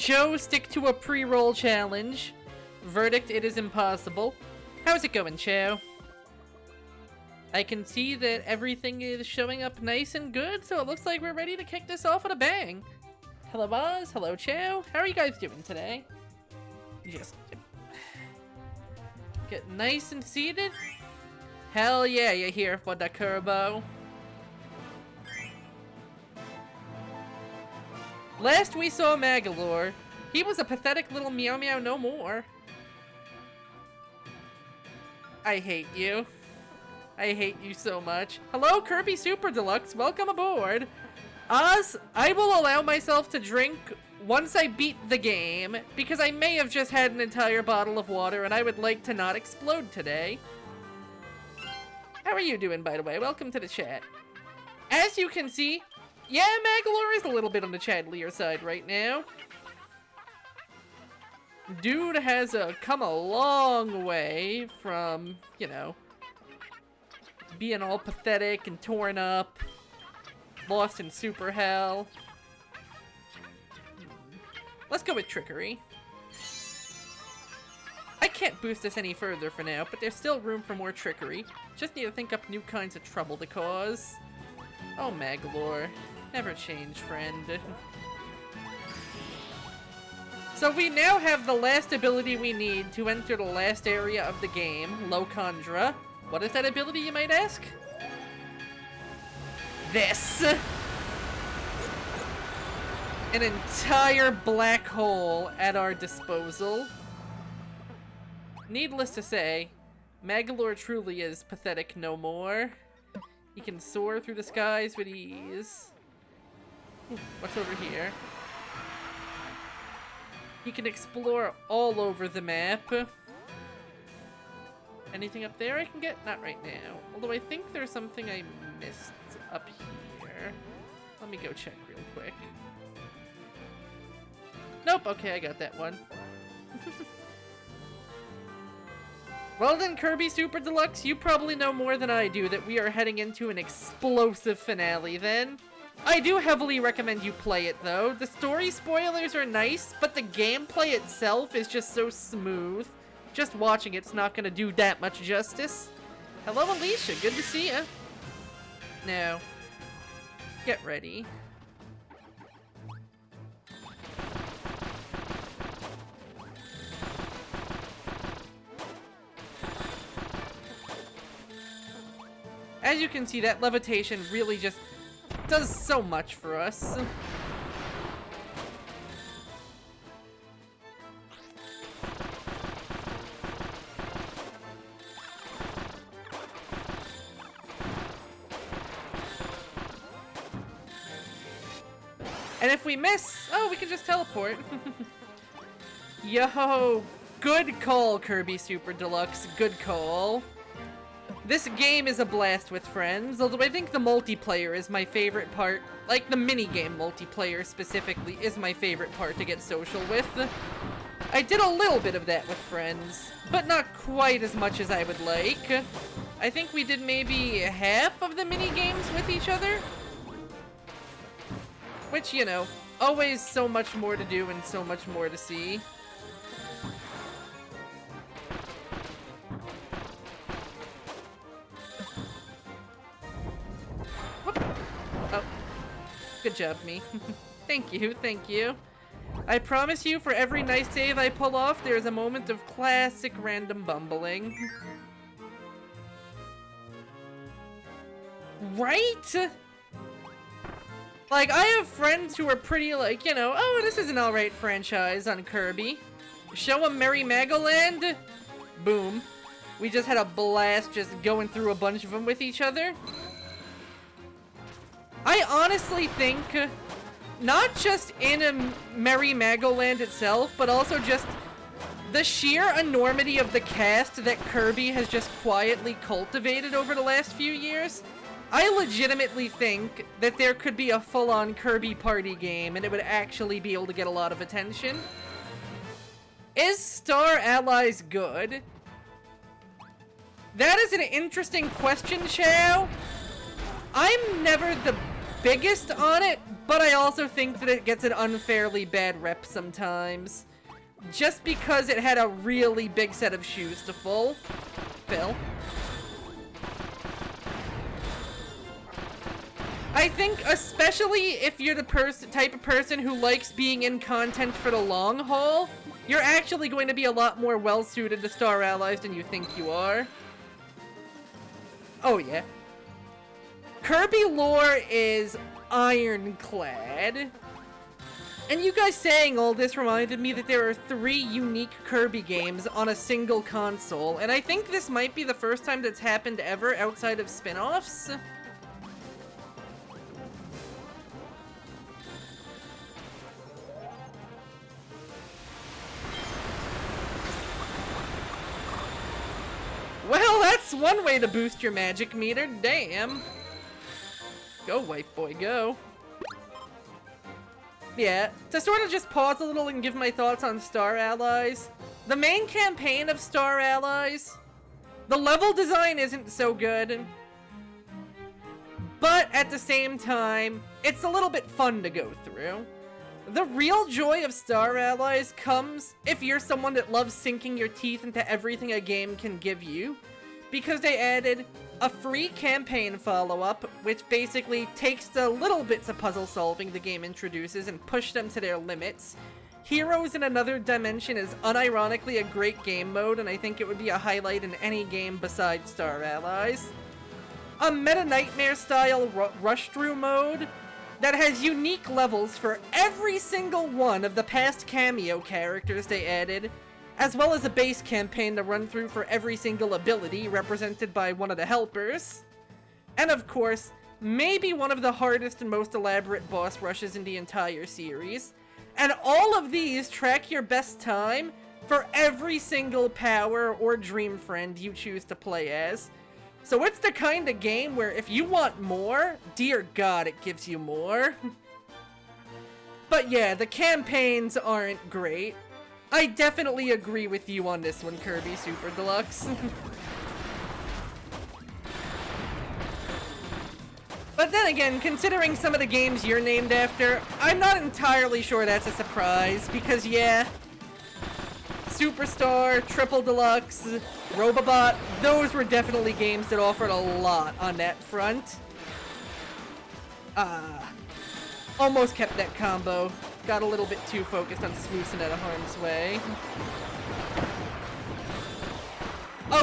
Joe, stick to a pre-roll challenge. Verdict, it is impossible. How's it going, Cho? I can see that everything is showing up nice and good, so it looks like we're ready to kick this off with a bang. Hello, Oz. Hello, Cho. How are you guys doing today? Just get nice and seated. Hell yeah, you're here for the Kirby. Last we saw Magolor, he was a pathetic little meow meow no more. I hate you. I hate you so much. Hello, Kirby Super Deluxe. Welcome aboard. Oz, I will allow myself to drink once I beat the game, because I may have just had an entire bottle of water and I would like to not explode today. How are you doing, by the way? Welcome to the chat. As you can see, yeah, Magolor is a little bit on the chatlier side right now. Dude has come a long way from, you know, being all pathetic and torn up, lost in super hell. Let's go with trickery. I can't boost this any further for now, but there's still room for more trickery. Just need to think up new kinds of trouble to cause. Oh, Magolor. Never change, friend. So we now have the last ability we need to enter the last area of the game, Halcandra. What is that ability, you might ask? This! An entire black hole at our disposal. Needless to say, Magolor truly is pathetic no more. He can soar through the skies with ease. What's over here? He can explore all over the map. Anything up there I can get? Not right now. Although I think there's something I missed up here. Let me go check real quick. Nope, okay, I got that one. Well then, Kirby Super Deluxe, you probably know more than I do that we are heading into an explosive finale then. I do heavily recommend you play it though. The story spoilers are nice, but the gameplay itself is just so smooth. Just watching it's not gonna do that much justice. Hello, Alicia, good to see ya. Now, get ready. As you can see, that levitation really just does so much for us. And if we miss, oh, we can just teleport. Yo, good call, Kirby Super Deluxe, good call. This game is a blast with friends, although I think the multiplayer is my favorite part. Like, the minigame multiplayer specifically is my favorite part to get social with. I did a little bit of that with friends, but not quite as much as I would like. I think we did maybe half of the minigames with each other. Which, you know, always so much more to do and so much more to see. Oh, good job, me. Thank you, thank you. I promise you, for every nice save I pull off, there is a moment of classic random bumbling. Right? Like, I have friends who are pretty, like, you know, oh, this is an alright franchise on Kirby. Show them Merry Magoland. Boom. We just had a blast just going through a bunch of them with each other. I honestly think, not just in a Merry Magoland itself, but also just the sheer enormity of the cast that Kirby has just quietly cultivated over the last few years. I legitimately think that there could be a full-on Kirby party game and it would actually be able to get a lot of attention. Is Star Allies good? That is an interesting question, Chow. I'm never the biggest on it, but I also think that it gets an unfairly bad rep sometimes. Just because it had a really big set of shoes to fill. I think especially if you're the type of person who likes being in content for the long haul, you're actually going to be a lot more well-suited to Star Allies than you think you are. Oh yeah. Kirby lore is ironclad. And you guys saying all this reminded me that there are 3 unique Kirby games on a single console, and I think this might be the first time that's happened ever outside of spin-offs. Well, that's one way to boost your magic meter, damn. Go, white boy, go. Yeah, to sort of just pause a little and give my thoughts on Star Allies. The main campaign of Star Allies, the level design isn't so good. But at the same time, it's a little bit fun to go through. The real joy of Star Allies comes if you're someone that loves sinking your teeth into everything a game can give you, because they added a free campaign follow-up, which basically takes the little bits of puzzle solving the game introduces and push them to their limits. Heroes in Another Dimension is unironically a great game mode, and I think it would be a highlight in any game besides Star Allies. A Meta Nightmare style rush-through mode that has unique levels for every single one of the past cameo characters they added, as well as a base campaign to run through for every single ability represented by one of the helpers. And of course, maybe one of the hardest and most elaborate boss rushes in the entire series. And all of these track your best time for every single power or dream friend you choose to play as. So it's the kind of game where if you want more, dear God, it gives you more. But yeah, the campaigns aren't great. I definitely agree with you on this one, Kirby Super Deluxe. But then again, considering some of the games you're named after, I'm not entirely sure that's a surprise, because yeah, Superstar, Triple Deluxe, Robobot, those were definitely games that offered a lot on that front. Almost kept that combo. Got a little bit too focused on smoothing out of harm's way.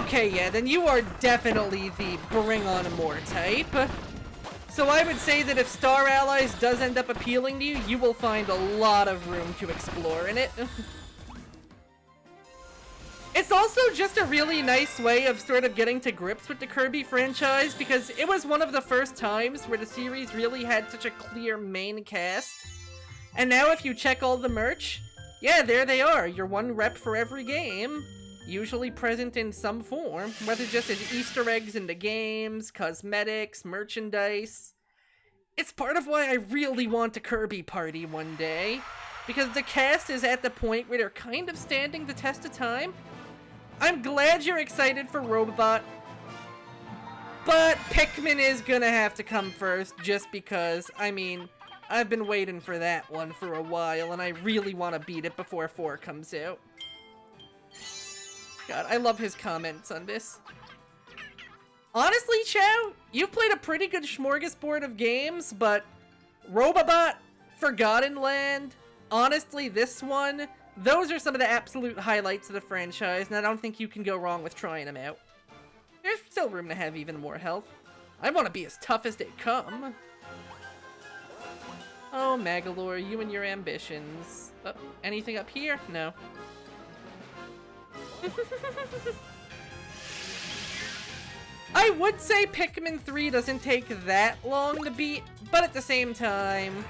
Okay, yeah, then you are definitely the bring on more type. So I would say that if Star Allies does end up appealing to you, you will find a lot of room to explore in it. It's also just a really nice way of sort of getting to grips with the Kirby franchise, because it was one of the first times where the series really had such a clear main cast. And now if you check all the merch, yeah, there they are, your one rep for every game, usually present in some form, whether just as Easter eggs in the games, cosmetics, merchandise. It's part of why I really want a Kirby party one day, because the cast is at the point where they're kind of standing the test of time. I'm glad you're excited for Robobot, but Pikmin is gonna have to come first, just because, I mean, I've been waiting for that one for a while, and I really want to beat it before 4 comes out. God, I love his comments on this. Honestly, Chow, you've played a pretty good smorgasbord of games, but Robobot, Forgotten Land, honestly, this one, those are some of the absolute highlights of the franchise, and I don't think you can go wrong with trying them out. There's still room to have even more health. I want to be as tough as they come. Oh, Magolor, you and your ambitions. Oh, anything up here? No. I would say Pikmin 3 doesn't take that long to beat, but at the same time,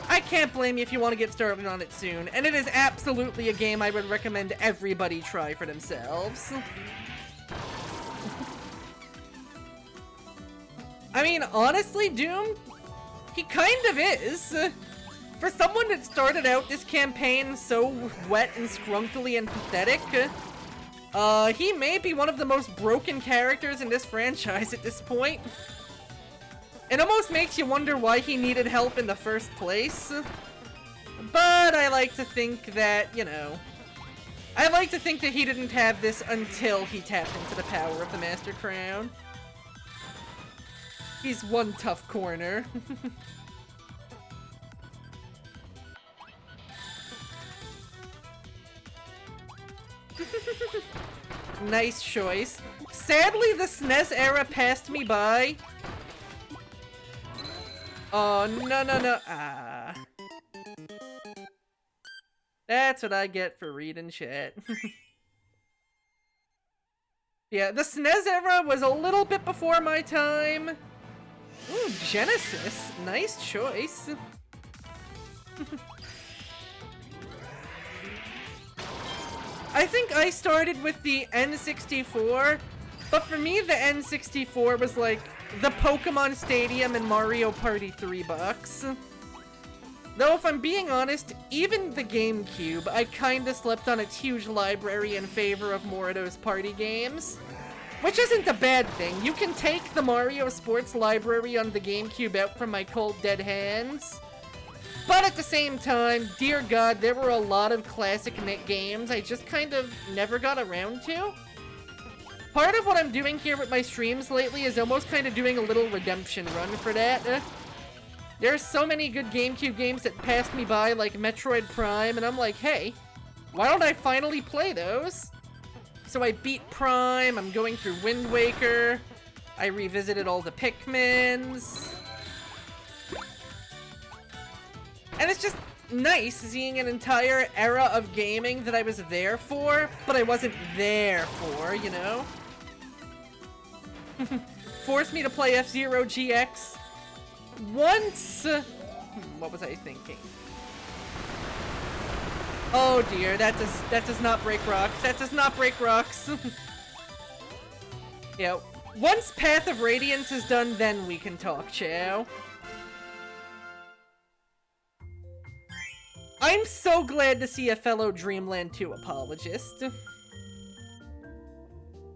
I can't blame you if you want to get started on it soon, and it is absolutely a game I would recommend everybody try for themselves. I mean, honestly, Doom, he kind of is. For someone that started out this campaign so wet and scrunkily and pathetic, he may be one of the most broken characters in this franchise at this point. It almost makes you wonder why he needed help in the first place. But I like to think that, you know... I like to think that he didn't have this until he tapped into the power of the Master Crown. He's one tough corner. Nice choice. Sadly, the SNES era passed me by. Oh, no. Ah. That's what I get for reading chat. Yeah, the SNES era was a little bit before my time. Ooh, Genesis. Nice choice. I think I started with the N64, but for me the N64 was like the Pokemon Stadium and Mario Party 3 bucks. Though if I'm being honest, even the GameCube, I kinda slept on its huge library in favor of more of those party games. Which isn't a bad thing. You can take the Mario Sports library on the GameCube out from my cold dead hands. But at the same time, dear God, there were a lot of classic games I just kind of never got around to. Part of what I'm doing here with my streams lately is almost kind of doing a little redemption run for that. There's so many good GameCube games that passed me by, like Metroid Prime, and I'm like, hey, why don't I finally play those? So I beat Prime, I'm going through Wind Waker, I revisited all the Pikmins. And it's just nice seeing an entire era of gaming that I was there for, but I wasn't there for, you know? Forced me to play F-Zero GX once. What was I thinking? Oh dear, that does not break rocks. That does not break rocks. Yeah, once Path of Radiance is done, then we can talk, Chow. I'm so glad to see a fellow Dreamland 2 apologist.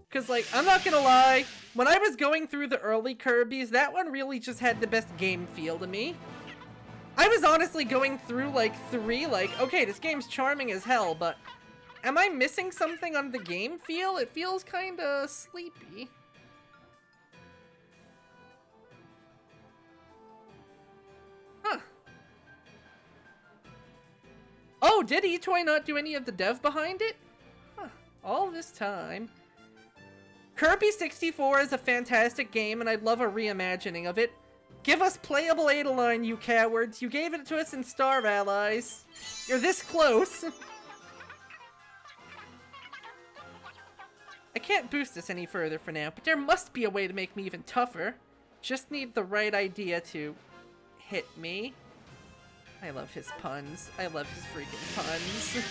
Cause like, I'm not gonna lie, when I was going through the early Kirbys, that one really just had the best game feel to me. I was honestly going through like 3, like, okay, this game's charming as hell, but am I missing something on the game feel? It feels kinda sleepy. Huh. Oh, did eToy not do any of the dev behind it? Huh. All this time. Kirby 64 is a fantastic game, and I'd love a reimagining of it. Give us playable Adeline, you cowards. You gave it to us in Star Allies. You're this close. I can't boost this any further for now, but there must be a way to make me even tougher. Just need the right idea to hit me. I love his puns. I love his freaking puns.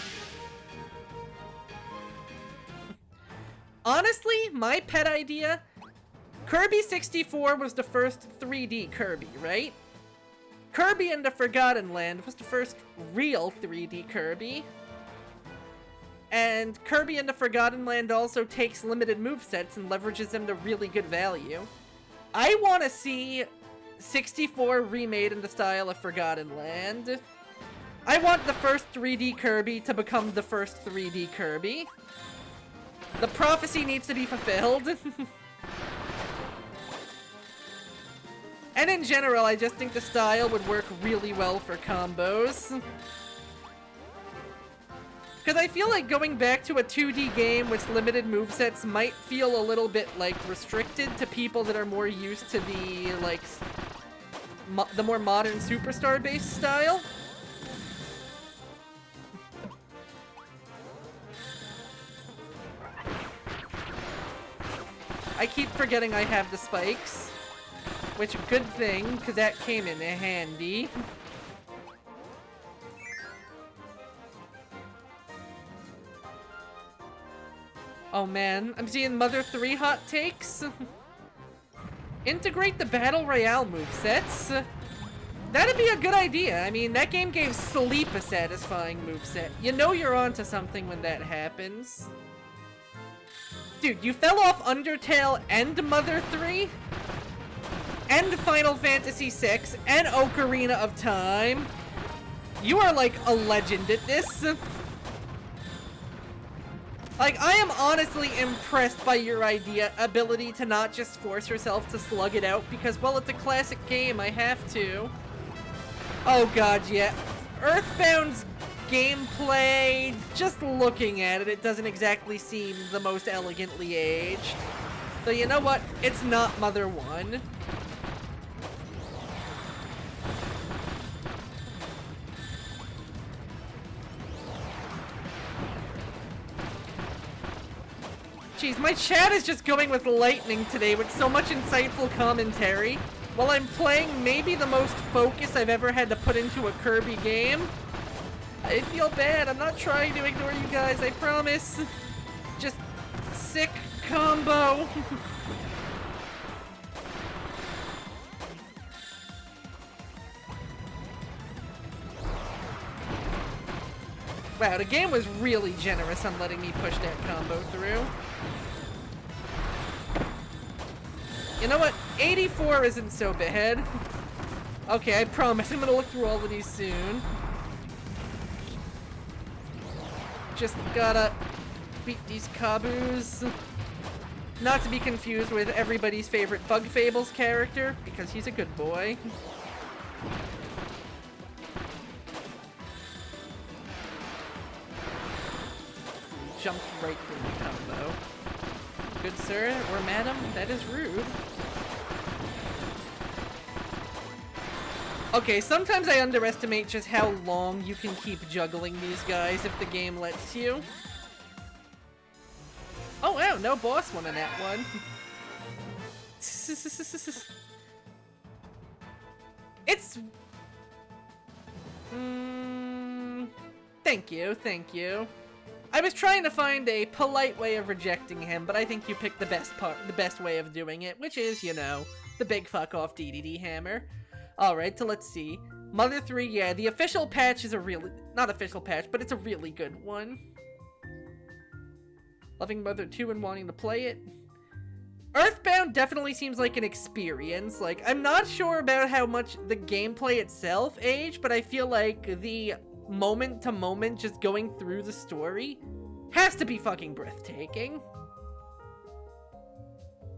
Honestly, my pet idea, Kirby 64 was the first 3D Kirby, right? Kirby in the Forgotten Land was the first real 3D Kirby. And Kirby in the Forgotten Land also takes limited movesets and leverages them to really good value. I want to see 64 remade in the style of Forgotten Land. I want the first 3D Kirby to become the first 3D Kirby. The prophecy needs to be fulfilled. And in general, I just think the style would work really well for combos. Because I feel like going back to a 2D game with limited movesets might feel a little bit, like, restricted to people that are more used to the, like, the more modern Superstar-based style. I keep forgetting I have the spikes. Which, good thing, because that came in handy. Oh man, I'm seeing Mother 3 hot takes. Integrate the Battle Royale movesets. That'd be a good idea. I mean, that game gave Sleep a satisfying moveset. You know you're onto something when that happens. Dude, you fell off Undertale and Mother 3? and Final Fantasy VI and Ocarina of Time. You are like a legend at this. Like, I am honestly impressed by your ability to not just force yourself to slug it out because, well, it's a classic game, I have to. Oh god, yeah. Earthbound's gameplay, just looking at it, it doesn't exactly seem the most elegantly aged. So you know what? It's not Mother 1. Jeez, my chat is just going with lightning today with so much insightful commentary. While I'm playing maybe the most focus I've ever had to put into a Kirby game. I feel bad. I'm not trying to ignore you guys, I promise. Just sick combo. Wow, the game was really generous on letting me push that combo through. You know what? 84 isn't so bad. Okay, I promise I'm gonna look through all of these soon. Just gotta beat these Kabus. Not to be confused with everybody's favorite Bug Fables character, because he's a good boy. Jumped right through the combo. Good sir, or madam, that is rude. Okay, sometimes I underestimate just how long you can keep juggling these guys if the game lets you. Oh wow, no boss one in that one. It's... Thank you, thank you. I was trying to find a polite way of rejecting him, but I think you picked the best way of doing it, which is, you know, the big fuck off DDD hammer. Alright, so let's see. Mother 3, yeah, the official patch is a really... Not official patch, but it's a really good one. Loving Mother 2 and wanting to play it. Earthbound definitely seems like an experience. Like, I'm not sure about how much the gameplay itself aged, but I feel like the moment to moment just going through the story has to be fucking breathtaking.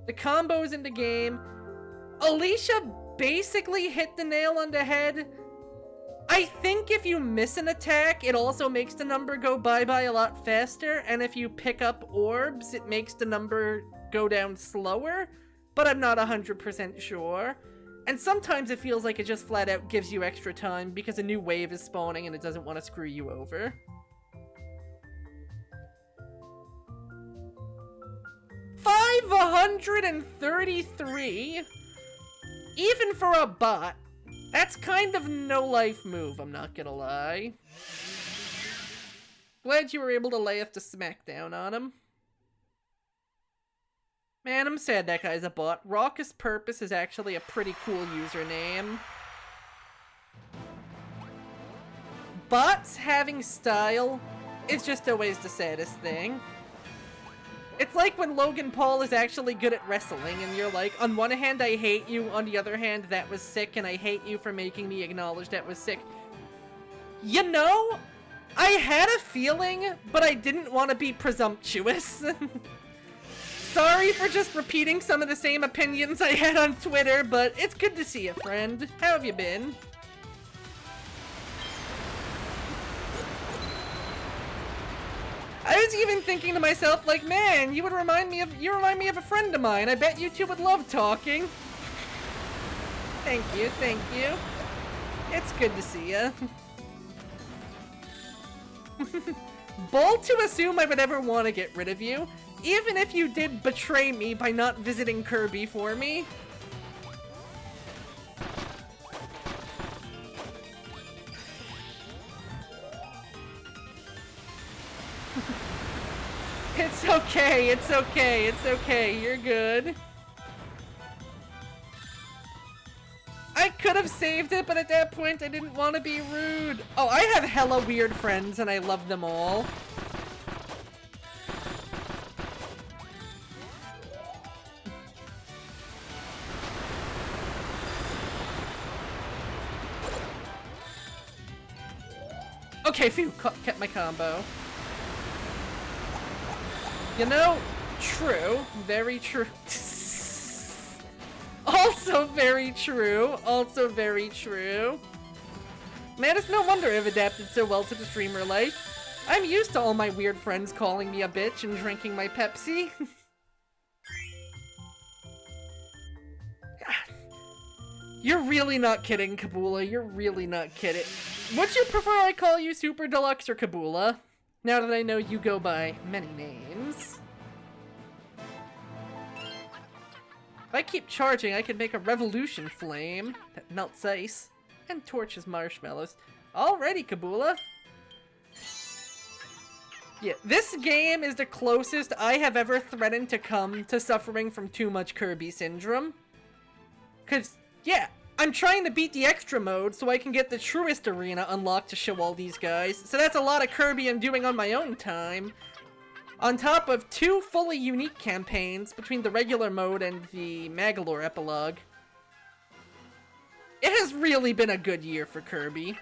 The combos in the game. Alicia basically hit the nail on the head. I think if you miss an attack, it also makes the number go bye-bye a lot faster, and if you pick up orbs, it makes the number go down slower, but I'm not 100% sure. And sometimes it feels like it just flat out gives you extra time because a new wave is spawning and it doesn't want to screw you over. $533? Even for a bot. That's kind of no-life move, I'm not gonna lie. Glad you were able to lay us the smackdown on him. Man, I'm sad that guy's a bot. Raucous Purpose is actually a pretty cool username. Bots having style is just always the saddest thing. It's like when Logan Paul is actually good at wrestling and you're like, on one hand I hate you, on the other hand that was sick and I hate you for making me acknowledge that was sick. You know, I had a feeling, but I didn't want to be presumptuous. Sorry for just repeating some of the same opinions I had on Twitter, but it's good to see you, friend. How have you been? I was even thinking to myself, like, man, you remind me of a friend of mine. I bet you two would love talking. Thank you, thank you. It's good to see you. Bold to assume I would ever want to get rid of you, even if you did betray me by not visiting Kirby for me. It's okay, it's okay, it's okay, you're good. I could have saved it, but at that point I didn't want to be rude. Oh, I have hella weird friends and I love them all. Okay, phew, kept my combo. You know, true. Very true. Also very true. Also very true. Man, it's no wonder I've adapted so well to the streamer life. I'm used to all my weird friends calling me a bitch and drinking my Pepsi. You're really not kidding, Kabula. You're really not kidding. Would you prefer I call you Super Deluxe or Kabula? Now that I know you go by many names. If I keep charging, I can make a revolution flame that melts ice and torches marshmallows. Alrighty, Kabula. Yeah, this game is the closest I have ever threatened to come to suffering from too much Kirby syndrome. Cause, yeah, I'm trying to beat the extra mode so I can get the truest arena unlocked to show all these guys. So that's a lot of Kirby I'm doing on my own time. On top of 2 fully unique campaigns between the regular mode and the Magolor Epilogue. It has really been a good year for Kirby.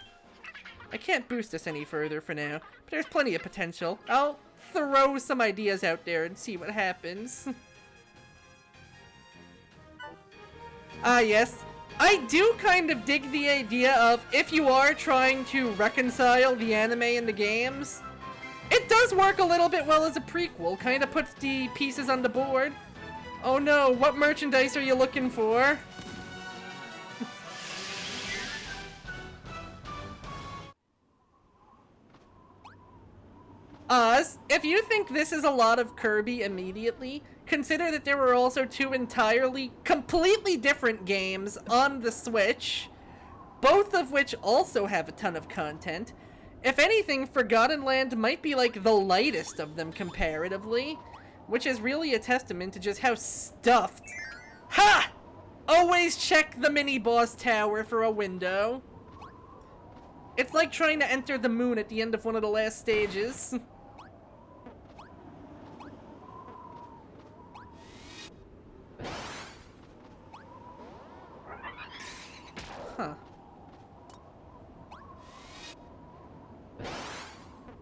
I can't boost this any further for now, but there's plenty of potential. I'll throw some ideas out there and see what happens. Ah, yes. I do kind of dig the idea of, if you are trying to reconcile the anime and the games, it does work a little bit well as a prequel, kind of puts the pieces on the board. Oh no, what merchandise are you looking for? Oz, if you think this is a lot of Kirby immediately, consider that there were also 2 entirely, completely different games on the Switch, both of which also have a ton of content. If anything, Forgotten Land might be like the lightest of them comparatively, which is really a testament to just how stuffed. Ha! Always check the mini-boss tower for a window. It's like trying to enter the moon at the end of one of the last stages. Huh.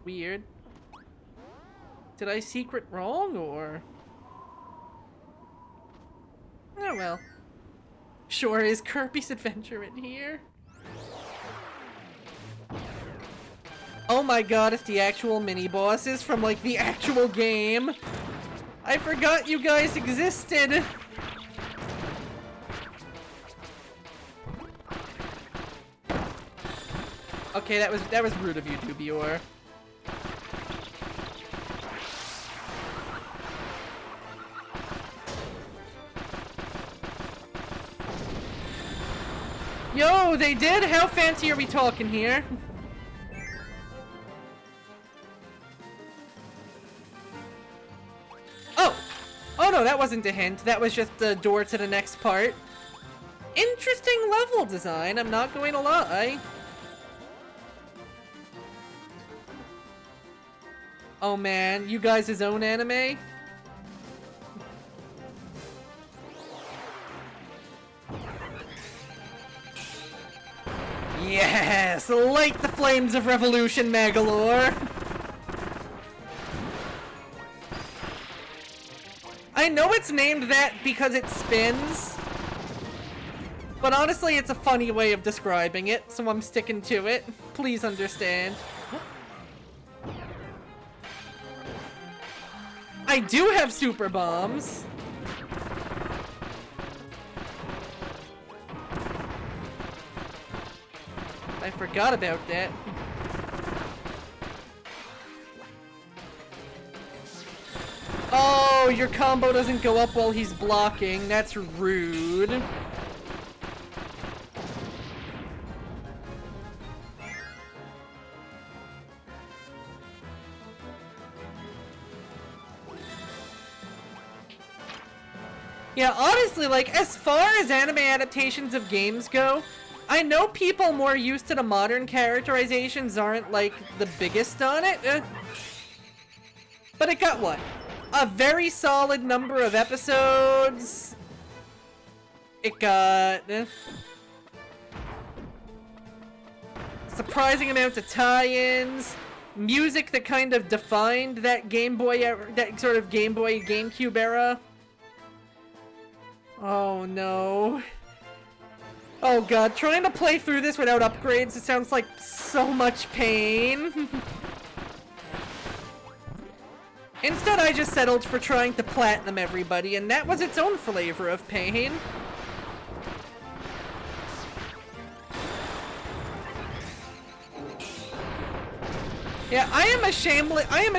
Weird. Did I secret wrong, or? Oh well. Sure is Kirby's Adventure in here. Oh my god, it's the actual mini-bosses from, like, the actual game. I forgot you guys existed. Okay, that was rude of you, Dubior. Yo, they did? How fancy are we talking here? Oh! Oh no, that wasn't a hint. That was just the door to the next part. Interesting level design, I'm not going to lie. Oh man, you guys' own anime? Yes! Light the flames of revolution, Magolor! I know it's named that because it spins, but honestly it's a funny way of describing it, so I'm sticking to it. Please understand. I do have super bombs. I forgot about that. Oh, your combo doesn't go up while he's blocking. That's rude. Yeah, honestly, like, as far as anime adaptations of games go, I know people more used to the modern characterizations aren't, like, the biggest on it. But it got, what? A very solid number of episodes. It got... surprising amount of tie-ins, music that kind of defined that Game Boy era, that sort of Game Boy, GameCube era. Oh no. Oh god, trying to play through this without upgrades, it sounds like so much pain. Instead, I just settled for trying to platinum everybody, and that was its own flavor of pain. Yeah, I am a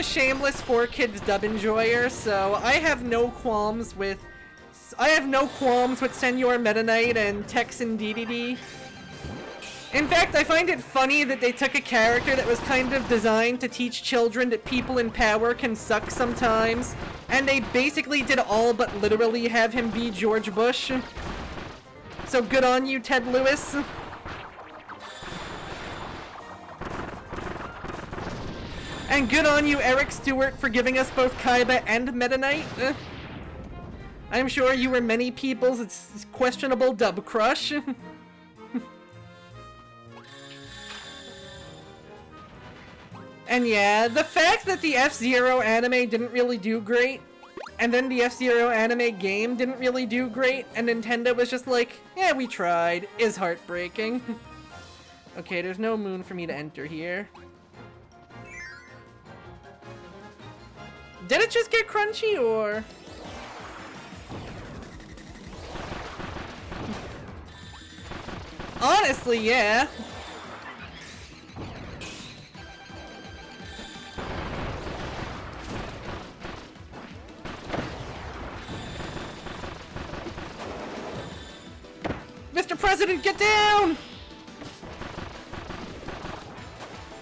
shameless 4Kids dub enjoyer, so I have no qualms with Senor Meta Knight and Texan DDD. In fact, I find it funny that they took a character that was kind of designed to teach children that people in power can suck sometimes, and they basically did all but literally have him be George Bush. So good on you, Ted Lewis. And good on you, Eric Stewart, for giving us both Kaiba and Meta Knight. I'm sure you were many people's questionable dub crush. And yeah, the fact that the F-Zero anime didn't really do great, and then the F-Zero anime game didn't really do great, and Nintendo was just like, yeah, we tried, is heartbreaking. Okay, there's no moon for me to enter here. Did it just get crunchy, or...? Honestly, yeah. Mr. President, get down!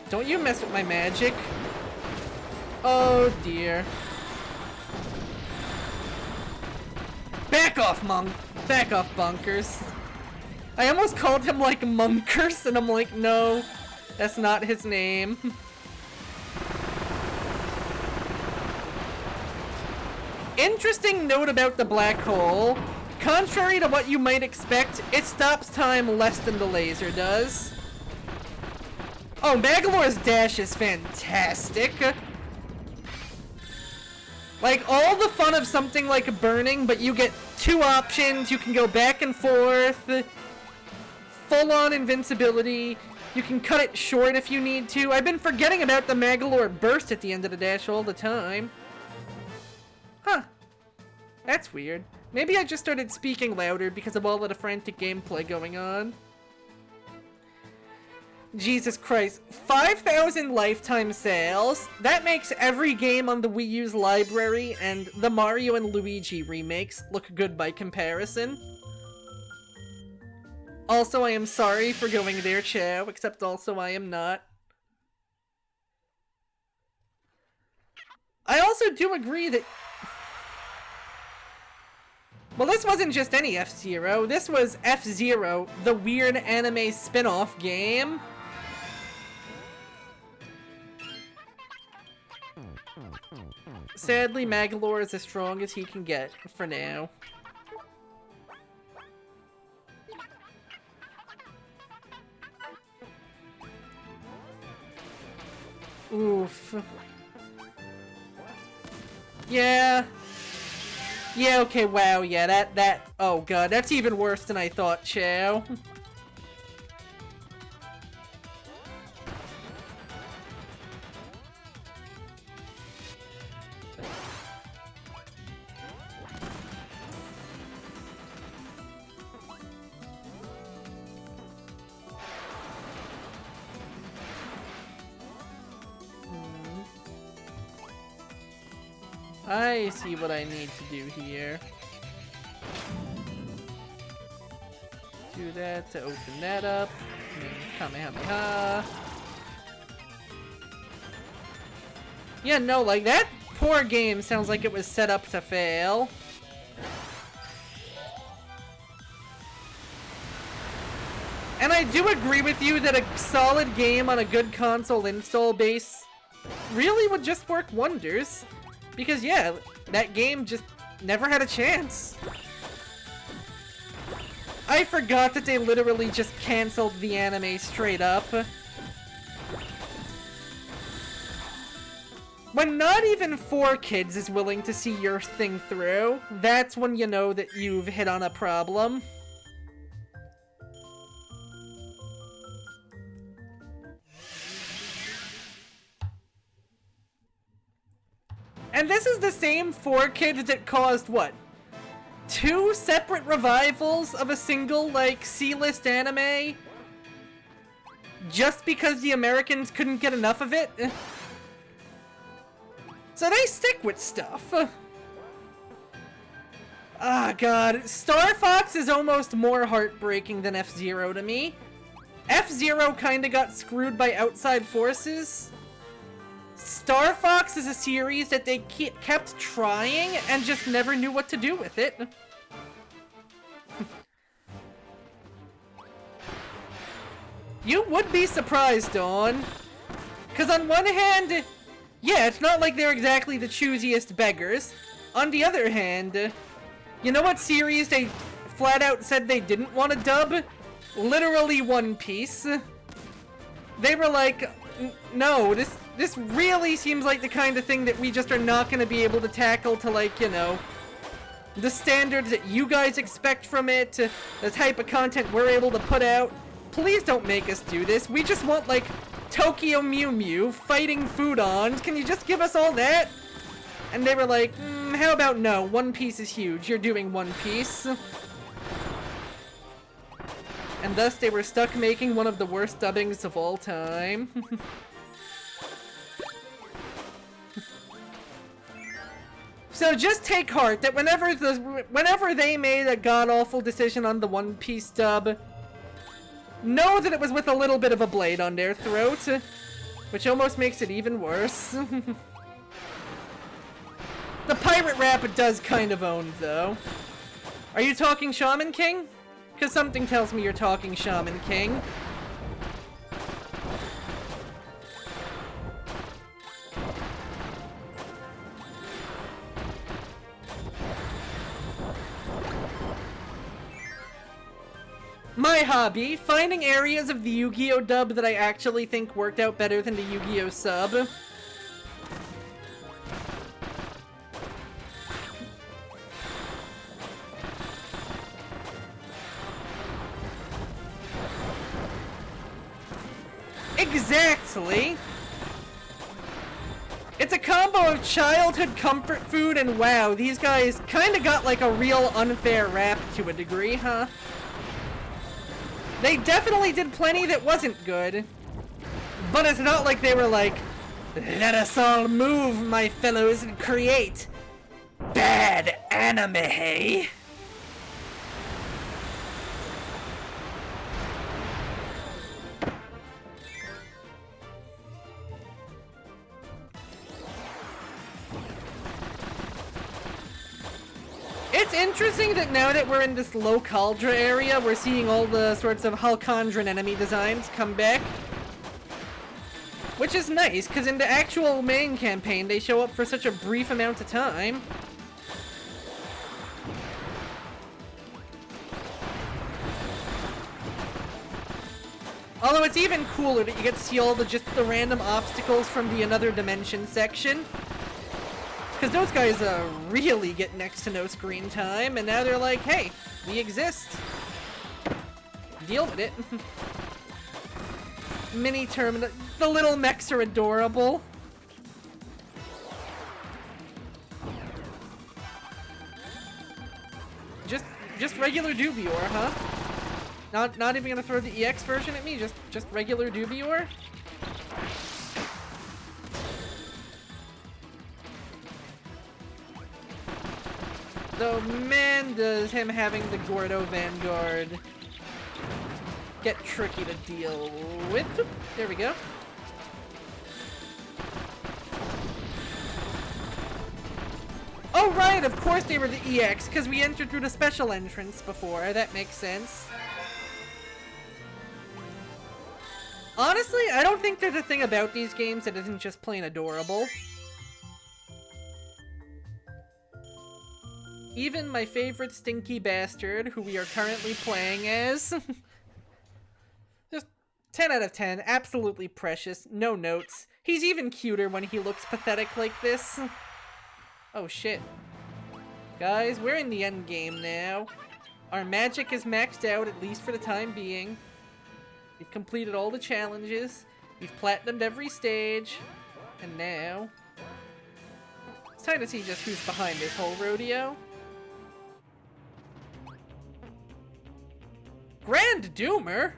Don't you mess with my magic. Oh dear. Back off, Monk. Back off, Bunkers. I almost called him like Munkers, and I'm like, no, that's not his name. Interesting note about the black hole. Contrary to what you might expect, it stops time less than the laser does. Oh, Magolor's dash is fantastic. Like, all the fun of something like burning, but you get two options. You can go back and forth. Full-on invincibility. You can cut it short if you need to. I've been forgetting about the Magolor burst at the end of the dash all the time. Huh. That's weird. Maybe I just started speaking louder because of all of the frantic gameplay going on. Jesus Christ. 5,000 lifetime sales? That makes every game on the Wii U's library and the Mario and Luigi remakes look good by comparison. Also, I am sorry for going there, Chow, except also I am not. I also do agree that... Well, this wasn't just any F-Zero. This was F-Zero, the weird anime spin-off game. Sadly, Magolor is as strong as he can get for now. Oof. Yeah. Yeah, okay, wow, yeah, that, oh god, that's even worse than I thought, Chow. I see what I need to do here. Do that to open that up. And then Kamehameha. Yeah, no, like that poor game sounds like it was set up to fail. And I do agree with you that a solid game on a good console install base really would just work wonders. Because yeah, that game just never had a chance. I forgot that they literally just canceled the anime straight up. When not even 4 kids is willing to see your thing through, that's when you know that you've hit on a problem. And this is the same 4 kids that caused, what? 2 separate revivals of a single, like, C-list anime? Just because the Americans couldn't get enough of it? So they stick with stuff. Ah, God. Star Fox is almost more heartbreaking than F-Zero to me. F-Zero kinda got screwed by outside forces. Star Fox is a series that they kept trying and just never knew what to do with it. You would be surprised, Dawn. Because on one hand, yeah, it's not like they're exactly the choosiest beggars. On the other hand, you know what series they flat out said they didn't want to dub? Literally One Piece. They were like, no, this really seems like the kind of thing that we just are not going to be able to tackle to, like, you know, the standards that you guys expect from it, the type of content we're able to put out. Please don't make us do this. We just want, like, Tokyo Mew Mew fighting Foodons. Can you just give us all that? And they were like, how about no? One Piece is huge. You're doing One Piece. And thus they were stuck making one of the worst dubbings of all time. So just take heart that whenever they made a god-awful decision on the One Piece dub, know that it was with a little bit of a blade on their throat, which almost makes it even worse. The pirate rap it does kind of own, though. Are you talking Shaman King? Because something tells me you're talking Shaman King. My hobby, finding areas of the Yu-Gi-Oh! Dub that I actually think worked out better than the Yu-Gi-Oh! Sub. Exactly! It's a combo of childhood comfort food and wow, these guys kinda got like a real unfair rap to a degree, huh? They definitely did plenty that wasn't good, but it's not like they were like, let us all move, my fellows, and create bad anime. It's interesting that now that we're in this Halcandra area, we're seeing all the sorts of Halcandran enemy designs come back. Which is nice, because in the actual main campaign, they show up for such a brief amount of time. Although it's even cooler that you get to see all the random obstacles from the Another Dimension section. Because those guys really get next to no screen time, and now they're like, hey, we exist. Deal with it. Mini Terminal. The little mechs are adorable. Just regular Dubior, huh? Not even gonna throw the EX version at me, just regular Dubior? Though, man, does him having the Gordo Vanguard get tricky to deal with. There we go. Oh, right, of course they were the EX, because we entered through the special entrance before. That makes sense. Honestly, I don't think there's a thing about these games that isn't just plain adorable. Even my favorite stinky bastard, who we are currently playing as. Just 10 out of 10, absolutely precious, no notes. He's even cuter when he looks pathetic like this. Oh shit. Guys, we're in the end game now. Our magic is maxed out, at least for the time being. We've completed all the challenges. We've platinumed every stage. And now... it's time to see just who's behind this whole rodeo. Grand Doomer?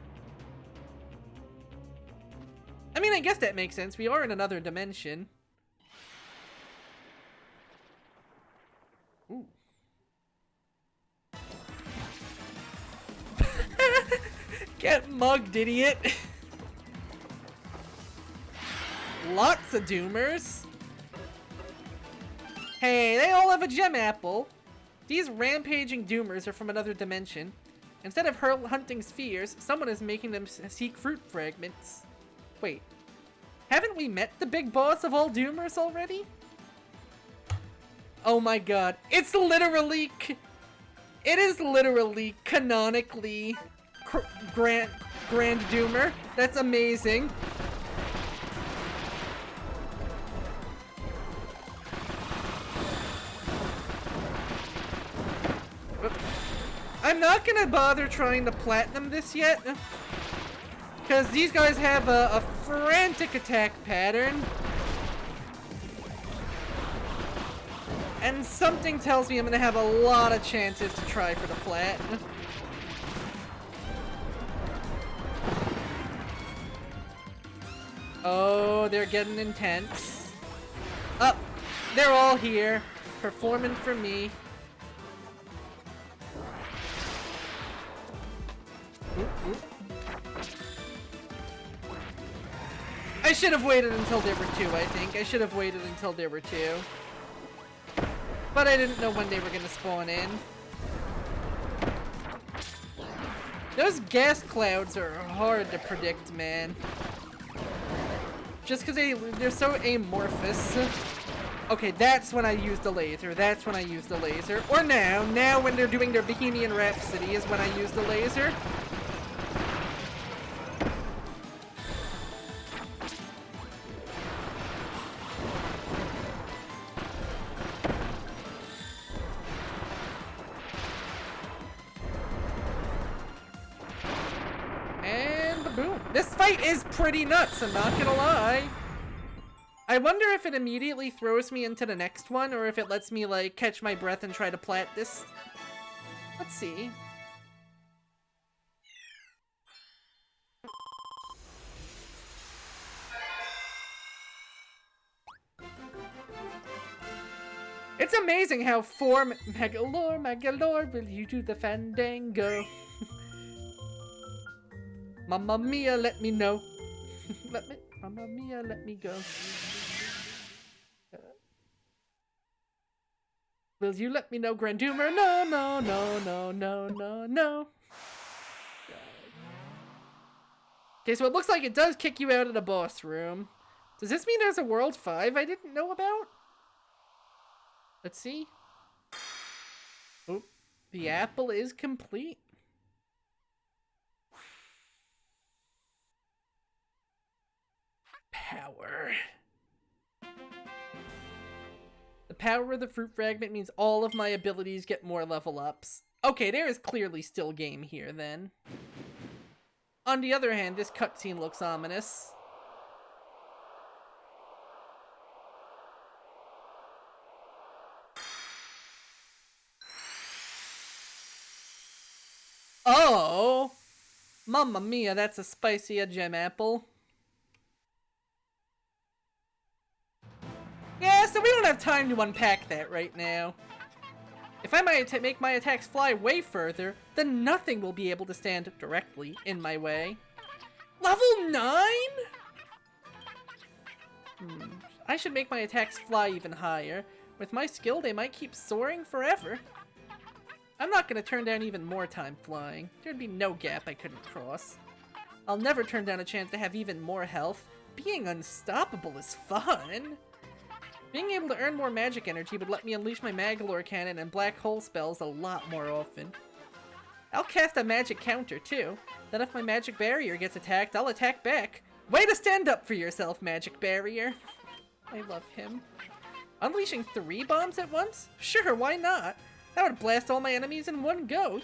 I mean, I guess that makes sense. We are in another dimension. Ooh. Get mugged, idiot. Lots of Doomers. Hey, they all have a gem apple. These rampaging Doomers are from another dimension. Instead of hunting spheres, someone is making them seek fruit fragments. Wait, haven't we met the big boss of all Doomers already? Oh my god, it's literally... it is literally, canonically, Grand Doomer. That's amazing. I'm not gonna bother trying to platinum this yet, because these guys have a frantic attack pattern. And something tells me I'm gonna have a lot of chances to try for the plat. Oh, they're getting intense. Up, they're all here, performing for me. Oop, oop. I should have waited until there were two, I think. I should have waited until there were two. But I didn't know when they were gonna spawn in. Those gas clouds are hard to predict, man. Just because they're so amorphous. Okay, that's when I use the laser. That's when I use the laser. Or now. Now when they're doing their Bohemian Rhapsody is when I use the laser. Boom. This fight is pretty nuts, I'm not gonna lie. I wonder if it immediately throws me into the next one, or if it lets me, like, catch my breath and try to plat this. Let's see. It's amazing how Magolor, will you do the fandango? Mamma mia, let me know. Mamma mia, let me go. Will you let me know, Grand Doomer? No, no, no, no, no, no, no. Okay, so it looks like it does kick you out of the boss room. Does this mean there's a World 5 I didn't know about? Let's see. Oh, the apple is complete. Power. The power of the fruit fragment means all of my abilities get more level ups. Okay, there is clearly still game here then. On the other hand, this cutscene looks ominous. Oh! Mamma mia, that's a spicy gem apple. Yeah, so we don't have time to unpack that right now. If I might make my attacks fly way further, then nothing will be able to stand directly in my way. Level 9?! I should make my attacks fly even higher. With my skill, they might keep soaring forever. I'm not gonna turn down even more time flying. There'd be no gap I couldn't cross. I'll never turn down a chance to have even more health. Being unstoppable is fun! Being able to earn more magic energy would let me unleash my Magolor cannon and black hole spells a lot more often. I'll cast a magic counter too. Then if my magic barrier gets attacked, I'll attack back. Way to stand up for yourself, Magic Barrier. I love him. Unleashing 3 bombs at once? Sure, why not? That would blast all my enemies in one go.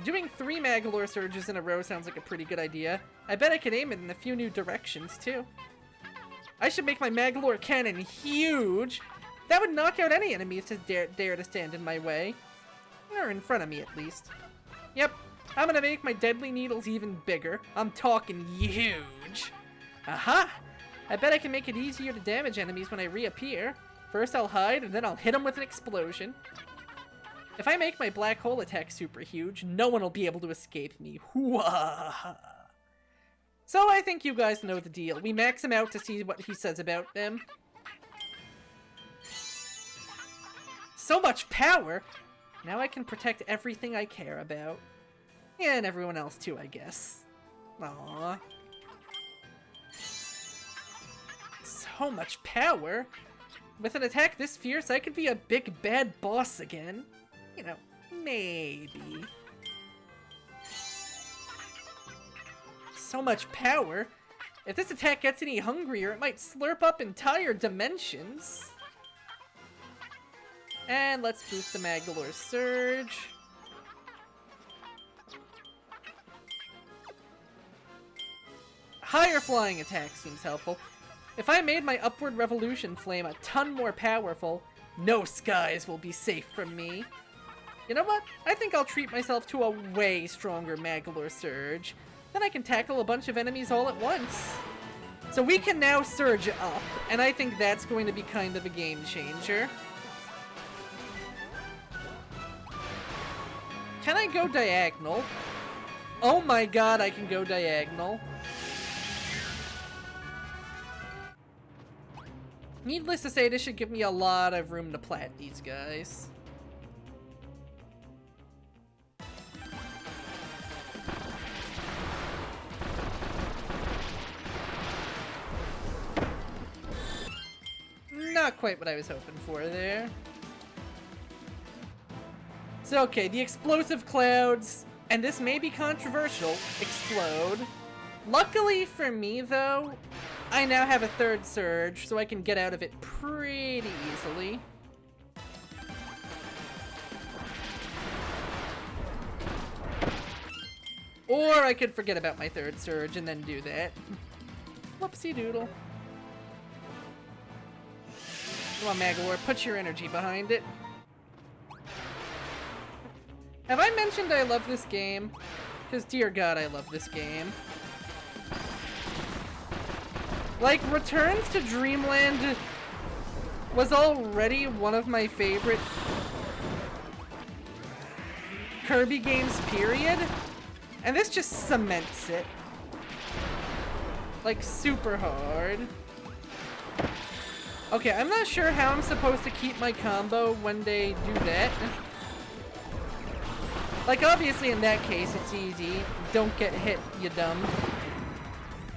Doing 3 Magolor surges in a row sounds like a pretty good idea. I bet I could aim it in a few new directions, too. I should make my Magolor cannon huge. That would knock out any enemies to dare to stand in my way. Or in front of me, at least. Yep, I'm gonna make my deadly needles even bigger. I'm talking huge. Aha! I bet I can make it easier to damage enemies when I reappear. First I'll hide, and then I'll hit them with an explosion. If I make my black hole attack super huge, no one will be able to escape me. Hoo-ah! So I think you guys know the deal. We max him out to see what he says about them. So much power! Now I can protect everything I care about. And everyone else too, I guess. Aww. So much power! With an attack this fierce, I could be a big bad boss again. You know, maybe. So much power! If this attack gets any hungrier, it might slurp up entire dimensions. And let's boost the Magolor Surge. Higher flying attack seems helpful. If I made my Upward Revolution Flame a ton more powerful, no skies will be safe from me. You know what? I think I'll treat myself to a way stronger Magolor Surge. Then I can tackle a bunch of enemies all at once. So we can now surge up, and I think that's going to be kind of a game changer. Can I go diagonal? Oh my god, I can go diagonal. Needless to say, this should give me a lot of room to plat these guys. Not quite what I was hoping for there. So, okay, the explosive clouds, and this may be controversial, explode. Luckily for me, though, I now have a 3rd surge, so I can get out of it pretty easily. Or I could forget about my 3rd surge and then do that. Whoopsie doodle. Come on, Magolor, put your energy behind it. Have I mentioned I love this game? Because, dear God, I love this game. Like, Returns to Dreamland was already one of my favorite Kirby games, period. And this just cements it. Like, super hard. Okay, I'm not sure how I'm supposed to keep my combo when they do that. Like, obviously in that case, it's easy. Don't get hit, you dumb.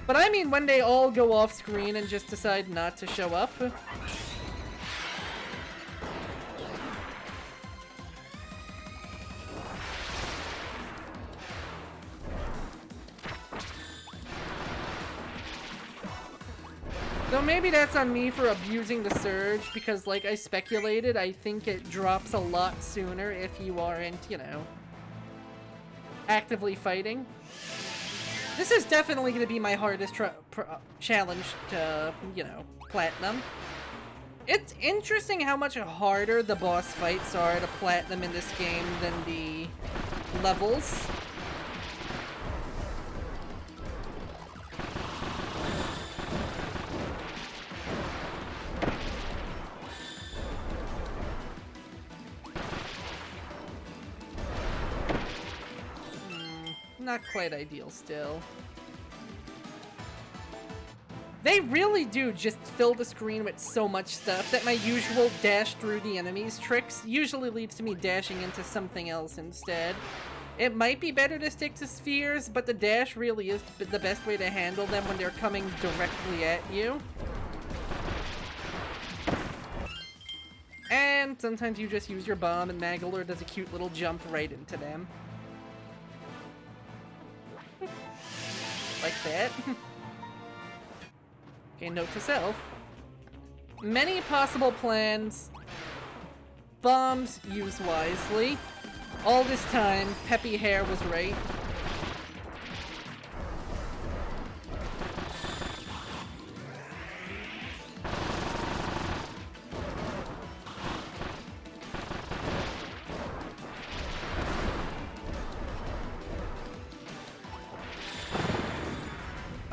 But I mean when they all go off screen and just decide not to show up. So maybe that's on me for abusing the surge, because like I speculated, I think it drops a lot sooner if you aren't, you know, actively fighting. This is definitely going to be my hardest challenge to, you know, platinum. It's interesting how much harder the boss fights are to platinum in this game than the levels. Not quite ideal still. They really do just fill the screen with so much stuff that my usual dash through the enemies tricks usually leads to me dashing into something else instead. It might be better to stick to spheres, but the dash really is the best way to handle them when they're coming directly at you. And sometimes you just use your bomb and Magolor does a cute little jump right into them. Like that. Okay, note to self. Many possible plans. Bombs, use wisely. All this time, Peppy Hair was right.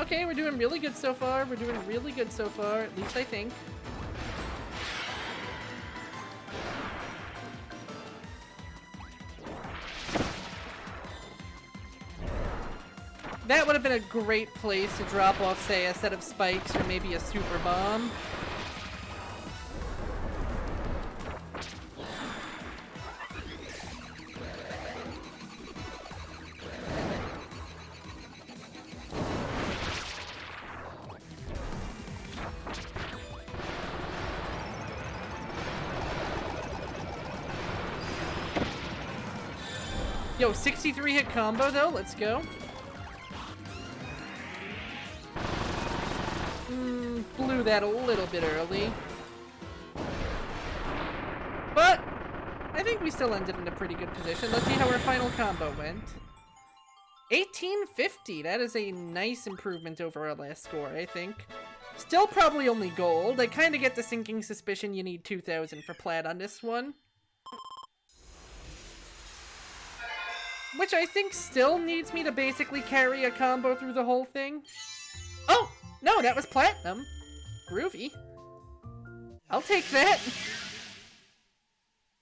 Okay, we're doing really good so far. We're doing really good so far, at least I think. That would have been a great place to drop off, say, a set of spikes or maybe a super bomb. Yo, 63 hit combo though, let's go. Blew that a little bit early. But I think we still ended in a pretty good position. Let's see how our final combo went. 1850, that is a nice improvement over our last score, I think. Still probably only gold. I kind of get the sinking suspicion you need 2,000 for plat on this one. Which I think still needs me to basically carry a combo through the whole thing. Oh! No, that was platinum. Groovy. I'll take that.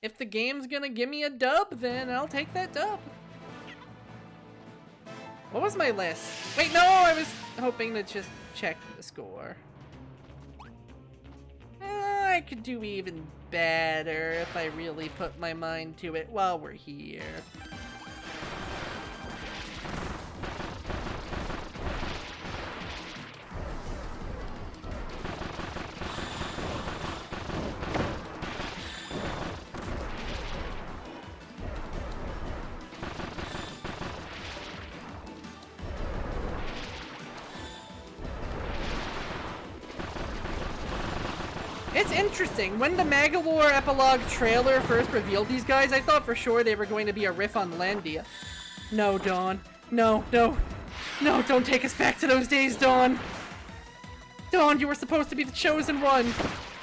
If the game's gonna give me a dub, then I'll take that dub. What was my list? Wait, no, I was hoping to just check the score. I could do even better if I really put my mind to it while we're here. It's interesting. When the Magolor Epilogue trailer first revealed these guys, I thought for sure they were going to be a riff on Landia. No, Dawn. No, no. No, don't take us back to those days, Dawn. Dawn, you were supposed to be the chosen one.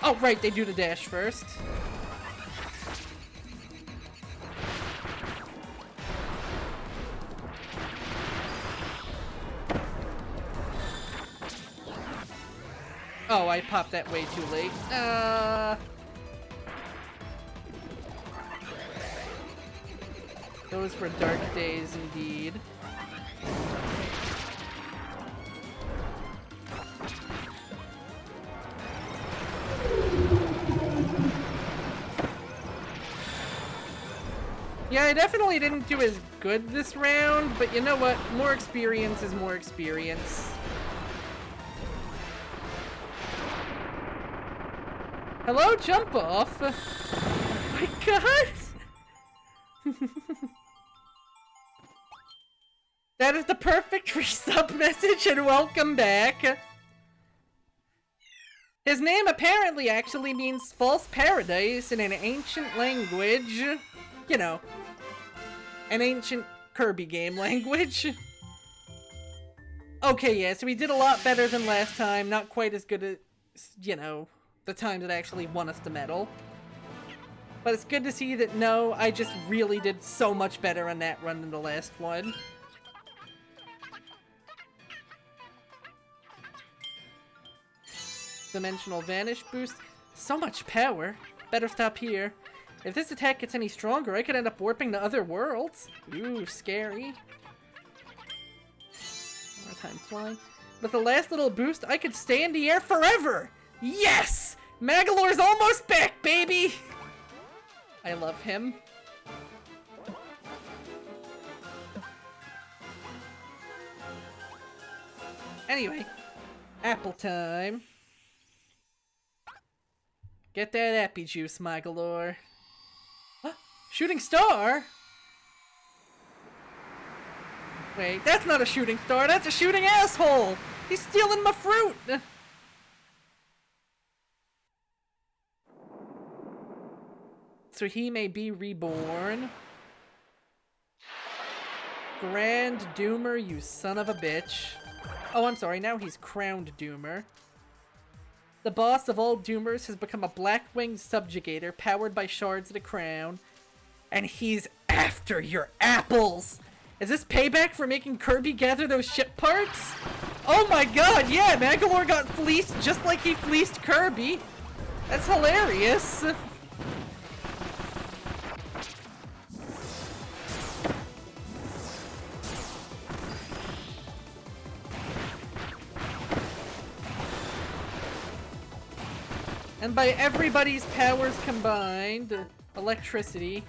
Oh, right, they do the dash first. Oh, I popped that way too late. Those were dark days indeed. Yeah, I definitely didn't do as good this round, but you know what? More experience is more experience. Hello, jump off! Oh my god! That is the perfect resub message and welcome back! His name apparently actually means false paradise in an ancient language. You know, an ancient Kirby game language. Okay, yeah, so we did a lot better than last time. Not quite as good as, you know, the time that actually won us the medal. But it's good to see that, no, I just really did so much better on that run than the last one. Dimensional Vanish boost. So much power. Better stop here. If this attack gets any stronger, I could end up warping to other worlds. Ooh, scary. More time flying. With the last little boost, I could stay in the air forever! Yes! Magolor's almost back, baby! I love him. Anyway, apple time. Get that appy juice, Magolor. Huh? Shooting star? Wait, that's not a shooting star, that's a shooting asshole! He's stealing my fruit! So he may be reborn. Grand Doomer, you son of a bitch. Oh, I'm sorry, now he's Crowned Doomer. The boss of all Doomers has become a black-winged subjugator powered by shards of the crown. And he's after your apples! Is this payback for making Kirby gather those ship parts? Oh my god, yeah, Magolor got fleeced just like he fleeced Kirby. That's hilarious. And by everybody's powers combined, electricity,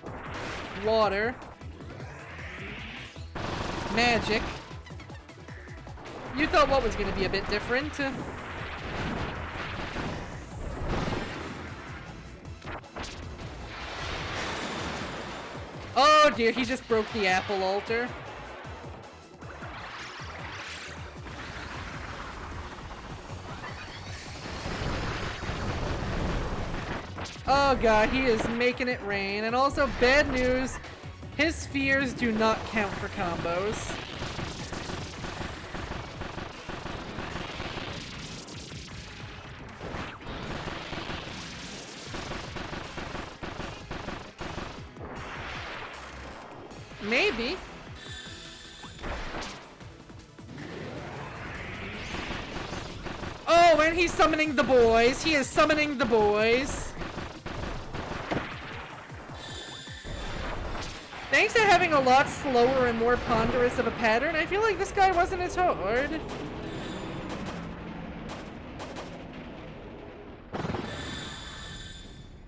water, magic. You thought what was going to be a bit different? Oh dear, he just broke the apple altar. Oh god, he is making it rain. And also, bad news, his spheres do not count for combos. Maybe. Oh, and he's summoning the boys. He is summoning the boys. Thanks to having a lot slower and more ponderous of a pattern, I feel like this guy wasn't as hard.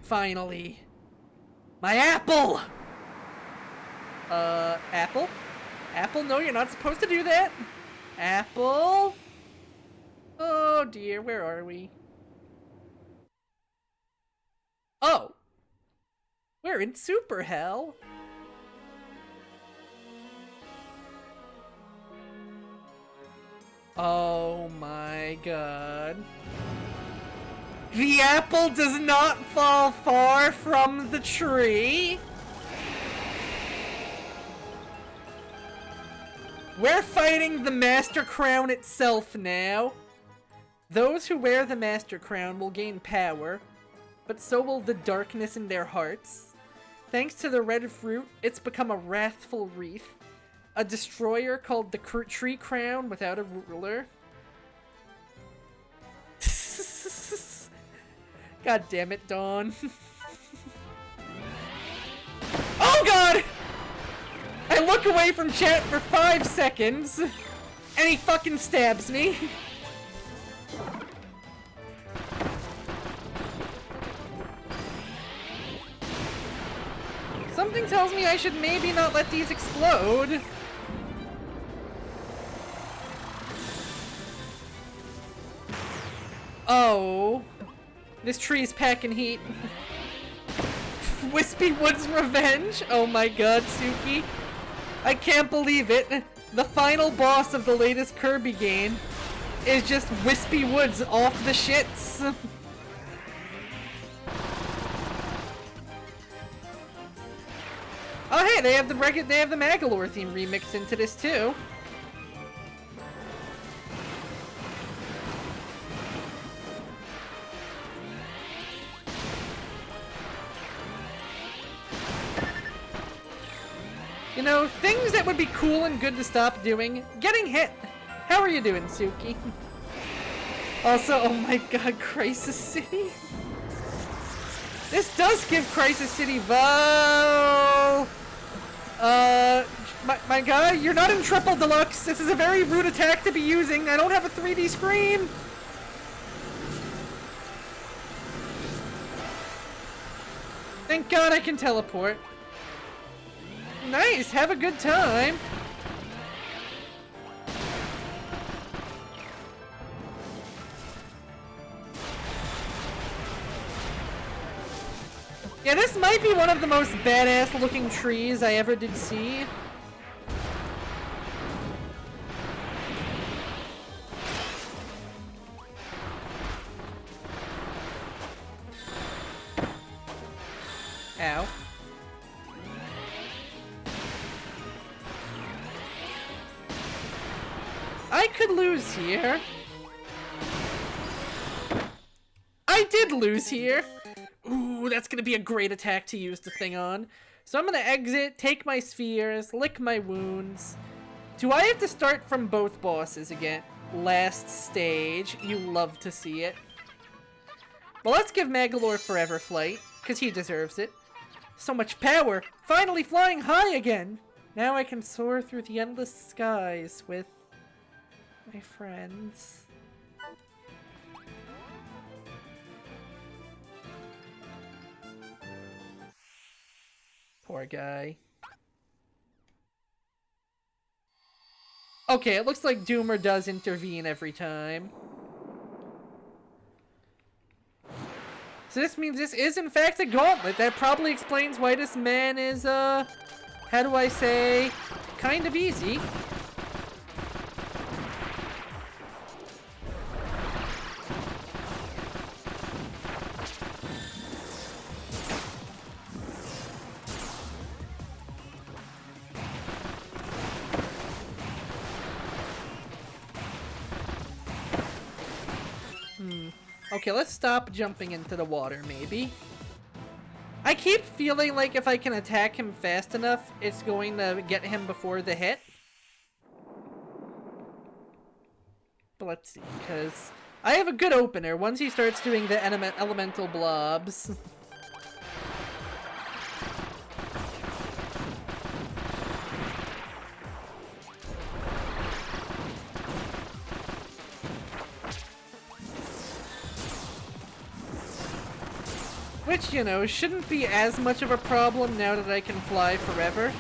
Finally. My apple! Apple? Apple? No, you're not supposed to do that! Apple? Oh dear, where are we? Oh! We're in Super Hell! Oh my god. The apple does not fall far from the tree. We're fighting the Master Crown itself now. Those who wear the Master Crown will gain power, but so will the darkness in their hearts. Thanks to the red fruit, it's become a wrathful wreath. A destroyer called the Tree Crown without a ruler. God damn it, Dawn. Oh god! I look away from chat for 5 seconds, and he fucking stabs me. Something tells me I should maybe not let these explode. Oh. This tree's packing heat. Wispy Wood's revenge? Oh my god, Suki. I can't believe it. The final boss of the latest Kirby game is just Wispy Woods off the shits. Oh hey, they have the Magolor theme remixed into this too. You know, things that would be cool and good to stop doing. Getting hit. How are you doing, Suki? Also, oh my god, Crisis City. This does give Crisis City vibes. My guy, you're not in triple deluxe. This is a very rude attack to be using. I don't have a 3D screen. Thank God I can teleport. Nice, have a good time. Yeah, this might be one of the most badass looking trees I ever did see. I could lose here. I did lose here. Ooh, that's gonna be a great attack to use the thing on. So I'm gonna exit, take my spheres, lick my wounds. Do I have to start from both bosses again? Last stage. You love to see it. Well, let's give Magolor Forever Flight, because he deserves it. So much power! Finally flying high again! Now I can soar through the endless skies with my friends. Poor guy. Okay, it looks like Doomer does intervene every time. So this means this is in fact a gauntlet. That probably explains why this man is, how do I say, kind of easy. Okay, let's stop jumping into the water, maybe. I keep feeling like if I can attack him fast enough, it's going to get him before the hit. But let's see, because I have a good opener once he starts doing the elemental blobs. Which, you know, shouldn't be as much of a problem now that I can fly forever.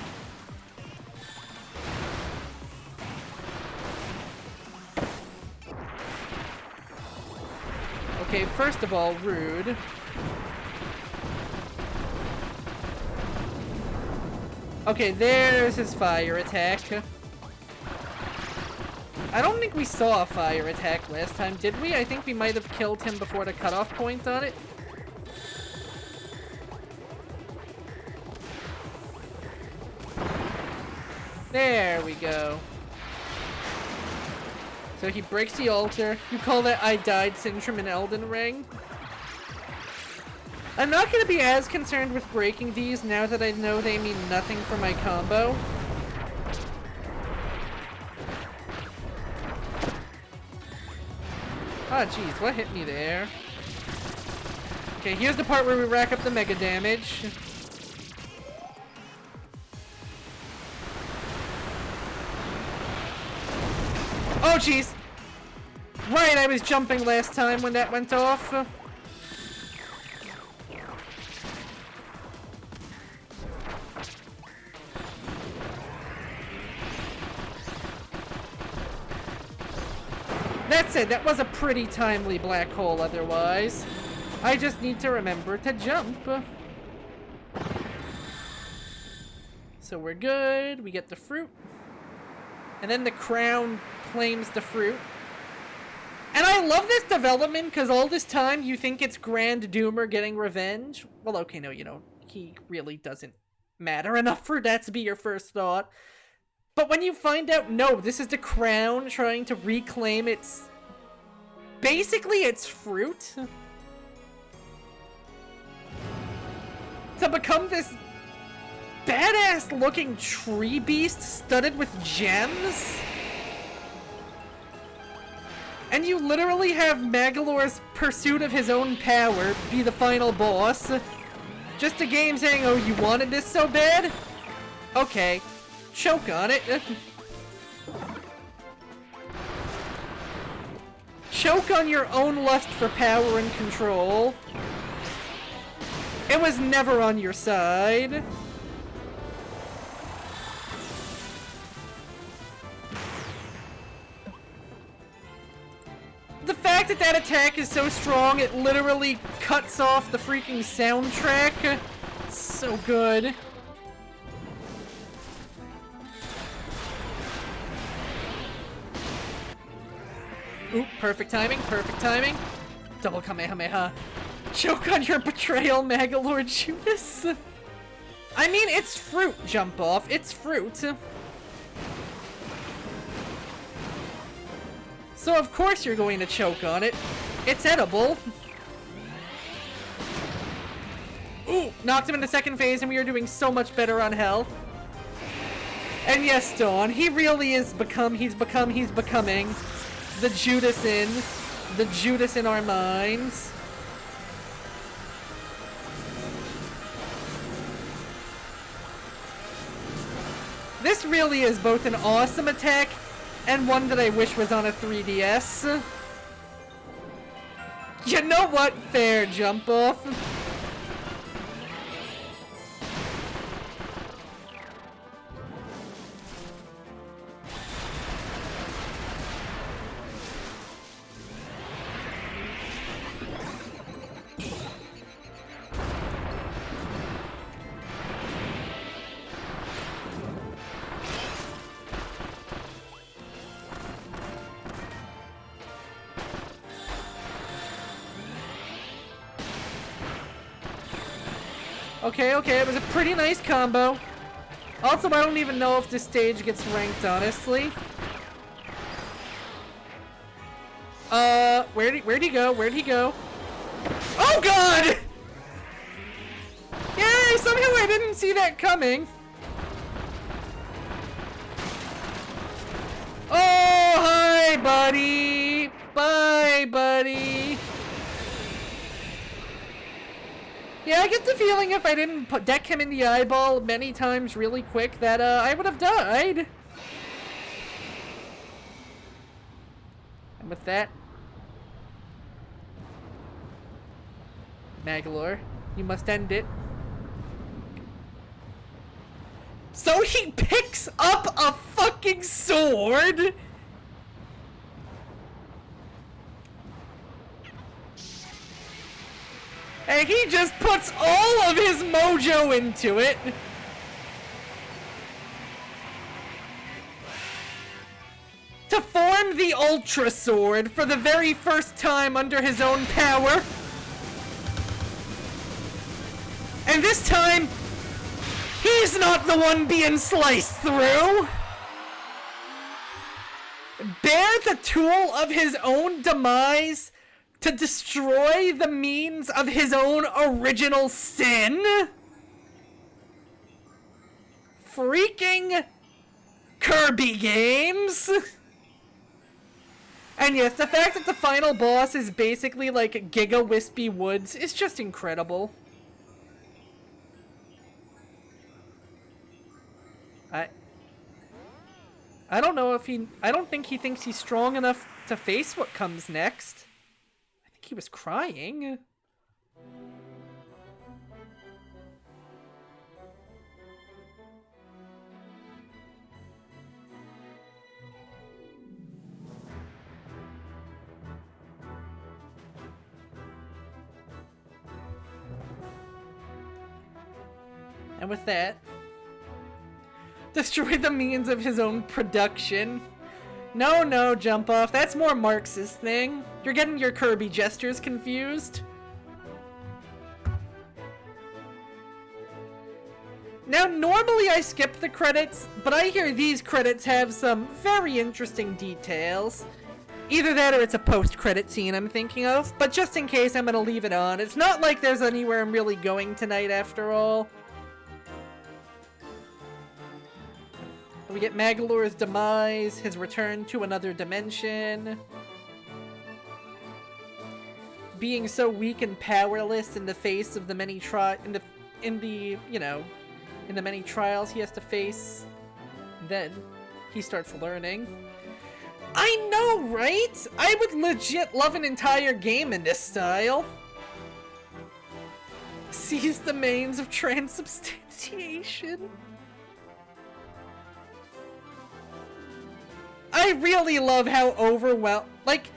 Okay, first of all, rude. Okay, there's his fire attack. I don't think we saw a fire attack last time, did we? I think we might have killed him before the cutoff point on it. There we go. So he breaks the altar. You call that I died syndrome in Elden Ring? I'm not going to be as concerned with breaking these now that I know they mean nothing for my combo. Ah, jeez, what hit me there? Okay, here's the part where we rack up the mega damage. Oh, jeez! Right, I was jumping last time when that went off. That said, that was a pretty timely black hole otherwise. I just need to remember to jump. So we're good, we get the fruit. And then the crown claims the fruit. And I love this development because all this time you think it's Grand Doomer getting revenge. Well, okay, no, you know, he really doesn't matter enough for that to be your first thought. But when you find out, no, this is the crown trying to reclaim its... basically its fruit. To become this badass looking tree beast studded with gems. And you literally have Magolor's pursuit of his own power be the final boss. Just a game saying, oh, you wanted this so bad? Okay. Choke on it. Choke on your own lust for power and control. It was never on your side. The fact that that attack is so strong, it literally cuts off the freaking soundtrack. So good. Oop, perfect timing, perfect timing. Double Kamehameha. Choke on your betrayal, Magolor Judas. I mean, it's fruit, jump off. It's fruit. So of course you're going to choke on it. It's edible. Ooh, knocked him in the second phase and we are doing so much better on health. And yes, Dawn, he really is he's becoming the Judas in our minds. This really is both an awesome attack and one that I wish was on a 3DS. You know what? Fair jump off. Okay, it was a pretty nice combo. Also, I don't even know if this stage gets ranked, honestly. Where'd he go? Where'd he go? Oh god! Yay! Somehow I didn't see that coming. Oh, hi, buddy! Bye, buddy! Yeah, I get the feeling if I didn't deck him in the eyeball many times really quick that, I would have died. And with that... Magolor, you must end it. So he picks up a fucking sword?! And he just puts all of his mojo into it. To form the Ultra Sword for the very first time under his own power. And this time, he's not the one being sliced through. Bear the tool of his own demise to destroy the means of his own original sin? Freaking Kirby games! And yes, the fact that the final boss is basically like Giga Wispy Woods is just incredible. I don't know if I don't think he thinks he's strong enough to face what comes next. He was crying. And with that, destroy the means of his own production. No, jump off. That's more Marx's thing. You're getting your Kirby gestures confused. Now, normally I skip the credits, but I hear these credits have some very interesting details. Either that or it's a post-credit scene I'm thinking of, but just in case I'm gonna leave it on. It's not like there's anywhere I'm really going tonight after all. We get Magolor's demise, his return to another dimension. Being so weak and powerless in the face of the many in the many trials he has to face. Then he starts learning. I know, right? I would legit love an entire game in this style. Seize the means of transubstantiation. I really love how overwhelmed, like,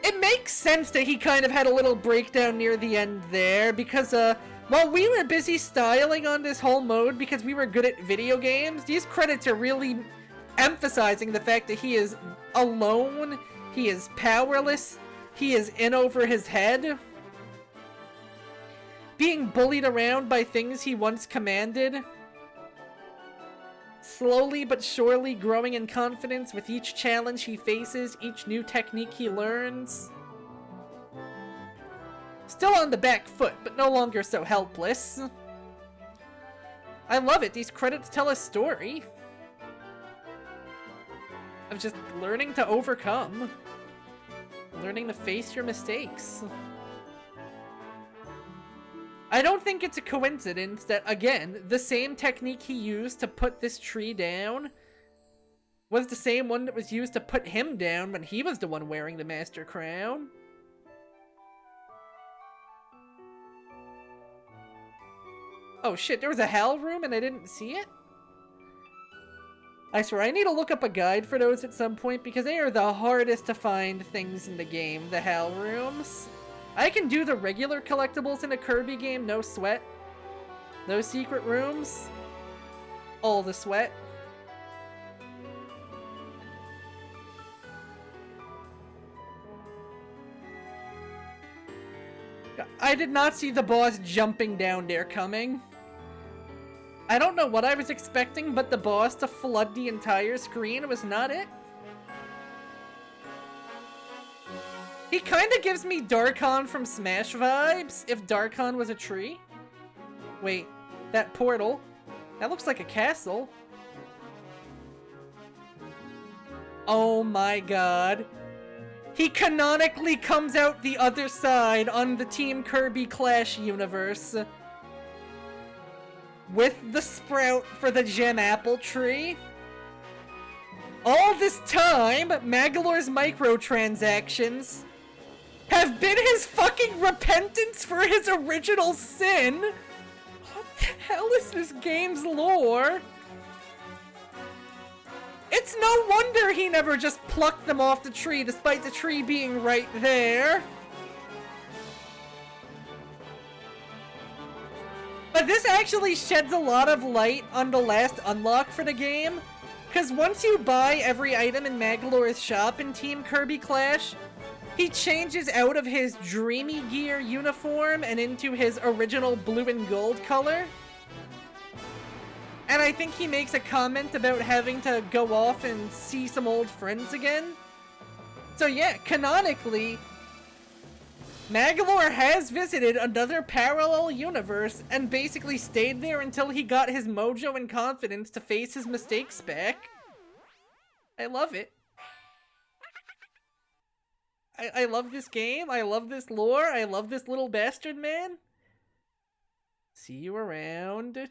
it makes sense that he kind of had a little breakdown near the end there, because, while we were busy styling on this whole mode because we were good at video games, these credits are really emphasizing the fact that he is alone, he is powerless, he is in over his head, being bullied around by things he once commanded. Slowly but surely growing in confidence with each challenge he faces, each new technique he learns. Still on the back foot, but no longer so helpless. I love it. These credits tell a story of just learning to overcome. Learning to face your mistakes. I don't think it's a coincidence that, again, the same technique he used to put this tree down was the same one that was used to put him down when he was the one wearing the Master Crown. Oh shit, there was a Hal room and I didn't see it? I swear, I need to look up a guide for those at some point because they are the hardest to find things in the game, the Hal rooms. I can do the regular collectibles in a Kirby game, no sweat. Those secret rooms, all the sweat. I did not see the boss jumping down there coming. I don't know what I was expecting, but the boss to flood the entire screen was not it. He kinda gives me Darkon from Smash vibes, if Darkon was a tree. Wait, that portal? That looks like a castle. Oh my god. He canonically comes out the other side on the Team Kirby Clash universe. With the sprout for the gem apple tree. All this time, Magolor's microtransactions have been his fucking repentance for his original sin. What the hell is this game's lore? It's no wonder he never just plucked them off the tree despite the tree being right there. But this actually sheds a lot of light on the last unlock for the game, because once you buy every item in Magolor's shop in Team Kirby Clash, he changes out of his Dreamy Gear uniform and into his original blue and gold color. And I think he makes a comment about having to go off and see some old friends again. So yeah, canonically, Magolor has visited another parallel universe and basically stayed there until he got his mojo and confidence to face his mistakes back. I love it. I love this game. I love this lore. I love this little bastard man. See you around.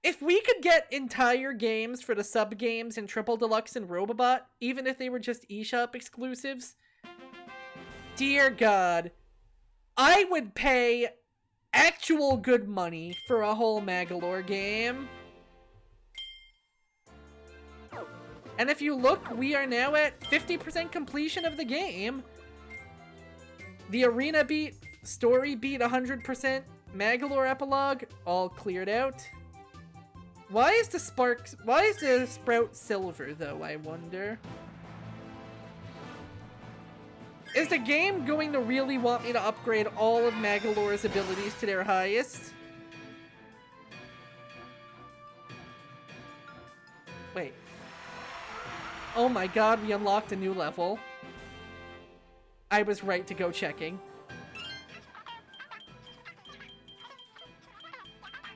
If we could get entire games for the sub-games in Triple Deluxe and Robobot, even if they were just eShop exclusives, dear God, I would pay actual good money for a whole Magolor game. And if you look, we are now at 50% completion of the game. The arena beat, story beat 100%, Magolor epilogue, all cleared out. Why is the sprout silver though, I wonder? Is the game going to really want me to upgrade all of Magolor's abilities to their highest? Wait. Oh my god, we unlocked a new level. I was right to go checking.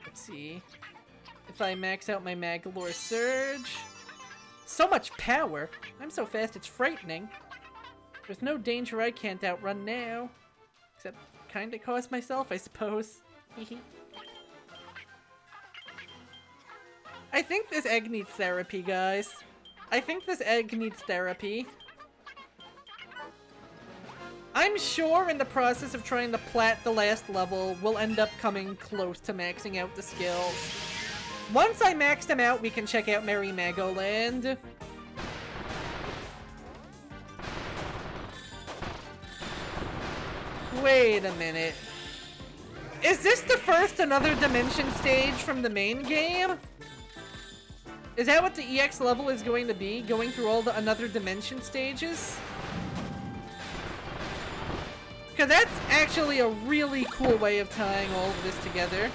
Let's see. If I max out my Magolor Surge. So much power! I'm so fast it's frightening. There's no danger I can't outrun now. Except kinda cause myself, I suppose. I think this egg needs therapy, guys. I think this egg needs therapy. I'm sure in the process of trying to plat the last level, we'll end up coming close to maxing out the skills. Once I max them out, we can check out Merry Magoland. Wait a minute. Is this the first Another Dimension stage from the main game? Is that what the EX level is going to be? Going through all the Another Dimension stages? Because that's actually a really cool way of tying all of this together.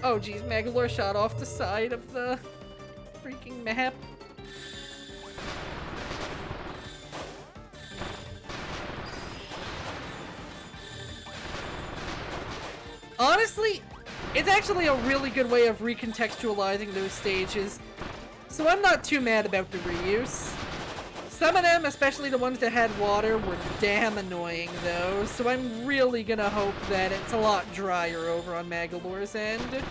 Oh geez, Magolor shot off the side of the freaking map. Honestly, it's actually a really good way of recontextualizing those stages, so I'm not too mad about the reuse. Some of them, especially the ones that had water, were damn annoying though, so I'm really gonna hope that it's a lot drier over on Magolor's end. Did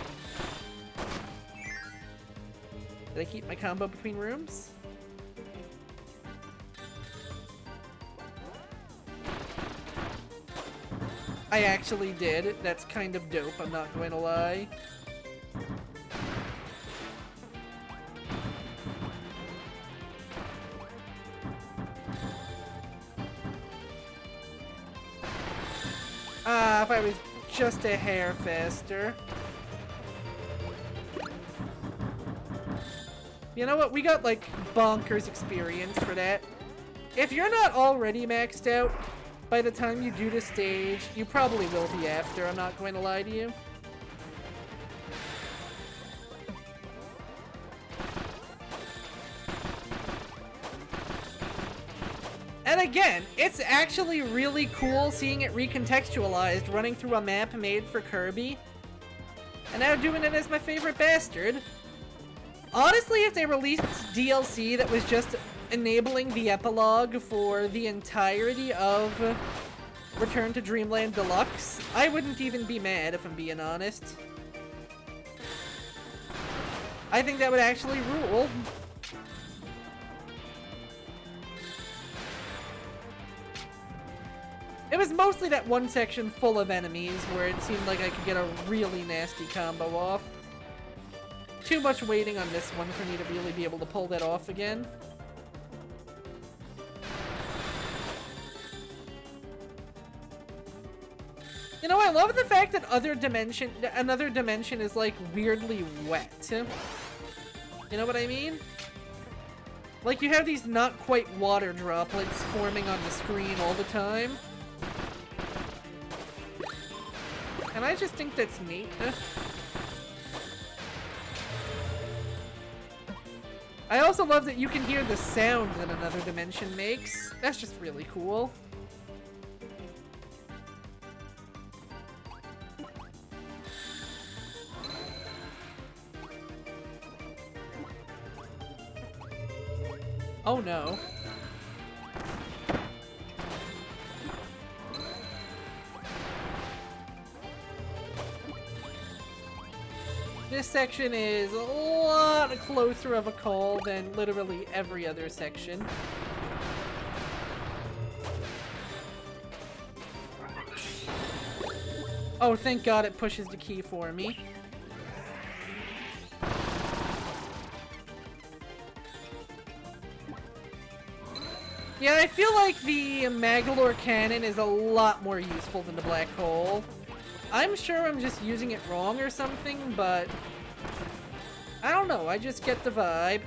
I keep my combo between rooms? I actually did. That's kind of dope, I'm not going to lie. Ah, if I was just a hair faster. You know what? We got, like, bonkers experience for that. If you're not already maxed out, by the time you do the stage, you probably will be after, I'm not going to lie to you. And again, it's actually really cool seeing it recontextualized, running through a map made for Kirby. And now doing it as my favorite bastard. Honestly, if they released DLC that was just enabling the epilogue for the entirety of Return to Dreamland Deluxe, I wouldn't even be mad if I'm being honest. I think that would actually rule. It was mostly that one section full of enemies where it seemed like I could get a really nasty combo off. Too much waiting on this one for me to really be able to pull that off again. You know, I love the fact that another dimension is like weirdly wet. You know what I mean? Like you have these not quite water droplets forming on the screen all the time. And I just think that's neat. I also love that you can hear the sound that another dimension makes. That's just really cool. Oh no. This section is a lot closer of a call than literally every other section. Oh, thank God it pushes the key for me. Yeah, I feel like the Magolor cannon is a lot more useful than the black hole. I'm sure I'm just using it wrong or something, but I don't know, I just get the vibe.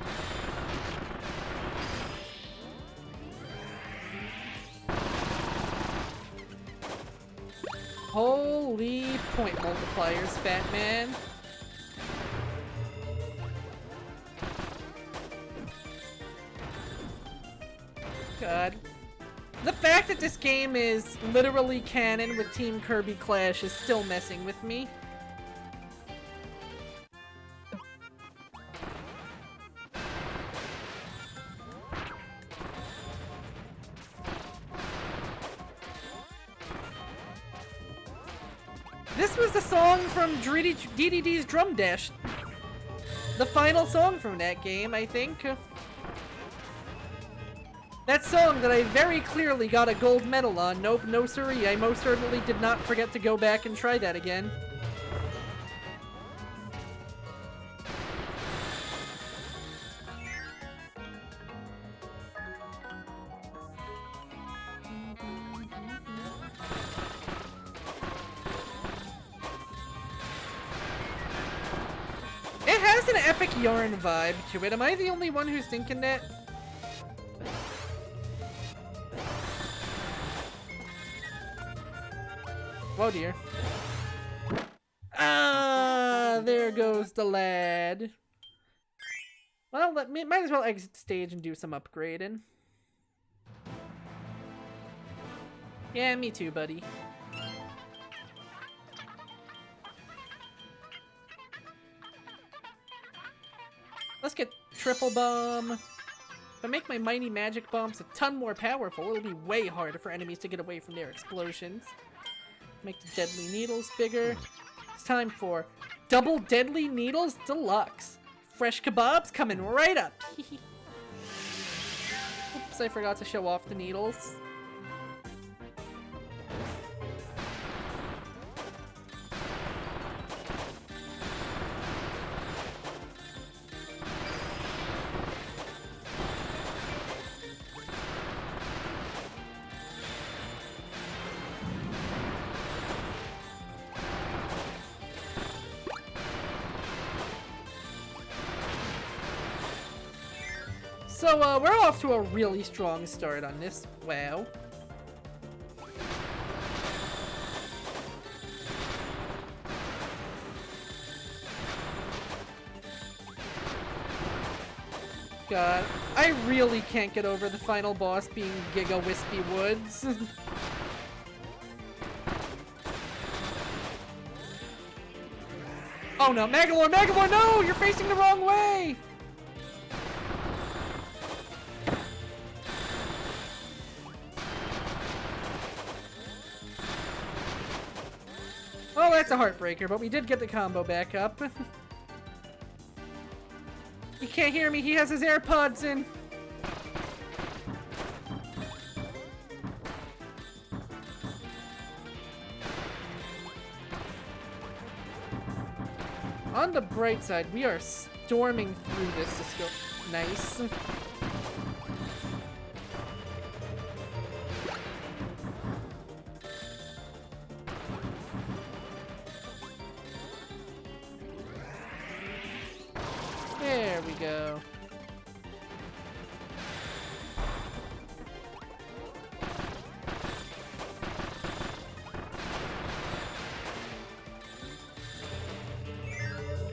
Holy point multipliers, Batman. God. The fact that this game is literally canon with Team Kirby Clash is still messing with me. This was the song from DDD's Drum Dash. The final song from that game, I think. That song that I very clearly got a gold medal on. Nope, no siree. I most certainly did not forget to go back and try that again. It has an epic yarn vibe to it. Am I the only one who's thinking that? Oh dear. Ah, there goes the lad. Well, might as well exit the stage and do some upgrading. Yeah, me too, buddy. Let's get triple bomb. If I make my mighty magic bombs a ton more powerful, it'll be way harder for enemies to get away from their explosions. Make the deadly needles bigger. It's time for double deadly needles deluxe. Fresh kebabs coming right up. Oops, I forgot to show off the needles. So, we're off to a really strong start on this. Wow. God, I really can't get over the final boss being Giga Wispy Woods. Oh no, Magolor, Magolor, no! You're facing the wrong way! Oh, that's a heartbreaker, but we did get the combo back up. He can't hear me, he has his AirPods in. On the bright side, we are storming through this to go nice. There we go.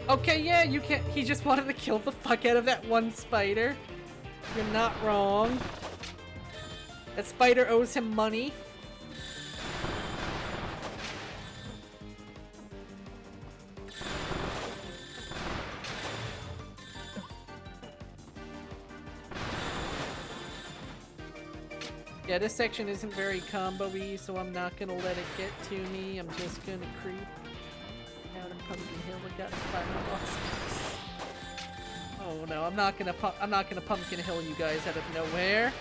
Okay, yeah, you can't. He just wanted to kill the fuck out of that one spider. You're not wrong. That spider owes him money. Yeah, this section isn't very combo-y, so I'm not gonna let it get to me. I'm just gonna creep down in Pumpkin Hill and got the final boss. Oh no, I'm not gonna Pumpkin Hill you guys out of nowhere.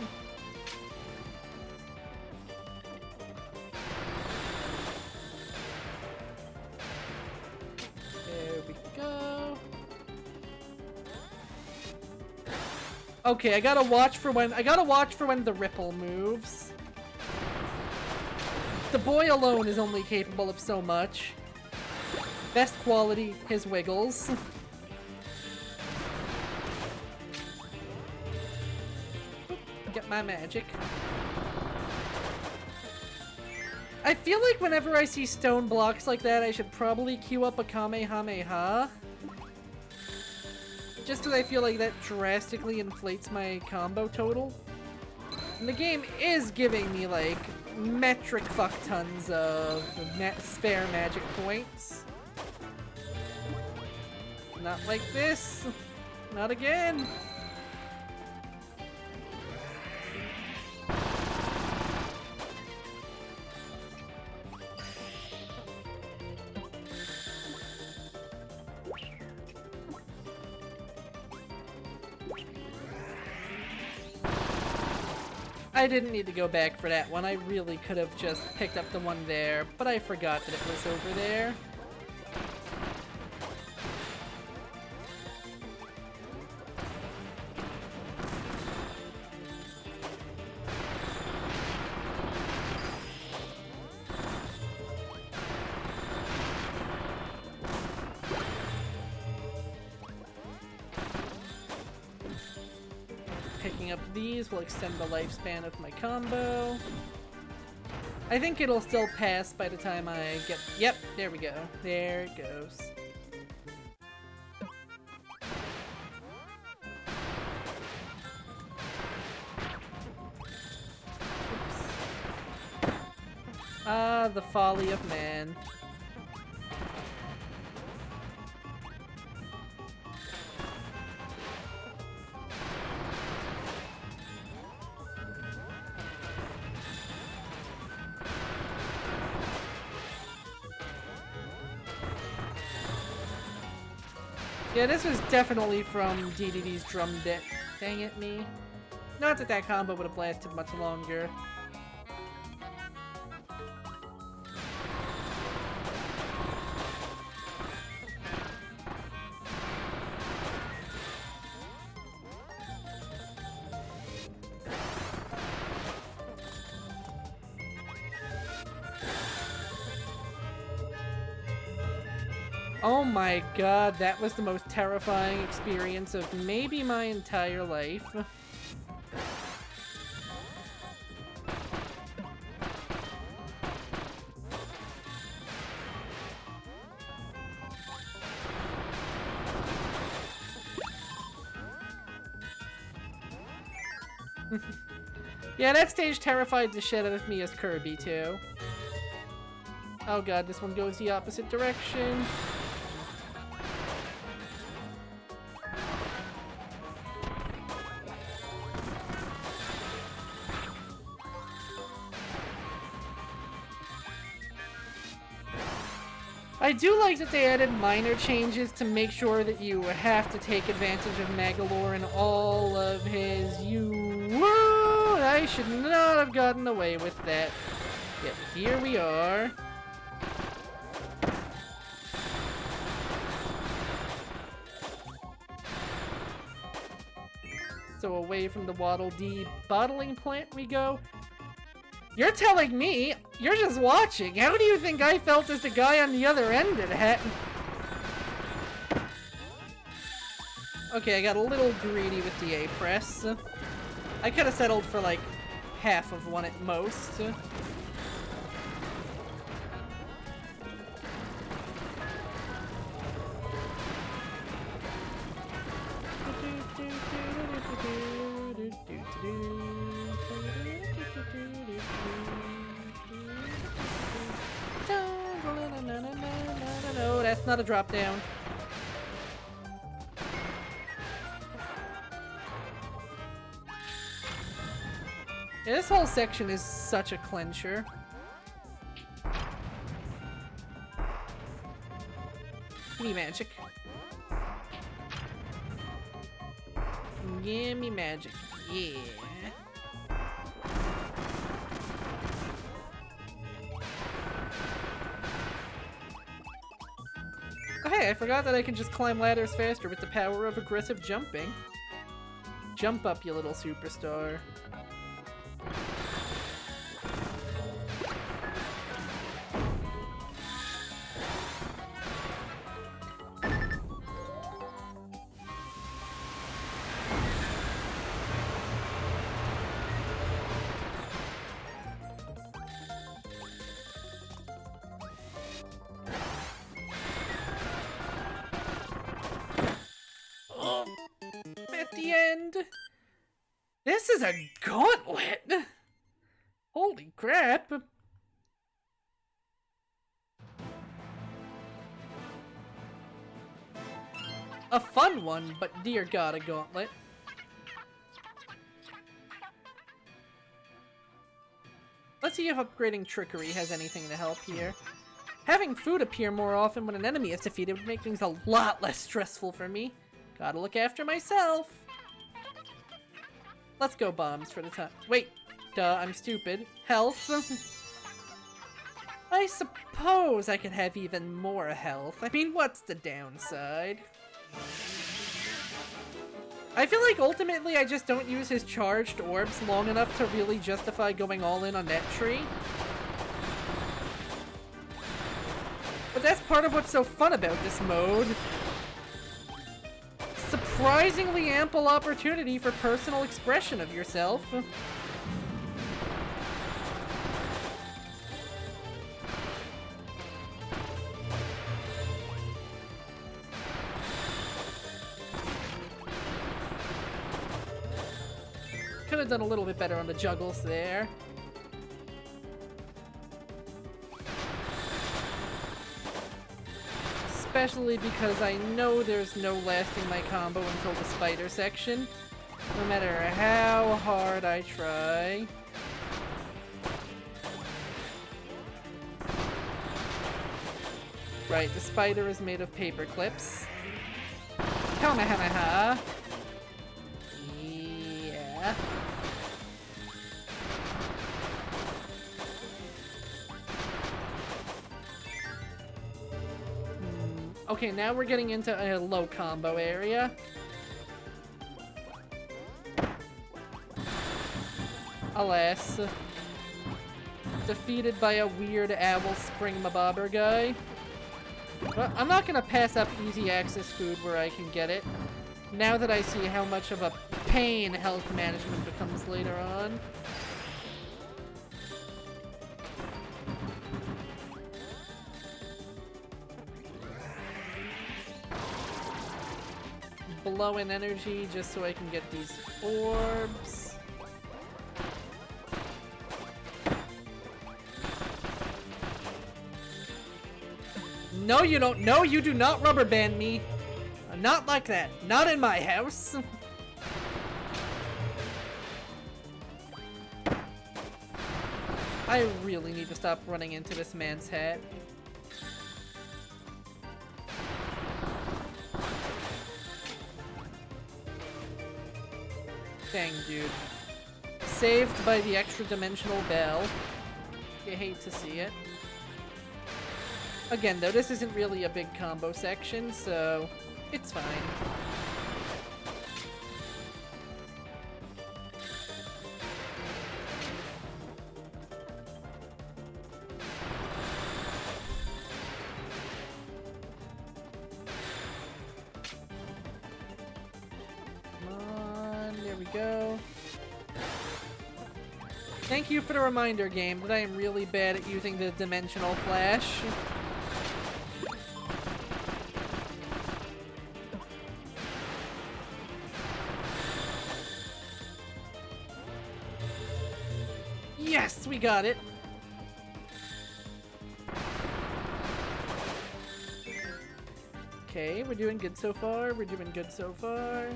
There we go. Okay, I gotta watch for when the ripple moves. The boy alone is only capable of so much. Best quality, his wiggles. Get my magic. I feel like whenever I see stone blocks like that, I should probably queue up a Kamehameha. Just because I feel like that drastically inflates my combo total. And the game is giving me, like, metric fuck tons of spare magic points. Not like this. Not again. I didn't need to go back for that one. I really could have just picked up the one there, but I forgot that it was over there. Picking up these will extend the lifespan of my combo. I think it'll still pass by the time I get... Yep, there we go. There it goes. Ah, the folly of man. Yeah, this was definitely from DDD's drum bit. Dang it, me. Not that that combo would have lasted much longer. Oh my god, that was the most terrifying experience of maybe my entire life. Yeah, that stage terrified the shit out of me as Kirby, too. Oh god, this one goes the opposite direction. I do like that they added minor changes to make sure that you have to take advantage of Magolor and all of his Woo! I should not have gotten away with that. Yet here we are. So away from the Waddle Dee bottling plant we go. You're telling me? You're just watching. How do you think I felt as the guy on the other end of that? Okay, I got a little greedy with the A-press. I could have settled for like half of one at most. No, that's not a drop down. Yeah, this whole section is such a clincher. Give me magic. Give me magic. Yeah. Oh, hey, I forgot that I can just climb ladders faster with the power of aggressive jumping. Jump up, you little superstar. At the end. This is a gauntlet. Holy crap. A fun one, but dear god, a gauntlet. Let's see if upgrading trickery has anything to help here. Having food appear more often when an enemy is defeated would make things a lot less stressful for me. Gotta look after myself. Let's go bombs for the time. Wait, duh, I'm stupid. Health. I suppose I could have even more health. I mean, what's the downside? I feel like ultimately I just don't use his charged orbs long enough to really justify going all in on that tree. But that's part of what's so fun about this mode. Surprisingly ample opportunity for personal expression of yourself. Could have done a little bit better on the juggles there. especially because I know there's no lasting my combo until the spider section, no matter how hard I try. Right, the spider is made of paper clips. Kamehameha! Yeah. Okay, now we're getting into a low combo area. Alas. Defeated by a weird owl spring mabobber guy. Well, I'm not gonna pass up easy access food where I can get it, now that I see how much of a pain health management becomes later on. Blow in energy just so I can get these orbs. No, you don't. No, you do not rubber band me. Not like that. Not in my house. I really need to stop running into this man's hat. Dang, dude. Saved by the extra dimensional bell. You hate to see it. Again, though, this isn't really a big combo section, so it's fine. Go. Thank you for the reminder, game, that I am really bad at using the dimensional flash. Yes, we got it. Okay, we're doing good so far. We're doing good so far.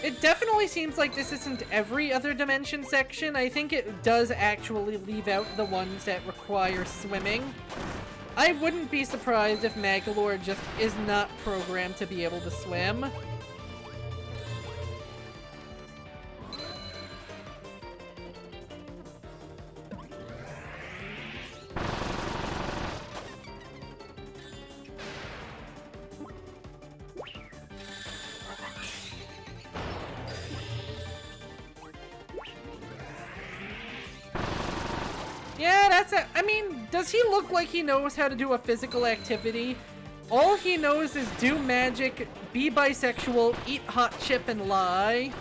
It definitely seems like this isn't every other dimension section. I think it does actually leave out the ones that require swimming. I wouldn't be surprised if Magolor just is not programmed to be able to swim. Yeah, that's it. I mean, does he look like he knows how to do a physical activity? All he knows is do magic, be bisexual, eat hot chip, and lie.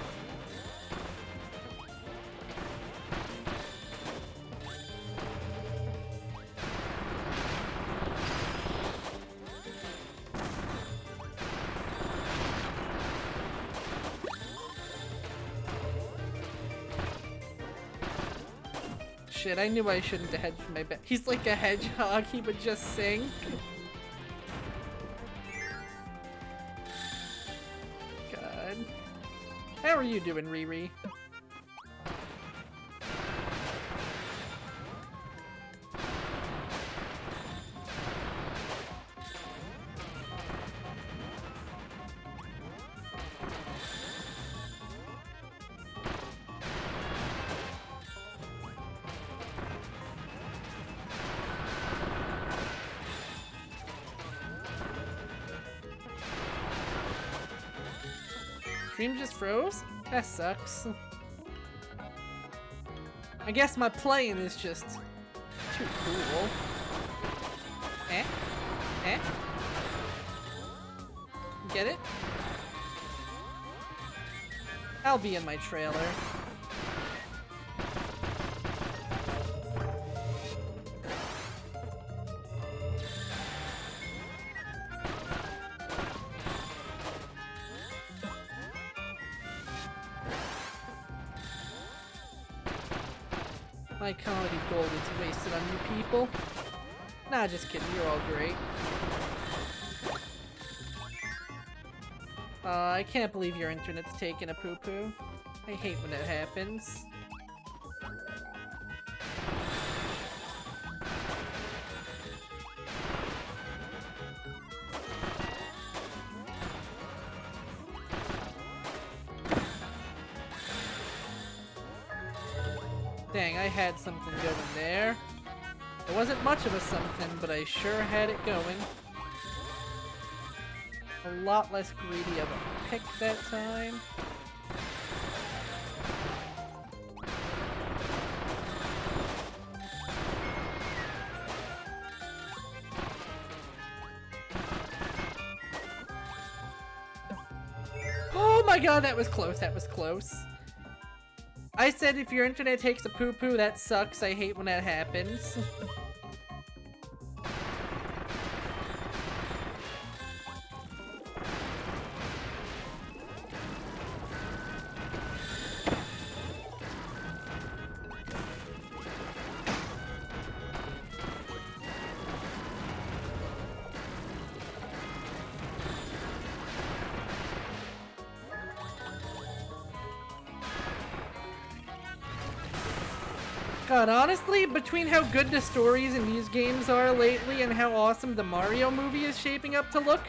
Shit, I knew I shouldn't have hedged my bet. He's like a hedgehog, he would just sink. God. How are you doing, Riri? Stream just froze? That sucks. I guess my playing is just too cool. Eh? Eh? Get it? I'll be in my trailer. My comedy gold is wasted on you people. Nah, just kidding. You're all great. I can't believe your internet's taking a poo-poo. I hate when that happens. Dang, I had something going there. It wasn't much of a something, but I sure had it going. A lot less greedy of a pick that time. Oh my god, that was close, that was close. I said if your internet takes a poo-poo, that sucks. I hate when that happens. God, honestly, between how good the stories in these games are lately and how awesome the Mario movie is shaping up to look,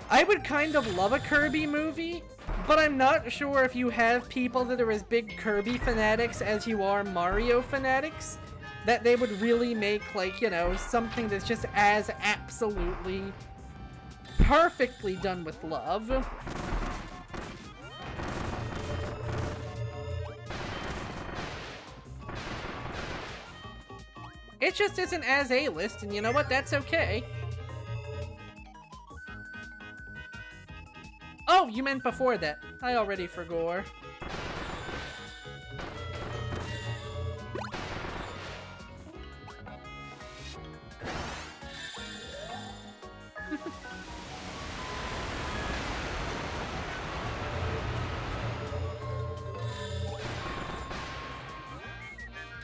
I would kind of love a Kirby movie, but I'm not sure if you have people that are as big Kirby fanatics as you are Mario fanatics, that they would really make, like, you know, something that's just as absolutely perfectly done with love. It just isn't as A-list, and you know what? That's okay. Oh, you meant before that. I already forgot.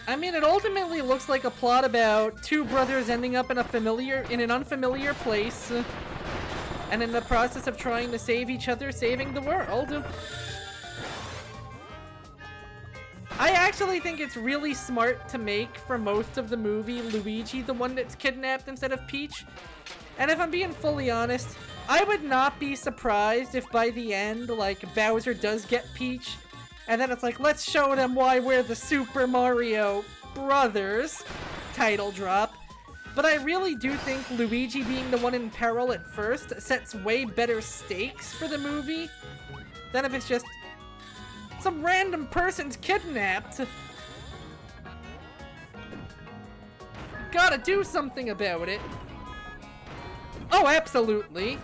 I mean, it ultimately looks like a plot about two brothers ending up in an unfamiliar place, and in the process of trying to save each other, saving the world. I actually think it's really smart to make, for most of the movie, Luigi the one that's kidnapped instead of Peach. And if I'm being fully honest, I would not be surprised if by the end, like, Bowser does get Peach, and then it's like, let's show them why we're the Super Mario Brothers title drop. But I really do think Luigi being the one in peril at first sets way better stakes for the movie than if it's just some random person's kidnapped. Gotta do something about it. Oh, absolutely.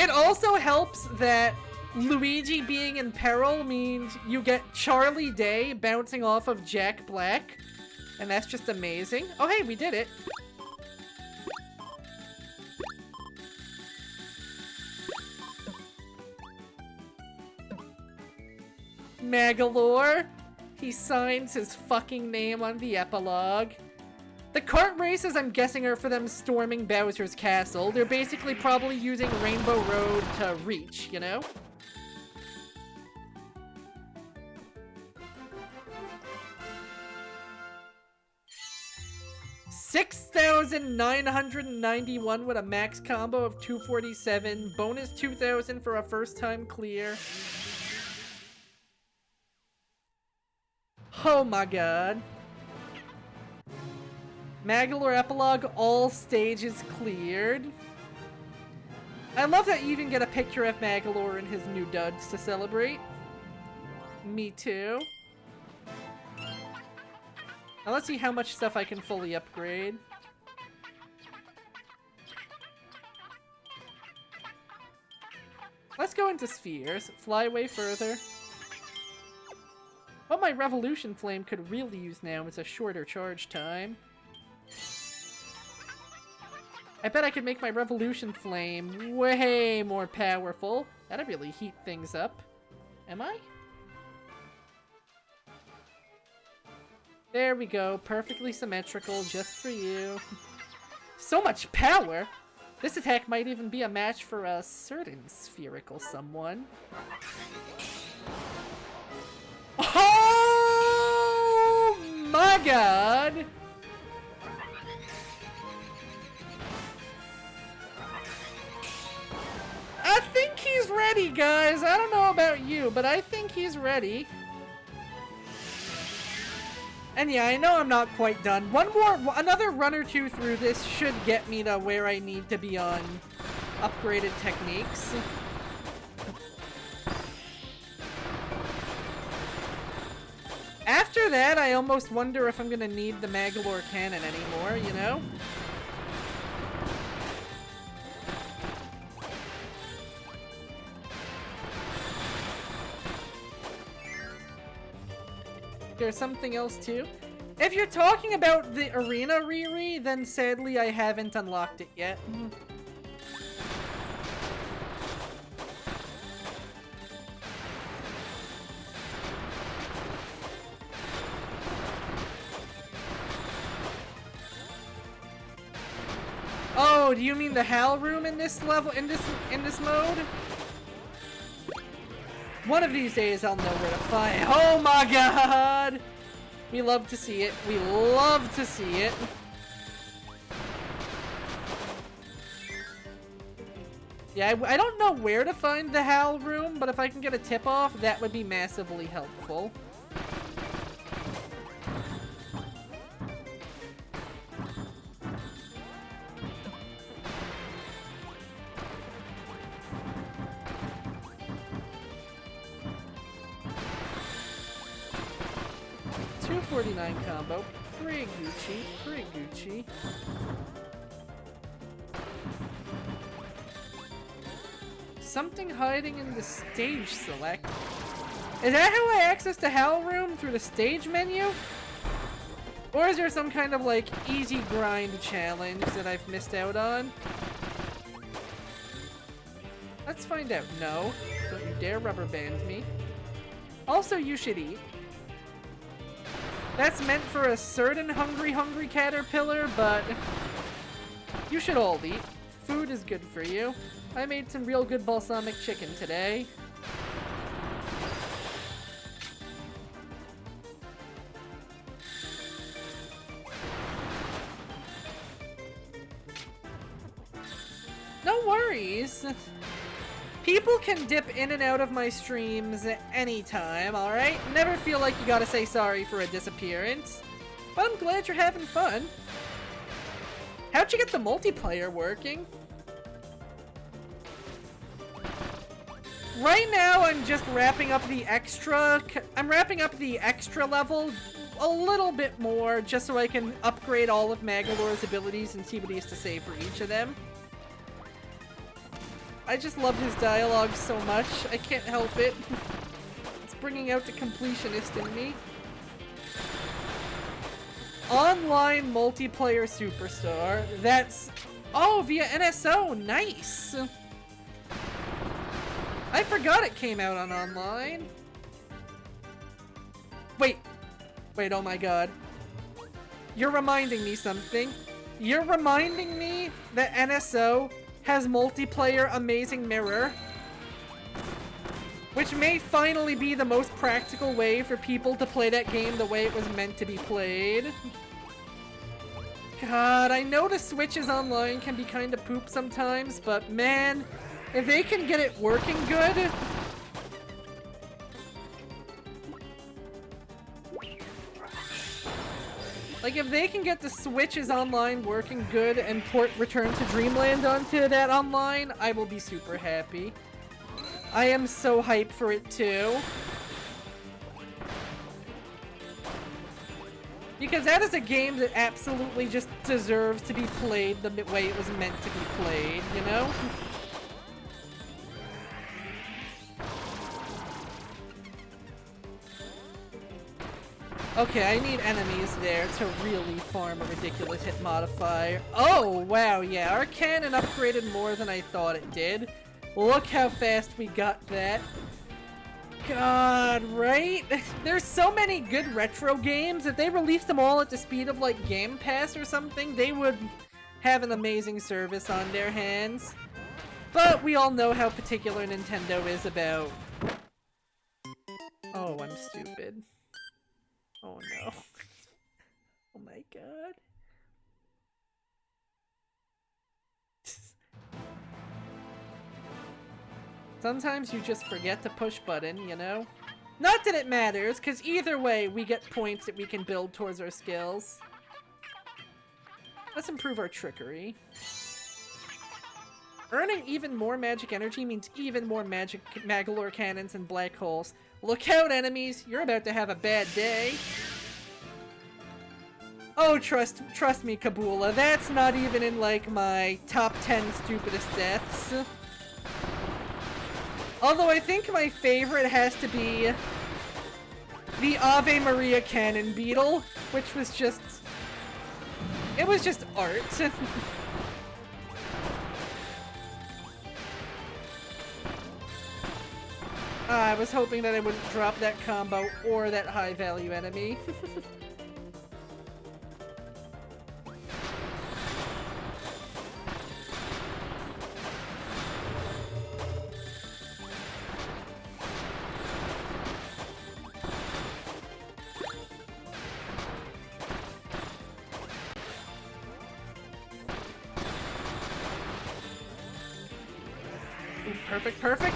It also helps that Luigi being in peril means you get Charlie Day bouncing off of Jack Black, and that's just amazing. Oh hey, we did it. Magolor. He signs his fucking name on the epilogue. The kart races, I'm guessing, are for them storming Bowser's castle. They're basically probably using Rainbow Road to reach, you know? $6,991 with a max combo of 247. Bonus 2,000 for a first time clear. Oh my god. Magolor Epilogue, all stages cleared. I love that you even get a picture of Magolor and his new duds to celebrate. Me too. Now let's see how much stuff I can fully upgrade. Let's go into spheres. Fly way further. What my Revolution Flame could really use now is a shorter charge time. I bet I could make my Revolution Flame way more powerful. That'd really heat things up. Am I? There we go. Perfectly symmetrical, just for you. So much power! This attack might even be a match for a certain spherical someone. Oh my god! I think he's ready, guys. I don't know about you, but I think he's ready. And yeah, I know I'm not quite done. Another run or two through this should get me to where I need to be on upgraded techniques. After that, I almost wonder if I'm gonna need the Magolor cannon anymore, you know? There's something else too. If you're talking about the arena Riri, then sadly I haven't unlocked it yet. Oh, do you mean the Hal room in this level, in this mode? One of these days I'll know where to find. Oh my god! We love to see it. We love to see it. Yeah, I don't know where to find the Hal room, but if I can get a tip off, that would be massively helpful. $249 combo. Pretty Gucci. Pretty Gucci. Something hiding in the stage select. Is that how I access the Hal room? Through the stage menu? Or is there some kind of like easy grind challenge that I've missed out on? Let's find out. No. Don't you dare rubber band me. Also, you should eat. That's meant for a certain hungry caterpillar, but you should all eat. Food is good for you. I made some real good balsamic chicken today. No worries. People can dip in and out of my streams anytime, alright? Never feel like you gotta say sorry for a disappearance. But I'm glad you're having fun. How'd you get the multiplayer working? Right now, I'm just wrapping up the extra... I'm wrapping up the extra level a little bit more, just so I can upgrade all of Magolor's abilities and see what he has to say for each of them. I just love his dialogue so much. I can't help it. It's bringing out the completionist in me. Online multiplayer superstar. That's... Oh, via NSO. Nice. I forgot it came out on online. Wait. Wait, oh my god. You're reminding me something. You're reminding me that NSO has multiplayer Amazing Mirror, which may finally be the most practical way for people to play that game the way it was meant to be played. God, I know the Switches online can be kind of poop sometimes, but man, if they can get it working good... Like, if they can get the Switches online working good and port Return to Dreamland onto that online, I will be super happy. I am so hyped for it too. Because that is a game that absolutely just deserves to be played the way it was meant to be played, you know? Okay, I need enemies there to really farm a ridiculous hit modifier. Oh, wow, yeah, our cannon upgraded more than I thought it did. Look how fast we got that. God, right? There's so many good retro games. If they released them all at the speed of like Game Pass or something, they would have an amazing service on their hands. But we all know how particular Nintendo is about... Oh, I'm stupid. Oh no. Oh my god. Sometimes you just forget to push button, you know? Not that it matters, because either way, we get points that we can build towards our skills. Let's improve our trickery. Earning even more magic energy means even more magic Magolor cannons and black holes. Look out, enemies! You're about to have a bad day. Oh, trust me, Kabula. That's not even in, like, my top 10 stupidest deaths. Although I think my favorite has to be the Ave Maria Cannon Beetle, which was just... It was just art. I was hoping that I wouldn't drop that combo or that high value enemy. Ooh, perfect, perfect!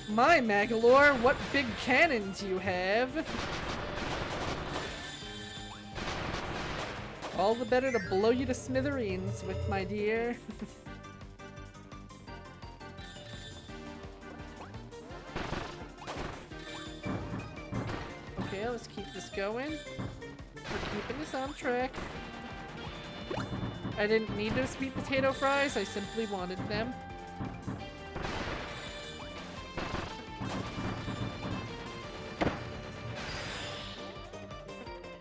My Magolor, what big cannons you have! All the better to blow you to smithereens with, my dear. Okay, let's keep this going. We're keeping this on track. I didn't need those sweet potato fries, I simply wanted them.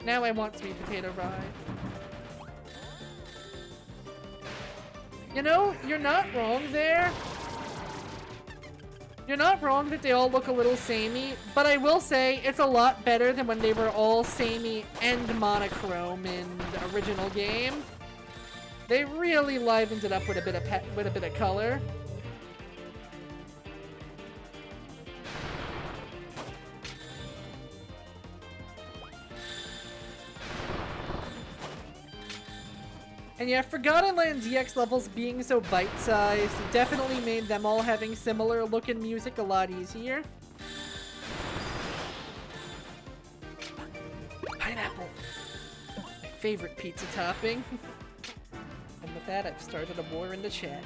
Now I want sweet potato fries. You know, you're not wrong there. You're not wrong that they all look a little samey, but I will say it's a lot better than when they were all samey and monochrome in the original game. They really livened it up with a bit of color. And yeah, Forgotten Land DX levels being so bite-sized definitely made them all having similar look and music a lot easier. Pineapple! My favorite pizza topping. And with that, I've started a war in the chat.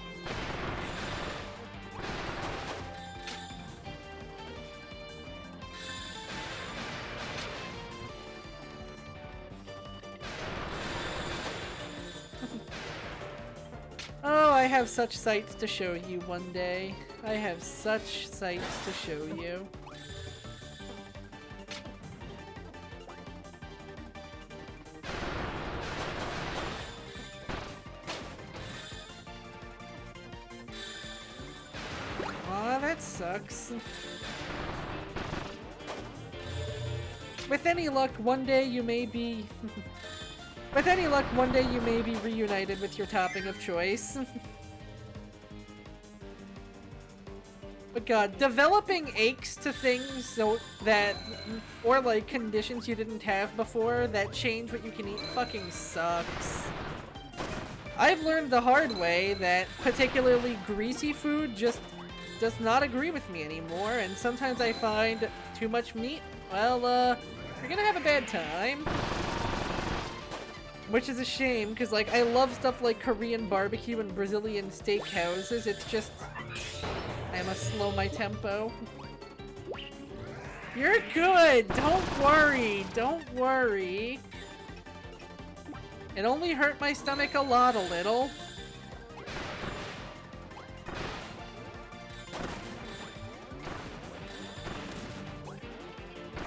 Oh, I have such sights to show you one day. I have such sights to show you. Aw, that sucks. With any luck, one day you may be... With any luck, one day you may be reunited with your topping of choice. But god, developing aches to things so that... or like conditions you didn't have before that change what you can eat fucking sucks. I've learned the hard way that particularly greasy food just does not agree with me anymore, and sometimes I find too much meat, well, you're gonna have a bad time. Which is a shame, because, like, I love stuff like Korean barbecue and Brazilian steakhouses. It's just... I must slow my tempo. You're good! Don't worry! Don't worry! It only hurt my stomach a little.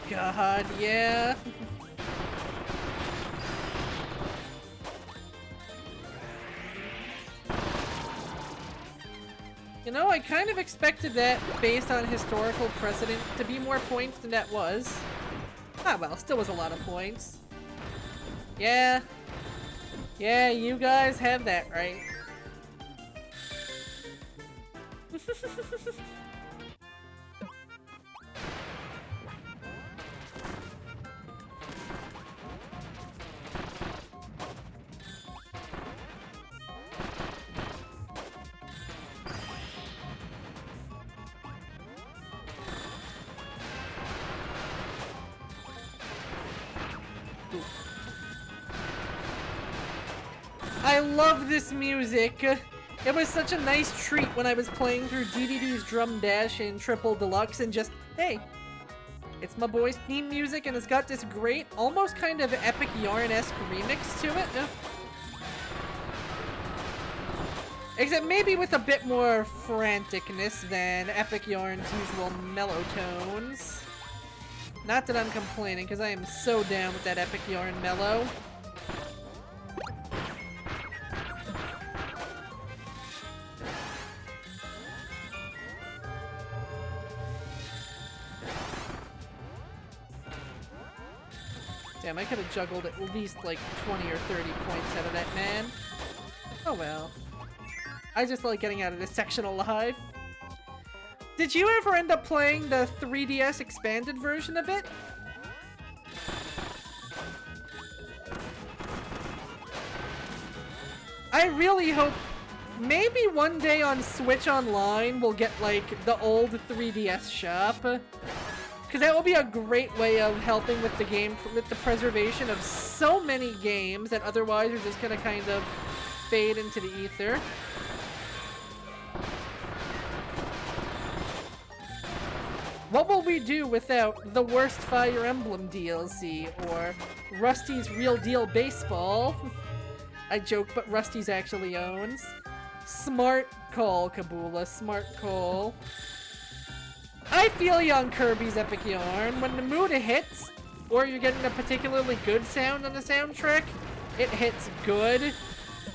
God, yeah. You know, I kind of expected that, based on historical precedent, to be more points than that was. Ah, well, still was a lot of points. Yeah. Yeah, you guys have that right. I love this music. It was such a nice treat when I was playing through DDD's Drum Dash in Triple Deluxe and just, hey, it's my boy's theme music and it's got this great, almost kind of epic yarn-esque remix to it. Except maybe with a bit more franticness than Epic Yarn's usual mellow tones. Not that I'm complaining, because I am so down with that Epic Yarn mellow. Damn, I could have juggled at least like 20 or 30 points out of that man. Oh well. I just like getting out of this section alive. Did you ever end up playing the 3DS expanded version of it? I really hope maybe one day on Switch Online we'll get like the old 3DS shop. Because that will be a great way of helping with the game, with the preservation of so many games that otherwise are just gonna kind of fade into the ether. What will we do without the worst Fire Emblem DLC or Rusty's Real Deal Baseball? I joke, but Rusty's actually owns. Smart call, Kabula. Smart call. I feel you on Kirby's Epic Yarn. When the mood hits, or you're getting a particularly good sound on the soundtrack, it hits good.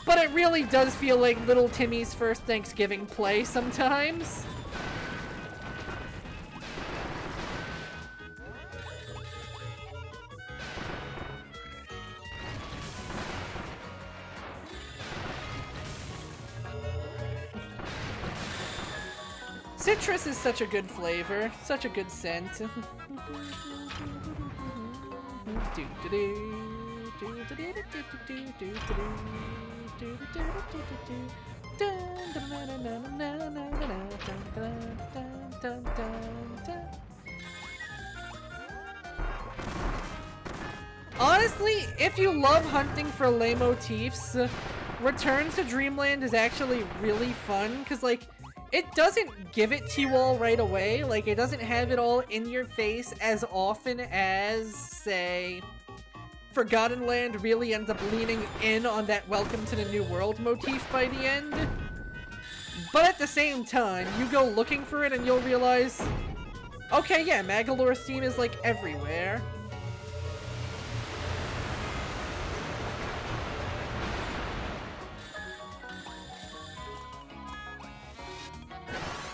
But it really does feel like little Timmy's first Thanksgiving play sometimes. Citrus is such a good flavor, such a good scent. Honestly, if you love hunting for lay motifs, Return to Dreamland is actually really fun, because, like, it doesn't give it to you all right away. Like, it doesn't have it all in your face as often as, say, Forgotten Land really ends up leaning in on that Welcome to the New World motif by the end. But at the same time, you go looking for it and you'll realize, okay, yeah, Magolor's theme is, like, everywhere.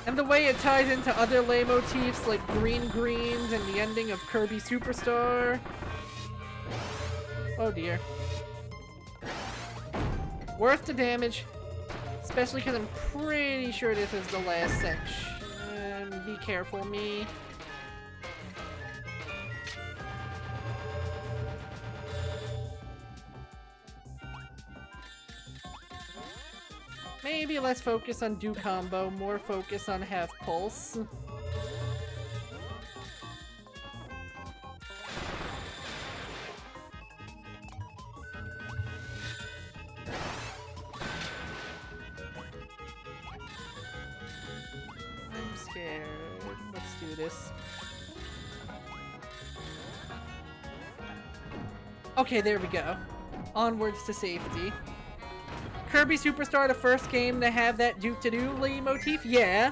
And the way it ties into other lay motifs like Green Greens and the ending of Kirby Superstar. Oh dear. Worth the damage. Especially because I'm pretty sure this is the last section. Be careful, me. Maybe less focus on do combo, more focus on half pulse. I'm scared. Let's do this. Okay, there we go. Onwards to safety. Kirby Superstar, the first game to have that do-to-do motif? Yeah.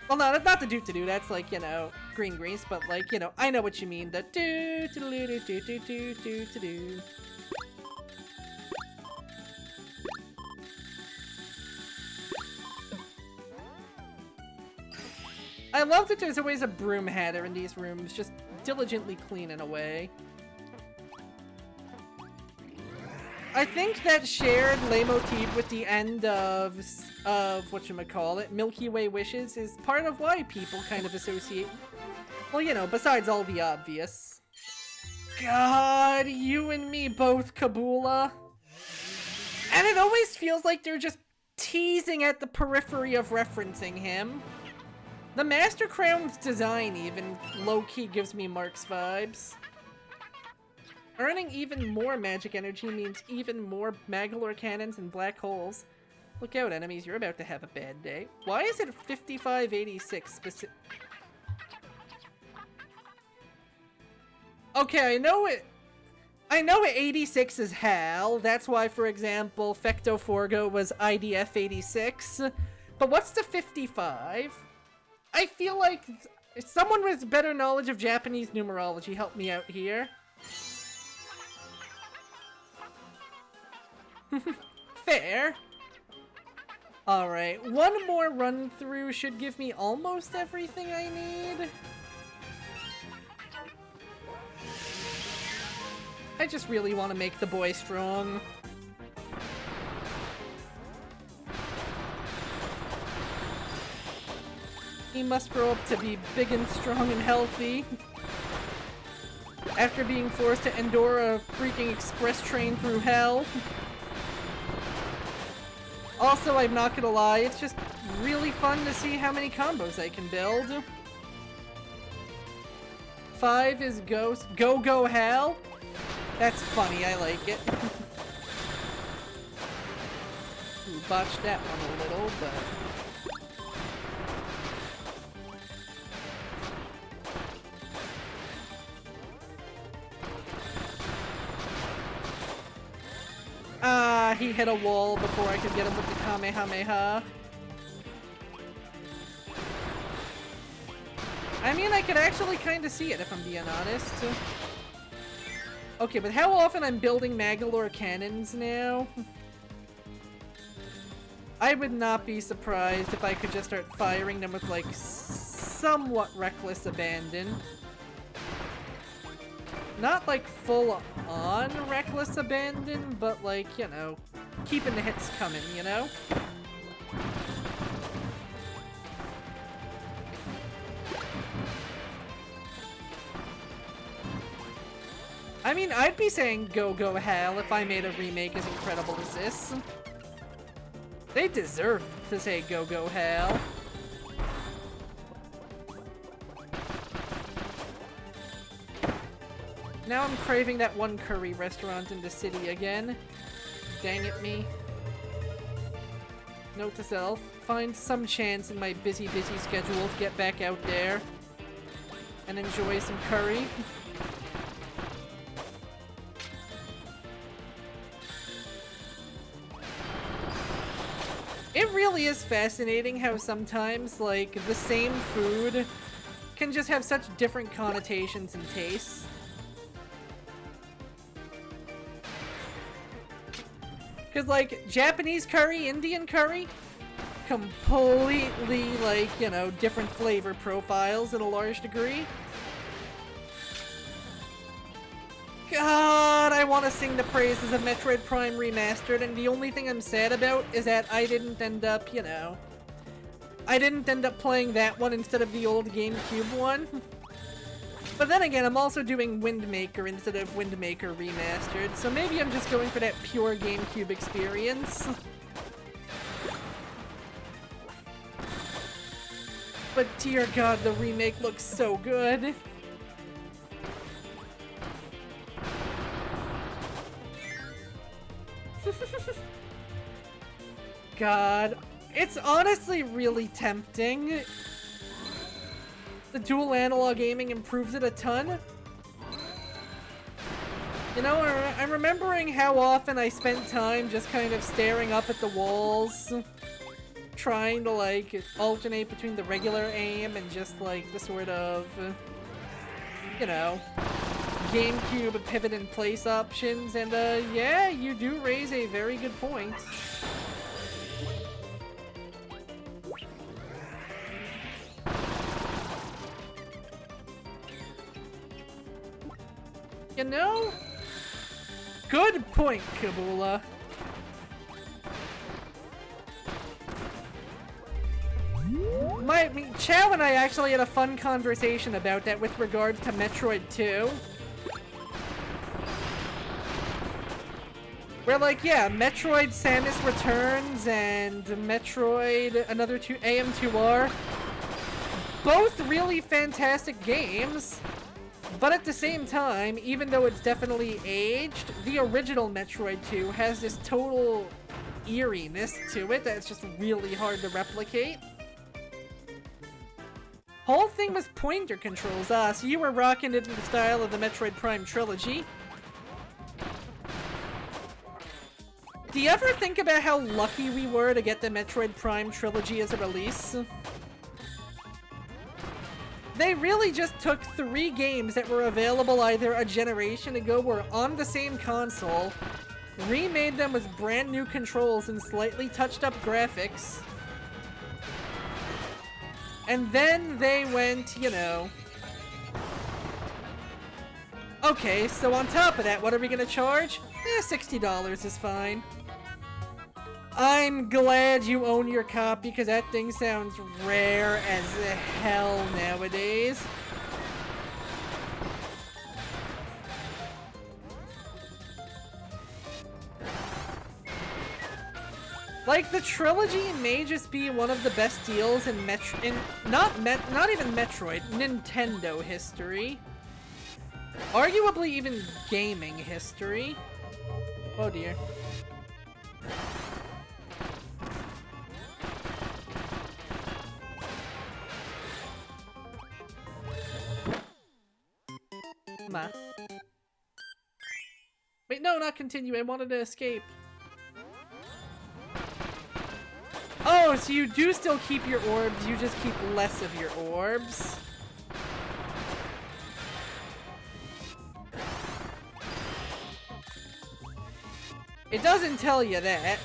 Well, no, not the do-to-do, that's like, you know, Green Greens, but like, you know, I know what you mean, the do-to-do-do-do-do-do-do-do. I love that there's always a broom hatter in these rooms, just diligently cleaning away. I think that shared leitmotif with the end of whatchamacallit, Milky Way Wishes is part of why people kind of associate, well, you know, besides all the obvious. God, you and me both, Kabula. And it always feels like they're just teasing at the periphery of referencing him. The Master Crown's design even low-key gives me Mark's vibes. Earning even more magic energy means even more Magolor cannons and black holes. Look out, enemies, you're about to have a bad day. Why is it 5586 specific? Okay, I know 86 is Hal. That's why, for example, Fecto Forgo was IDF 86. But what's the 55? I feel like someone with better knowledge of Japanese numerology help me out here. Fair. Alright, one more run through should give me almost everything I need. I just really want to make the boy strong. He must grow up to be big and strong and healthy. After being forced to endure a freaking express train through hell. Also, I'm not gonna lie, it's just really fun to see how many combos I can build. 5 is Ghost. Go Hal? That's funny, I like it. Ooh, botched that one a little, but... Ah, he hit a wall before I could get him with the Kamehameha. I mean, I could actually kind of see it if I'm being honest. Okay, but how often I'm building Magolor cannons now? I would not be surprised if I could just start firing them with, like, somewhat reckless abandon. Not, like, full-on reckless abandon, but, like, you know, keeping the hits coming, you know? I mean, I'd be saying go Hal if I made a remake as incredible as this. They deserve to say go Hal. Now I'm craving that one curry restaurant in the city again. Dang it me. Note to self, find some chance in my busy schedule to get back out there and enjoy some curry. It really is fascinating how sometimes, like, the same food can just have such different connotations and tastes. Because, like, Japanese curry, Indian curry, completely, like, you know, different flavor profiles in a large degree. God, I want to sing the praises of Metroid Prime Remastered, and the only thing I'm sad about is that I didn't end up, you know, I didn't end up playing that one instead of the old GameCube one. But then again, I'm also doing Wind Waker instead of Wind Waker Remastered, so maybe I'm just going for that pure GameCube experience. But dear God, the remake looks so good. God, it's honestly really tempting. The dual analog aiming improves it a ton. You know, I'm remembering how often I spent time just kind of staring up at the walls, trying to, like, alternate between the regular aim and just, like, the sort of, you know, GameCube pivot and place options, and, yeah, you do raise a very good point. You know? Good point, Kabula. Chow and I actually had a fun conversation about that with regards to Metroid 2. Where, like, yeah, Metroid Samus Returns and Metroid another two AM2R, both really fantastic games, but at the same time, even though it's definitely aged, the original Metroid 2 has this total eeriness to it that's just really hard to replicate. Whole thing was pointer controls, so you were rocking it in the style of the Metroid Prime trilogy. Do you ever think about how lucky we were to get the Metroid Prime trilogy as a release? They really just took 3 games that were available either a generation ago or on the same console, remade them with brand new controls and slightly touched up graphics, and then they went, you know... Okay, so on top of that, what are we gonna charge? $60 is fine. I'm glad you own your copy, because that thing sounds rare as hell nowadays. Like, the trilogy may just be one of the best deals in not even Metroid, Nintendo history. Arguably even gaming history. Oh dear. Ma. Wait, no, not continue. I wanted to escape. Oh, so you do still keep your orbs, you just keep less of your orbs. It doesn't tell you that.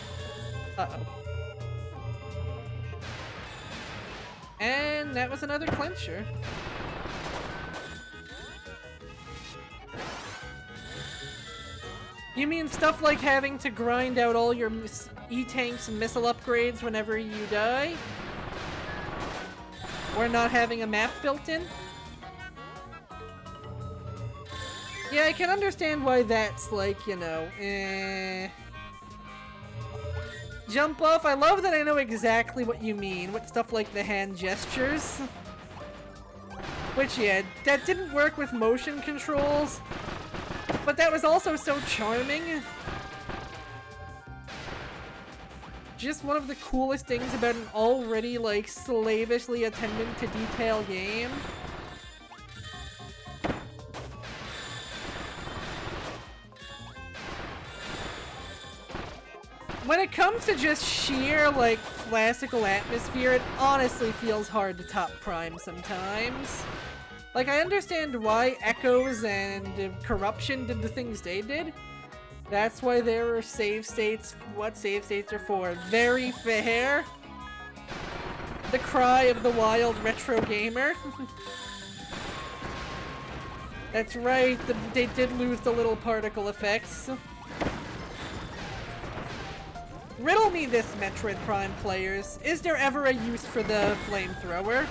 Uh-oh. And that was another clincher. You mean stuff like having to grind out all your E-tanks and missile upgrades whenever you die? Or not having a map built in? Yeah, I can understand why that's like, you know, Jump off, I love that I know exactly what you mean with stuff like the hand gestures. Which, yeah, that didn't work with motion controls, but that was also so charming. Just one of the coolest things about an already, like, slavishly attentive to detail game. When it comes to just sheer, like, classical atmosphere, it honestly feels hard to top Prime sometimes. Like, I understand why Echoes and Corruption did the things they did. That's why there are save states, what save states are for. Very fair. The cry of the wild retro gamer. That's right, they did lose the little particle effects. Riddle me this, Metroid Prime players. Is there ever a use for the flamethrower?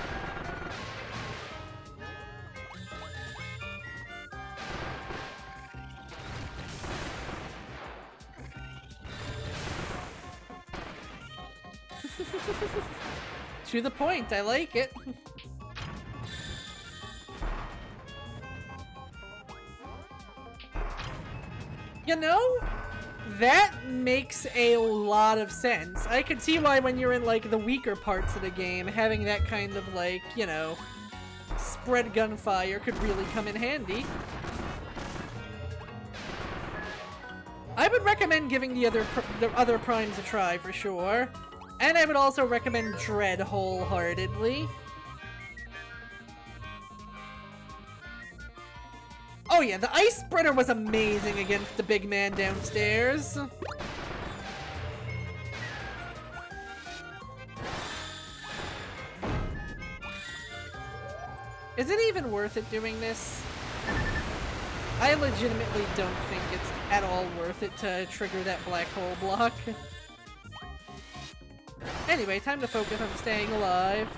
To the point, I like it. You know? That makes a lot of sense. I could see why when you're in, like, the weaker parts of the game, having that kind of, like, you know, spread gunfire could really come in handy. I would recommend giving the other primes a try, for sure. And I would also recommend Dread wholeheartedly. Oh yeah, the ice spreader was amazing against the big man downstairs. Is it even worth it doing this? I legitimately don't think it's at all worth it to trigger that black hole block. Anyway, time to focus on staying alive.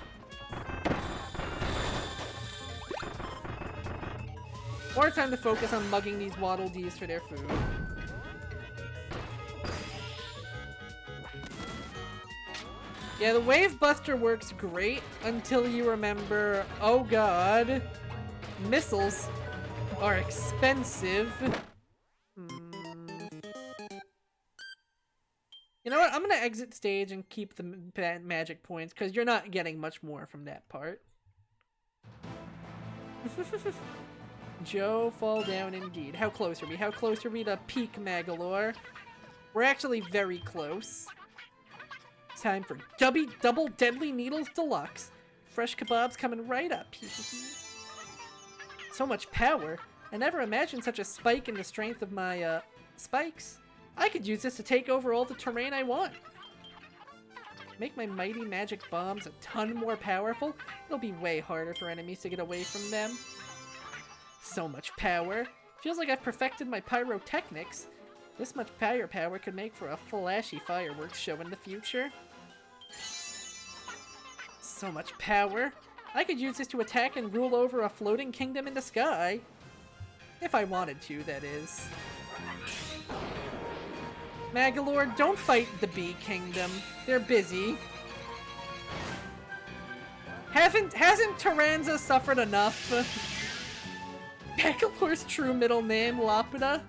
Or time to focus on mugging these Waddle Dees for their food. Yeah, the Wave Buster works great until you remember, oh god, missiles are expensive. You know what? I'm gonna exit stage and keep the magic points, because you're not getting much more from that part. Joe, fall down indeed. How close are we? How close are we to peak Magolor? We're actually very close. Time for double Deadly Needles Deluxe. Fresh kebabs coming right up. So much power. I never imagined such a spike in the strength of my, spikes. I could use this to take over all the terrain I want. Make my mighty magic bombs a ton more powerful. It'll be way harder for enemies to get away from them. So much power. Feels like I've perfected my pyrotechnics. This much firepower could make for a flashy fireworks show in the future. So much power. I could use this to attack and rule over a floating kingdom in the sky. If I wanted to, that is. Magolor, don't fight the Bee Kingdom. They're busy. Hasn't Taranza suffered enough? Magolor's true middle name, Lapida?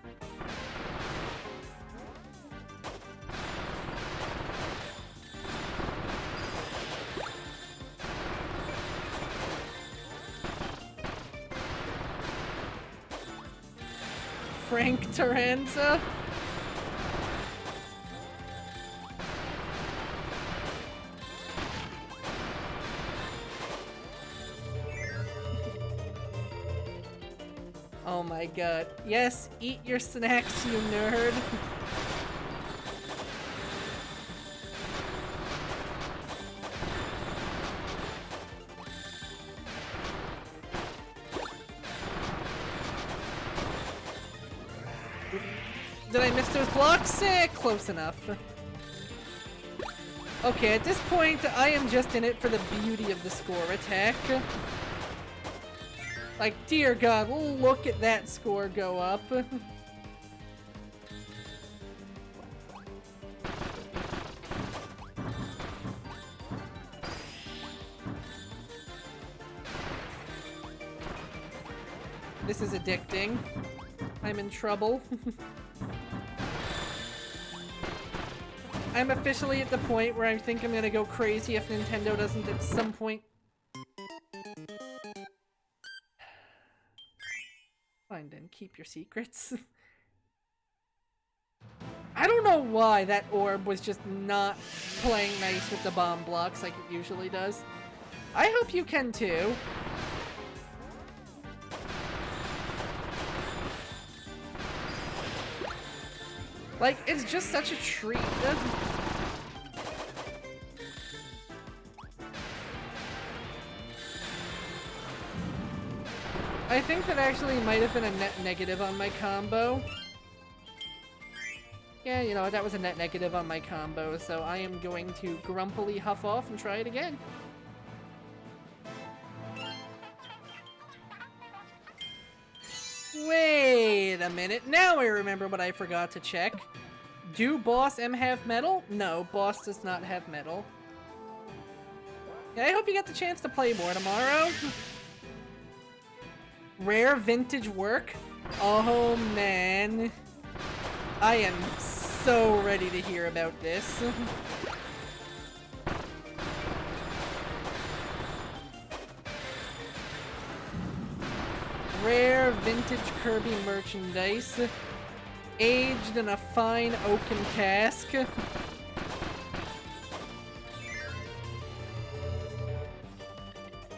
Frank Taranza? Oh my god. Yes, eat your snacks, you nerd. Did I miss those blocks? Close enough. Okay, at this point, I am just in it for the beauty of the score attack. Like, dear god, look at that score go up. This is addicting. I'm in trouble. I'm officially at the point where I think I'm gonna go crazy if Nintendo doesn't at some point. Fine then, keep your secrets. I don't know why that orb was just not playing nice with the bomb blocks like it usually does. I hope you can too. Like, it's just such a treat. I think that actually might have been a net negative on my combo. Yeah, you know, that was a net negative on my combo, so I am going to grumpily huff off and try it again. Wait a minute, now I remember what I forgot to check. Do Boss M have metal? No, Boss does not have metal. Yeah, I hope you get the chance to play more tomorrow. Rare vintage work? Oh man. I am so ready to hear about this. Rare vintage Kirby merchandise. Aged in a fine oaken cask.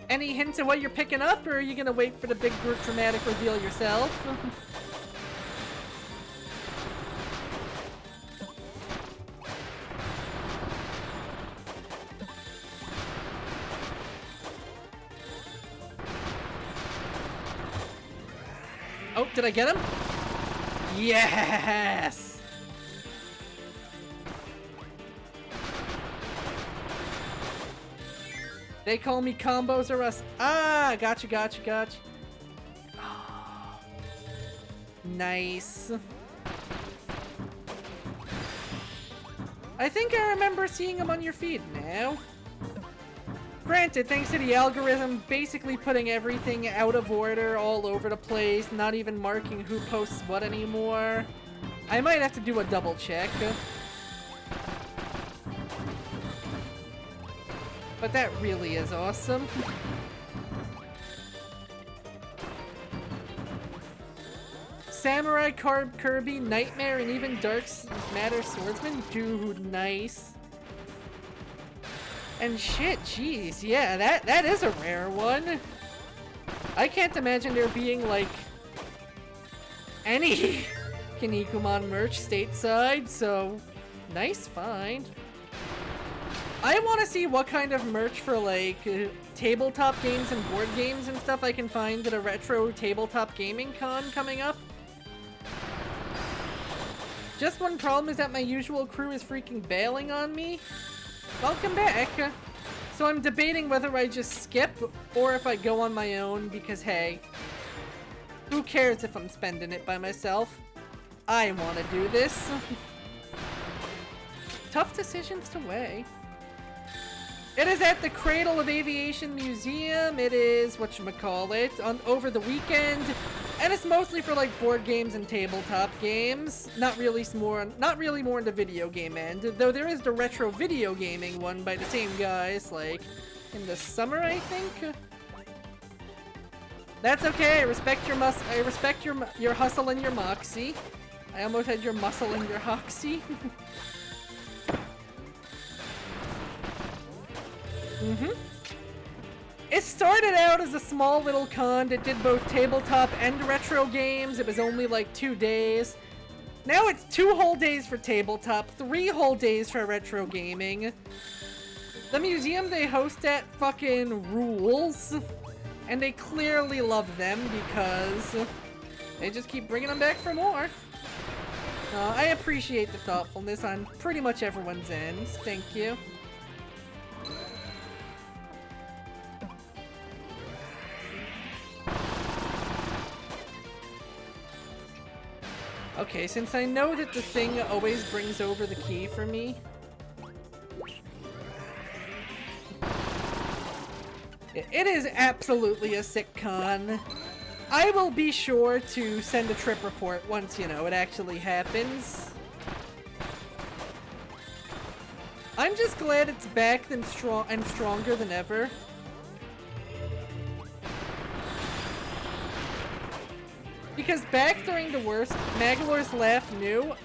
Any hints of what you're picking up, or are you gonna wait for the big dramatic reveal yourself? Oh, did I get him? Yes! They call me combos or us. Ah, gotcha, gotcha, gotcha. Oh, nice. I think I remember seeing them on your feed now. Granted, thanks to the algorithm basically putting everything out of order all over the place, not even marking who posts what anymore. I might have to do a double check. But that really is awesome. Samurai Kirby, Nightmare, and even Dark Matter Swordsman? Dude, nice. And shit, jeez, yeah, that is a rare one. I can't imagine there being, like, any Kinnikuman merch stateside, so nice find. I want to see what kind of merch for, like, tabletop games and board games and stuff I can find at a retro tabletop gaming con coming up. Just one problem is that my usual crew is freaking bailing on me. Welcome back. So I'm debating whether I just skip or if I go on my own because, hey, who cares if I'm spending it by myself? I want to do this. Tough decisions to weigh. It is at the Cradle of Aviation Museum. It is, whatchamacallit, over the weekend. And it's mostly for, like, board games and tabletop games. Not really more in the video game end. Though there is the retro video gaming one by the same guys, like, in the summer, I think? That's okay, I respect your hustle and your moxie. I almost had your muscle and your hoxie. It started out as a small little con that did both tabletop and retro games. It was only like 2 days. Now it's 2 whole days for tabletop, 3 whole days for retro gaming. The museum they host at fucking rules. And they clearly love them because they just keep bringing them back for more. I appreciate the thoughtfulness on pretty much everyone's ends. Thank you. Okay, since I know that the thing always brings over the key for me. It is absolutely a sick con. I will be sure to send a trip report once, you know, it actually happens. I'm just glad it's back and stronger than ever. Because back during the worst, Magolor's laugh new?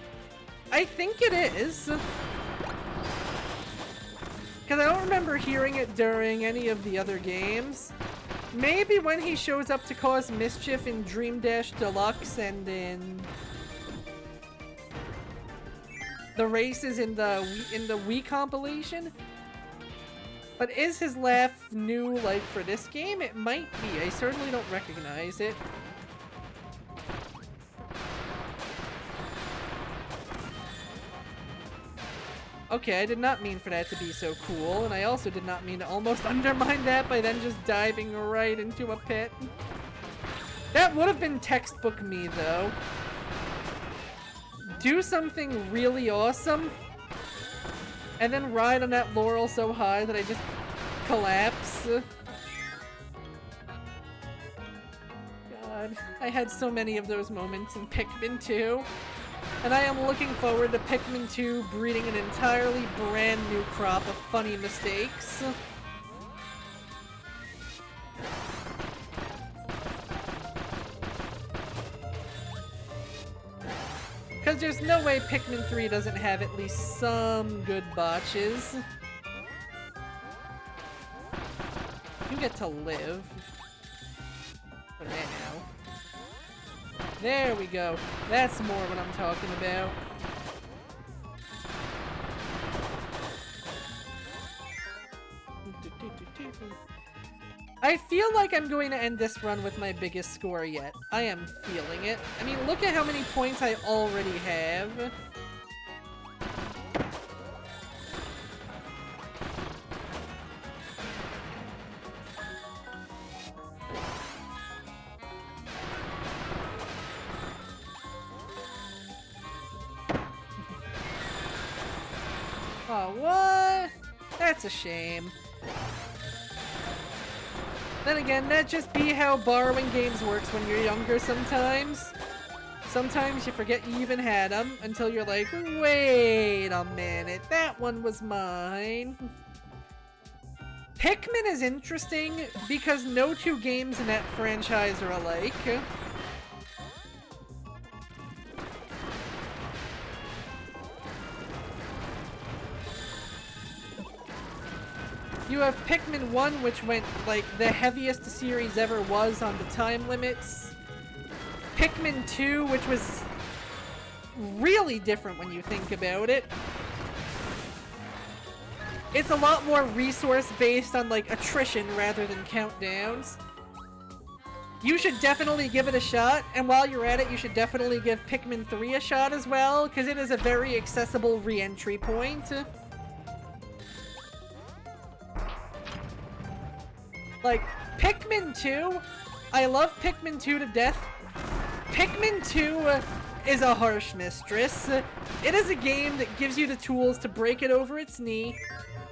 I think it is. Because I don't remember hearing it during any of the other games. Maybe when he shows up to cause mischief in Dream Dash Deluxe and in the races in the Wii compilation. But is his laugh new, like, for this game? It might be. I certainly don't recognize it. Okay, I did not mean for that to be so cool, and I also did not mean to almost undermine that by then just diving right into a pit. That would have been textbook me, though. Do something really awesome, and then ride on that laurel so high that I just collapse. God, I had so many of those moments in Pikmin 2. And I am looking forward to Pikmin 2 breeding an entirely brand new crop of funny mistakes. Because there's no way Pikmin 3 doesn't have at least some good botches. You get to live. For now. There we go. That's more what I'm talking about. I feel like I'm going to end this run with my biggest score yet. I am feeling it. I mean, look at how many points I already have. Oh, what? That's a shame. Then again, that just be how borrowing games works when you're younger sometimes. Sometimes you forget you even had them until you're like, wait a minute, that one was mine. Pikmin is interesting because no two games in that franchise are alike. You have Pikmin 1, which went, like, the heaviest the series ever was on the time limits. Pikmin 2, which was really different when you think about it. It's a lot more resource-based on, like, attrition rather than countdowns. You should definitely give it a shot, and while you're at it, you should definitely give Pikmin 3 a shot as well, because it is a very accessible re-entry point. Like, Pikmin 2, I love Pikmin 2 to death. Pikmin 2 is a harsh mistress. It is a game that gives you the tools to break it over its knee,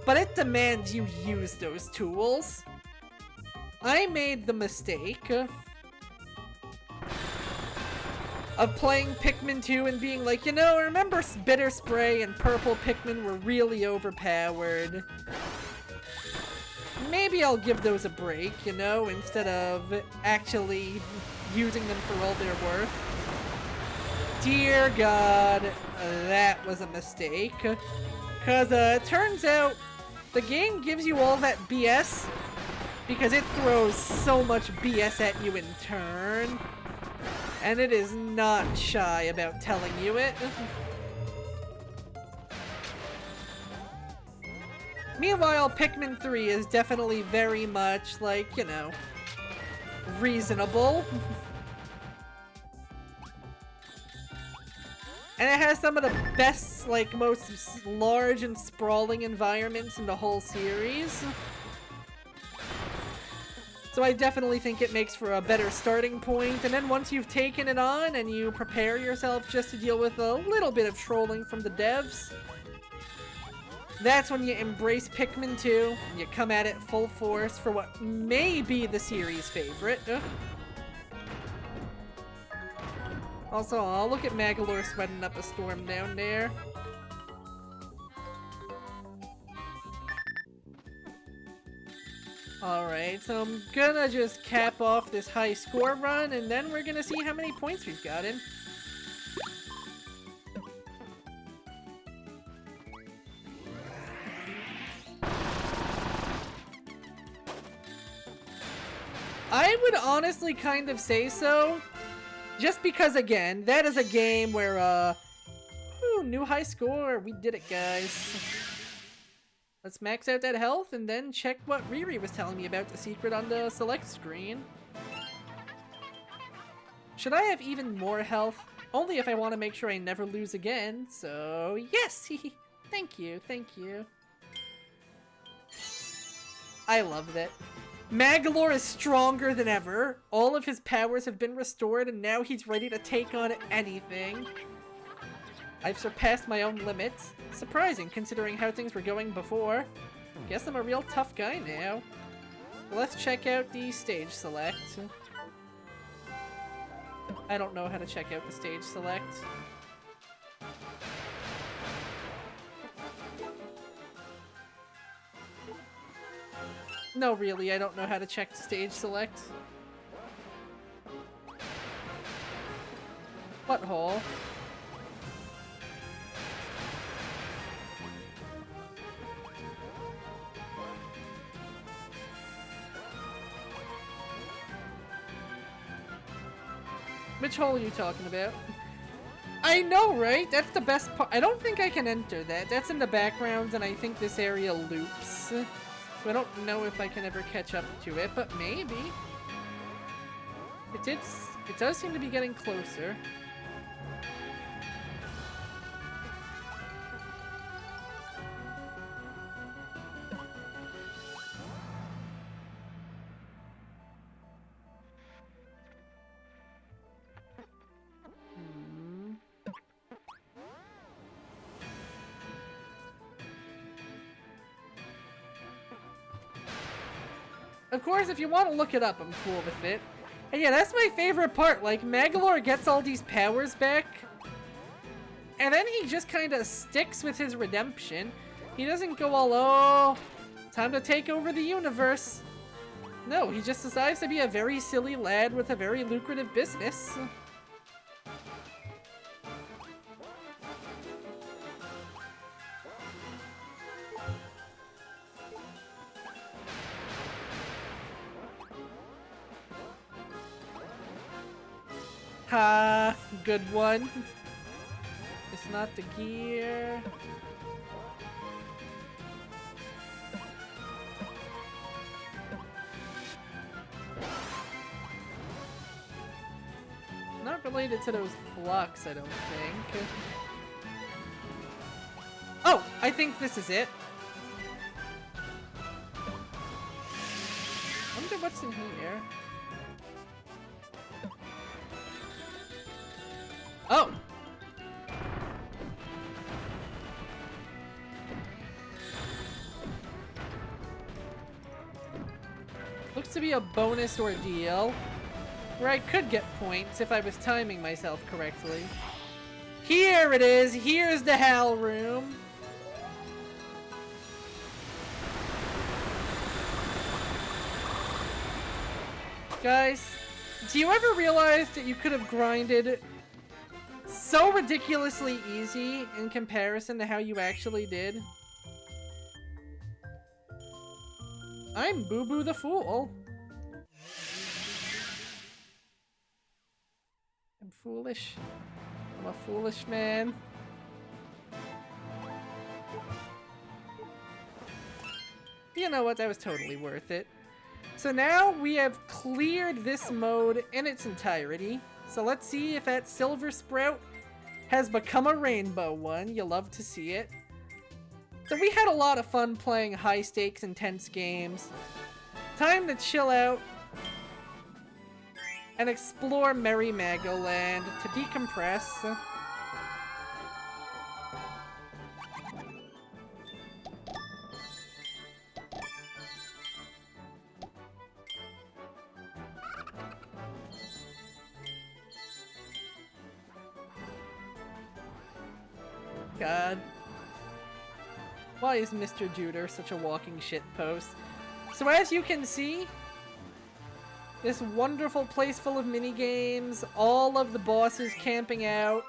but it demands you use those tools. I made the mistake of playing Pikmin 2 and being like, you know, remember Bitter Spray and Purple Pikmin were really overpowered. Maybe I'll give those a break, you know, instead of actually using them for all they're worth. Dear God, that was a mistake. Because it turns out the game gives you all that BS because it throws so much BS at you in turn. And it is not shy about telling you it. Meanwhile, Pikmin 3 is definitely very much, like, you know, reasonable. And it has some of the best, like, most large and sprawling environments in the whole series. So I definitely think it makes for a better starting point. And then once you've taken it on and you prepare yourself just to deal with a little bit of trolling from the devs, that's when you embrace Pikmin 2, and you come at it full force for what may be the series' favorite. Also, I'll look at Magolor sweating up a storm down there. Alright, so I'm gonna just cap off this high score run, and then we're gonna see how many points we've gotten. I would honestly kind of say so, just because, again, that is a game where, ooh, new high score, we did it, guys. Let's max out that health and then check what Riri was telling me about the secret on the select screen. Should I have even more health? Only if I want to make sure I never lose again, so yes! Thank you, thank you. I love that. Magolor is stronger than ever. All of his powers have been restored and now he's ready to take on anything. I've surpassed my own limits. Surprising considering how things were going before. Guess I'm a real tough guy now. Let's check out the stage select. I don't know how to check out the stage select. No, really, I don't know how to check stage select. Butthole. Which hole are you talking about? I know, right? That's the best part. I don't think I can enter that. That's in the background, and I think this area loops. So I don't know if I can ever catch up to it, but maybe. It does seem to be getting closer. Of course, if you want to look it up, I'm cool with it. And yeah, that's my favorite part. Like, Magolor gets all these powers back, and then he just kind of sticks with his redemption. He doesn't go all, oh, time to take over the universe. No, he just decides to be a very silly lad with a very lucrative business. Ha, good one. It's not the gear. Not related to those blocks, I don't think. Oh, I think this is it. I wonder what's in here. Oh! Looks to be a bonus ordeal, where I could get points if I was timing myself correctly. Here it is! Here's the Hal room! Guys, do you ever realize that you could have grinded so ridiculously easy in comparison to how you actually did? I'm Boo Boo the Fool. I'm foolish. I'm a foolish man. You know what? That was totally worth it. So now we have cleared this mode in its entirety. So let's see if that Silver Sprout has become a rainbow one. You'll love to see it. So we had a lot of fun playing high-stakes, intense games. Time to chill out and explore Merry Magoland to decompress. God. Why is Mr. Juder such a walking shitpost? So as you can see, this wonderful place full of minigames, all of the bosses camping out,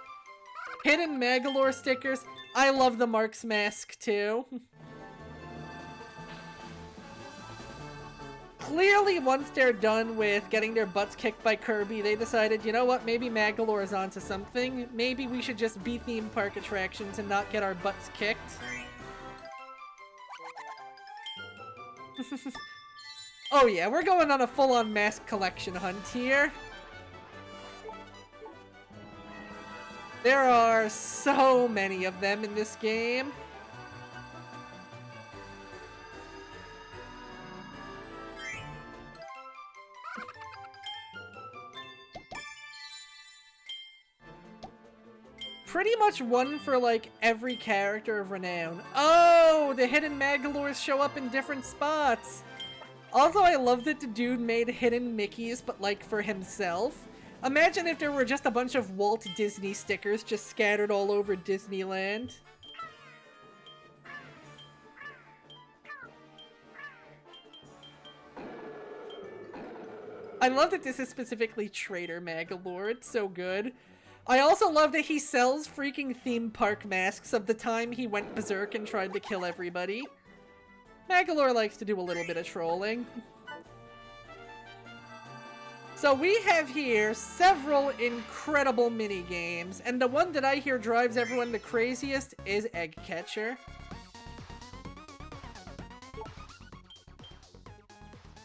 hidden Magolor stickers. I love the Mark's mask too. Clearly, once they're done with getting their butts kicked by Kirby, they decided, you know what, maybe Magolor is onto something. Maybe we should just be theme park attractions and not get our butts kicked. Oh yeah, we're going on a full-on mask collection hunt here. There are so many of them in this game. Pretty much one for, like, every character of renown. Oh, the hidden Magolors show up in different spots. Also, I love that the dude made hidden Mickeys, but, like, for himself. Imagine if there were just a bunch of Walt Disney stickers just scattered all over Disneyland. I love that this is specifically Trader Magolor. It's so good. I also love that he sells freaking theme park masks of the time he went berserk and tried to kill everybody. Magolor likes to do a little bit of trolling. So we have here several incredible mini-games, and the one that I hear drives everyone the craziest is Egg Catcher.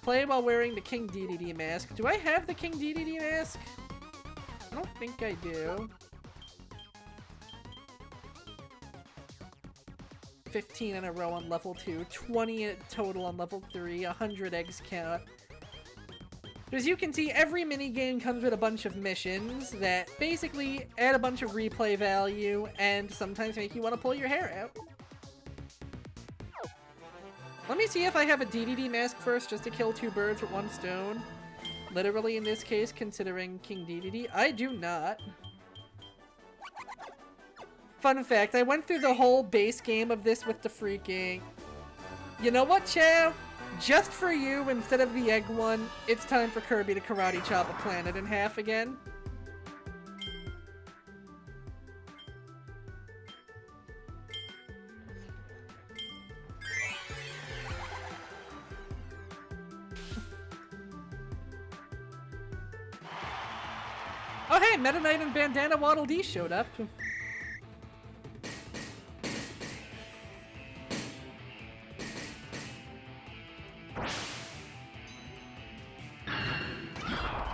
Play while wearing the King DDD mask. Do I have the King DDD mask? I don't think I do. 15 in a row on level 2, 20 total on level 3, 100 eggs count. As you can see, every minigame comes with a bunch of missions that basically add a bunch of replay value and sometimes make you want to pull your hair out. Let me see if I have a DDD mask first, just to kill 2 birds with 1 stone. Literally in this case, considering King DDD. I do not. Fun fact, I went through the whole base game of this with the freaking... You know what, Chow? Just for you, instead of the egg one, it's time for Kirby to karate chop a planet in half again. Oh hey, Meta Knight and Bandana Waddle Dee showed up.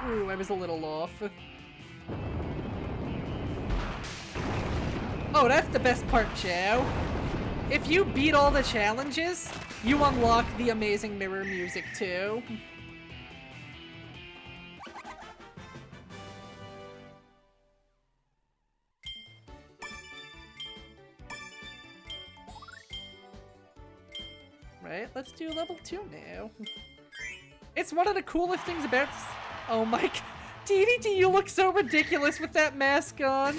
Ooh, I was a little off. Oh, that's the best part, Chow. If you beat all the challenges, you unlock the amazing mirror music too. Right, let's do level 2 now. It's one of the coolest things about this. Oh my god. DDD, you look so ridiculous with that mask on.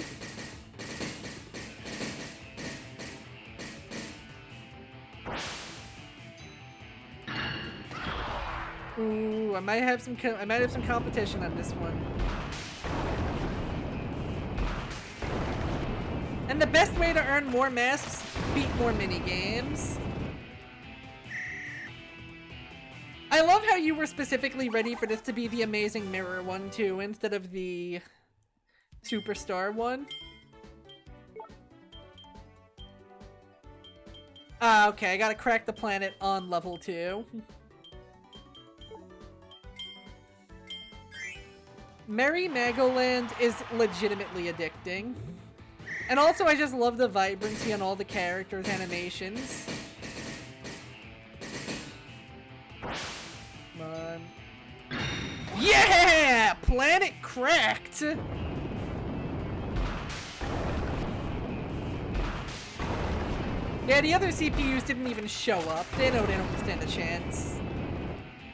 Ooh, I might have some competition on this one. And the best way to earn more masks, beat more minigames. I love how you were specifically ready for this to be the Amazing Mirror one, too, instead of the Superstar one. Ah, okay, I gotta crack the planet on level 2. Merry Magoland is legitimately addicting. And also, I just love the vibrancy on all the characters' animations. Yeah! Planet cracked! Yeah, the other CPUs didn't even show up. They know they don't stand a chance.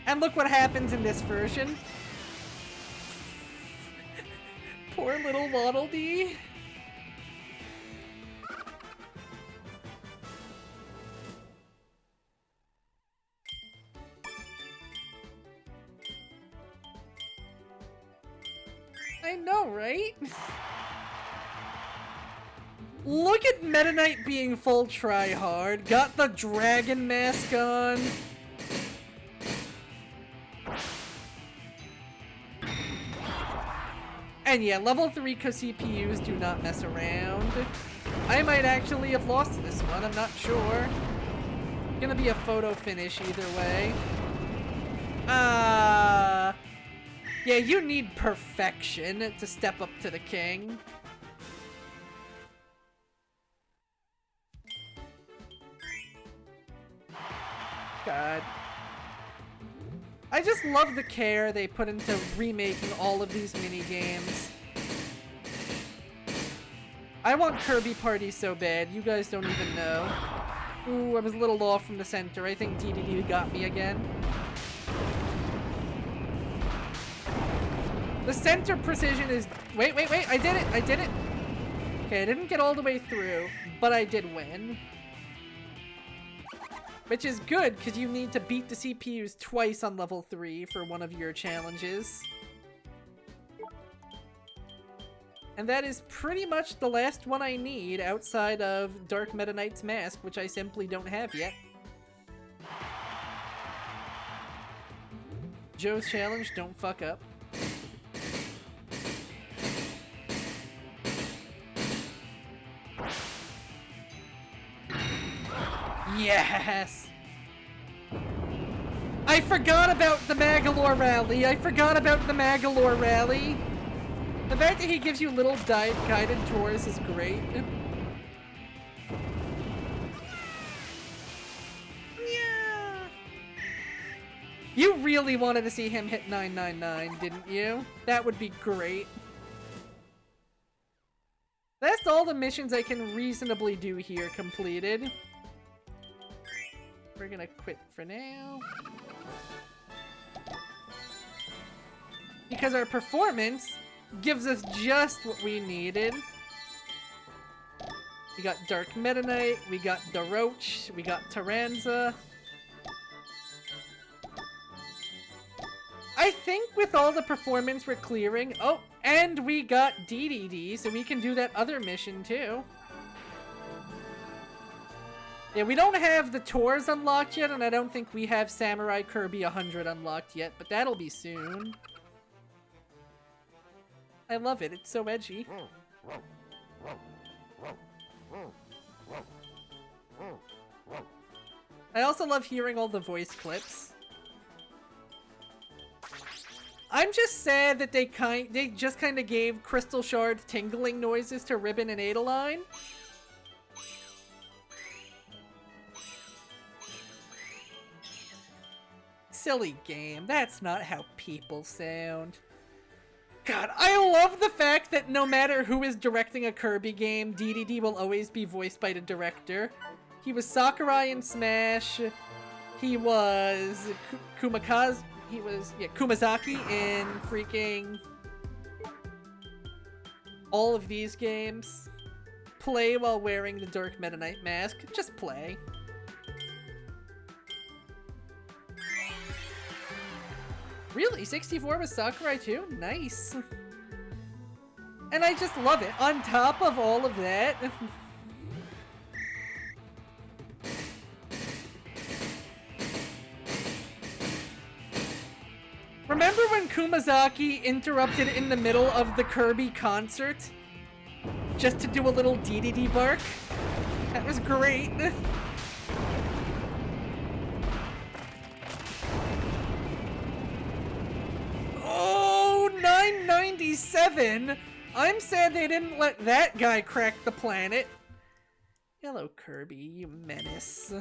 And look what happens in this version. Poor little Waddle Dee. I know, right? Look at Meta Knight being full try-hard. Got the dragon mask on. And yeah, level 3 CPUs do not mess around. I might actually have lost this one, I'm not sure. Gonna be a photo finish either way. Yeah, you need perfection to step up to the king. God. I just love the care they put into remaking all of these minigames. I want Kirby Party so bad, you guys don't even know. Ooh, I was a little off from the center. I think DDD got me again. The center precision is... Wait, I did it! Okay, I didn't get all the way through, but I did win. Which is good, because you need to beat the CPUs twice on level 3 for one of your challenges. And that is pretty much the last one I need outside of Dark Meta Knight's Mask, which I simply don't have yet. Joe's challenge, don't fuck up. Yes! I forgot about the Magolor rally. I forgot about the Magolor rally. The fact that he gives you little guided tours is great. Yeah. You really wanted to see him hit 999, didn't you? That would be great. That's all the missions I can reasonably do here completed. We're gonna quit for now. Because our performance gives us just what we needed. We got Dark Meta Knight, we got Daroach, we got Taranza. I think with all the performance we're clearing... Oh, and we got DDD, so we can do that other mission too. Yeah, we don't have the tours unlocked yet, and I don't think we have Samurai Kirby 100 unlocked yet, but that'll be soon. I love it, it's so edgy. I also love hearing all the voice clips. I'm just sad that they just kind of gave Crystal Shard tingling noises to Ribbon and Adeline. Silly game. That's not how people sound. God, I love the fact that no matter who is directing a Kirby game, DDD will always be voiced by the director. He was Sakurai in Smash. He was Kumazaki in freaking all of these games. Play while wearing the Dark Meta Knight mask. Just play. Really? 64 was Sakurai too? Nice. And I just love it. On top of all of that... Remember when Kumazaki interrupted in the middle of the Kirby concert? Just to do a little DDD bark? That was great. Oh, 997! I'm sad they didn't let that guy crack the planet. Hello, Kirby, you menace.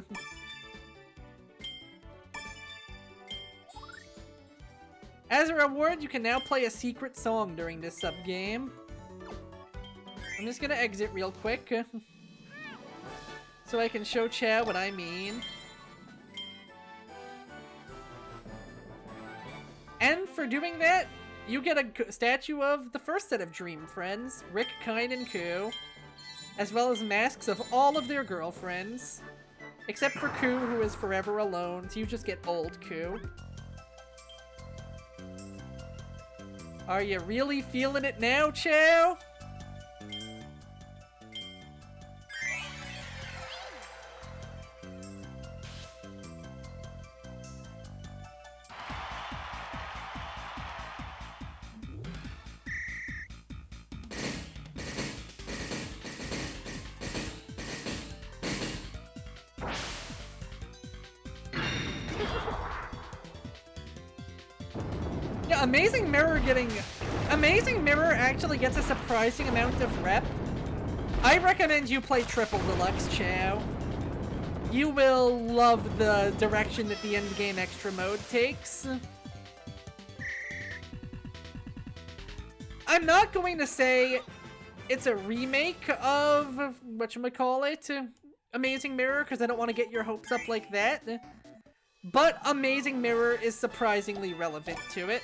As a reward, you can now play a secret song during this sub-game. I'm just gonna exit real quick. So I can show Chow what I mean. And for doing that, you get a statue of the first set of Dream Friends, Rick, Kind, and Ku, as well as masks of all of their girlfriends. Except for Ku, who is forever alone, so you just get old Ku. Are you really feeling it now, Chow? Yeah, Amazing Mirror actually gets a surprising amount of rep. I recommend you play Triple Deluxe, Chow. You will love the direction that the endgame extra mode takes. I'm not going to say it's a remake of whatchamacallit, Amazing Mirror, because I don't want to get your hopes up like that. But Amazing Mirror is surprisingly relevant to it.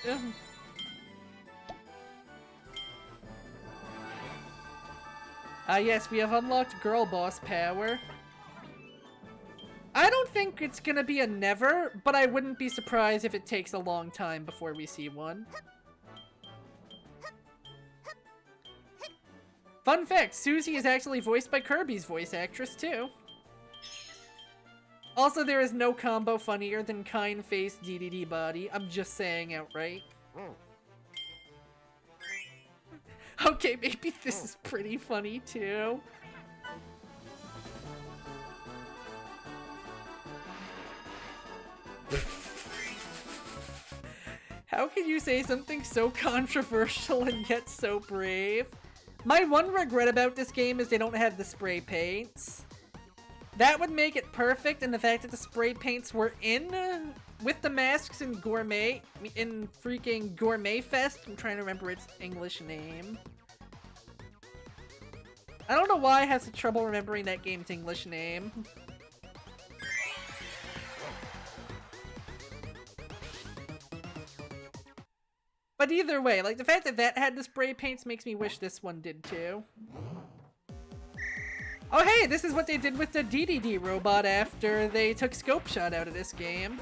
Yes, we have unlocked Girl Boss power. I don't think it's gonna be a never, but I wouldn't be surprised if it takes a long time before we see one. Fun fact, Susie is actually voiced by Kirby's voice actress, too. Also, there is no combo funnier than Kind Face DDD Body. I'm just saying outright. Okay, maybe this is pretty funny, too. How can you say something so controversial and yet so brave? My one regret about this game is they don't have the spray paints. That would make it perfect, and the fact that the spray paints were in with the masks in freaking Gourmet Fest. I'm trying to remember its English name. I don't know why I have such trouble remembering that game's English name. But either way, like, the fact that that had the spray paints makes me wish this one did too. Oh hey, this is what they did with the DDD robot after they took Scope Shot out of this game.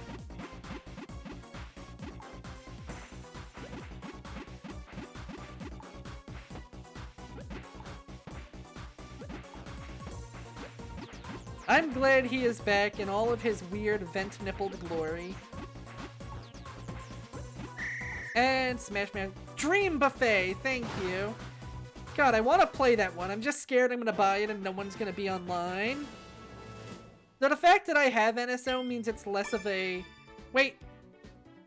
I'm glad he is back in all of his weird vent-nippled glory. And Smash Man Dream Buffet, thank you. God, I want to play that one. I'm just scared I'm going to buy it and no one's going to be online. Though the fact that I have NSO means it's less of a... Wait.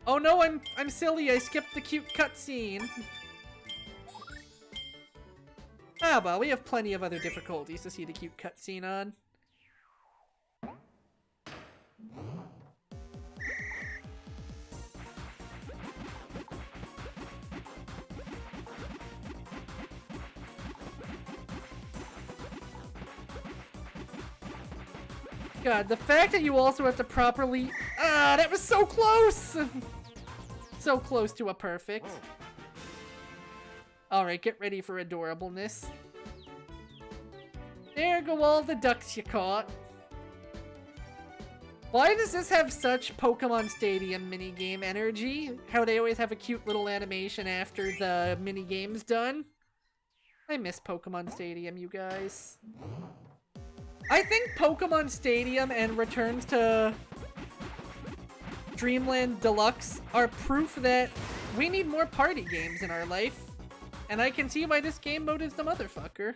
Oh no, I'm silly. I skipped the cute cutscene. Ah, well, we have plenty of other difficulties to see the cute cutscene on. God, the fact that you also have to properly... Ah, that was so close! So close to a perfect. Alright, get ready for adorableness. There go all the ducks you caught. Why does this have such Pokemon Stadium minigame energy? How they always have a cute little animation after the minigame's done? I miss Pokemon Stadium, you guys. I think Pokemon Stadium and Returns to Dreamland Deluxe are proof that we need more party games in our life. And I can see why this game mode is the motherfucker.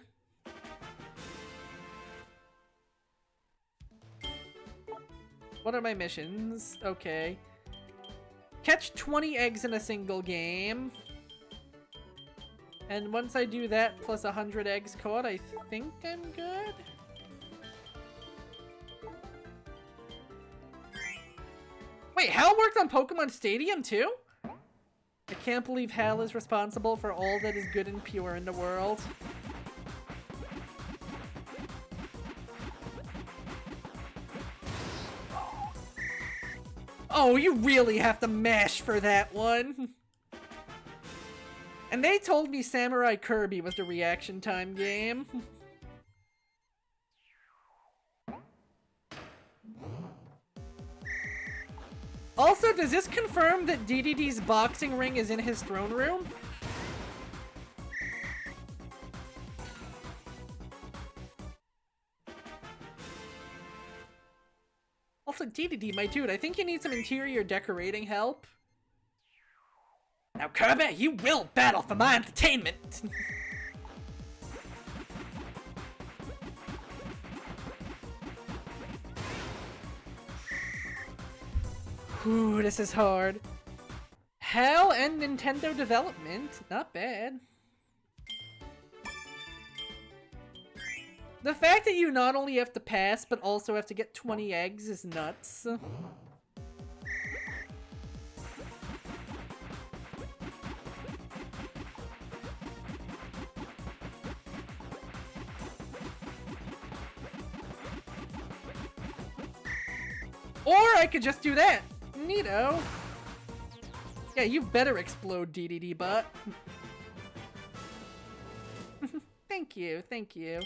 What are my missions? Okay. Catch 20 eggs in a single game. And once I do that, plus 100 eggs caught, I think I'm good. Wait, Hal worked on Pokemon Stadium too? I can't believe Hal is responsible for all that is good and pure in the world. Oh, you really have to mash for that one. And they told me Samurai Kirby was the reaction time game. Also, does this confirm that DDD's boxing ring is in his throne room? Also, DDD, my dude, I think you need some interior decorating help. Now, Kirby, you will battle for my entertainment! Ooh, this is hard. Hal and Nintendo development, not bad. The fact that you not only have to pass, but also have to get 20 eggs is nuts. Or I could just do that. Neato. Yeah, you better explode, DDD butt. Thank you, thank you.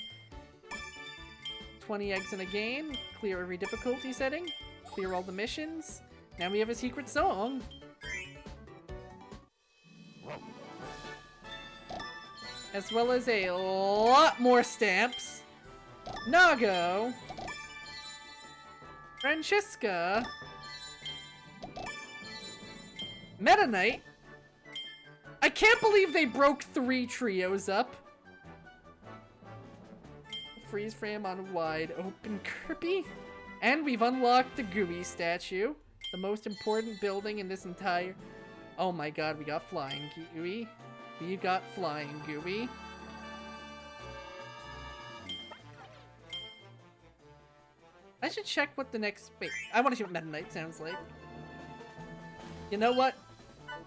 20 eggs in a game, clear every difficulty setting, clear all the missions. Now we have a secret song. As well as a lot more stamps. Nago. Francesca. Meta Knight. I can't believe they broke 3 trios up. Freeze frame on wide open Kirby. And we've unlocked the GUI statue. The most important building in this entire... Oh my god, we got flying gooey. We got flying gooey. I should check what the next... Wait, I want to see what Meta Knight sounds like. You know what?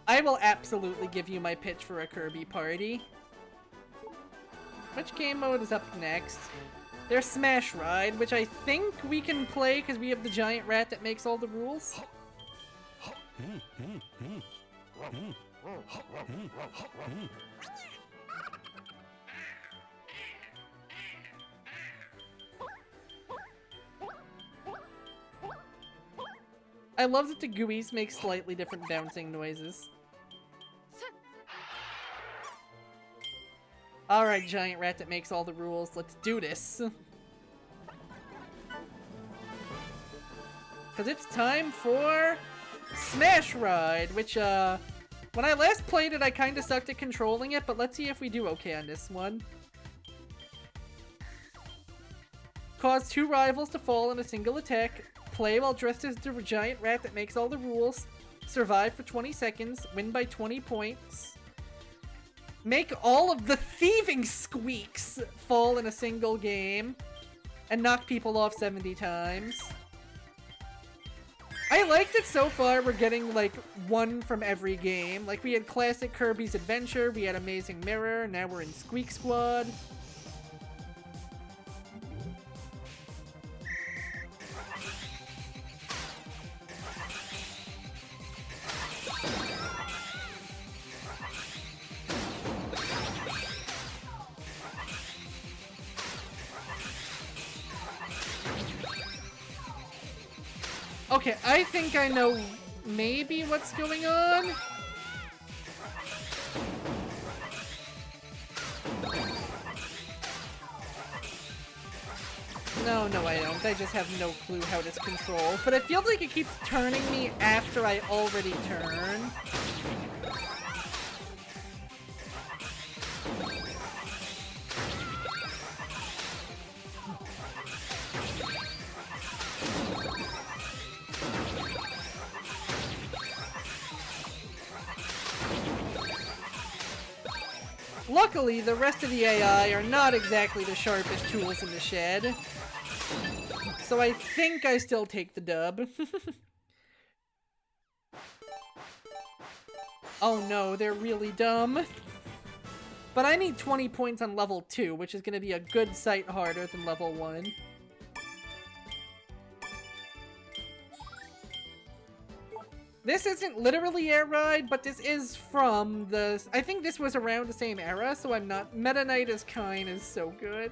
I will absolutely give you my pitch for a Kirby party. Which game mode is up next? There's Smash Ride, which I think we can play because we have the giant rat that makes all the rules. I love that the gooeys make slightly different bouncing noises. Alright, giant rat that makes all the rules, let's do this. Because it's time for Smash Ride, which, when I last played it, I kind of sucked at controlling it, but let's see if we do okay on this one. Cause 2 rivals to fall in a single attack. Play while dressed as the giant rat that makes all the rules. Survive for 20 seconds. Win by 20 points. Make all of the thieving squeaks fall in a single game. And knock people off 70 times. I liked it so far. We're getting like one from every game. Like we had classic Kirby's Adventure. We had Amazing Mirror. Now we're in Squeak Squad. Okay, I think I know maybe what's going on. No, I don't. I just have no clue how to control. But it feels like it keeps turning me after I already turn. Luckily, the rest of the AI are not exactly the sharpest tools in the shed. So I think I still take the dub. Oh no, they're really dumb. But I need 20 points on level 2, which is going to be a good sight harder than level 1. This isn't literally Air Ride, but this is from the... I think this was around the same era, so I'm not... Meta Knight is so good.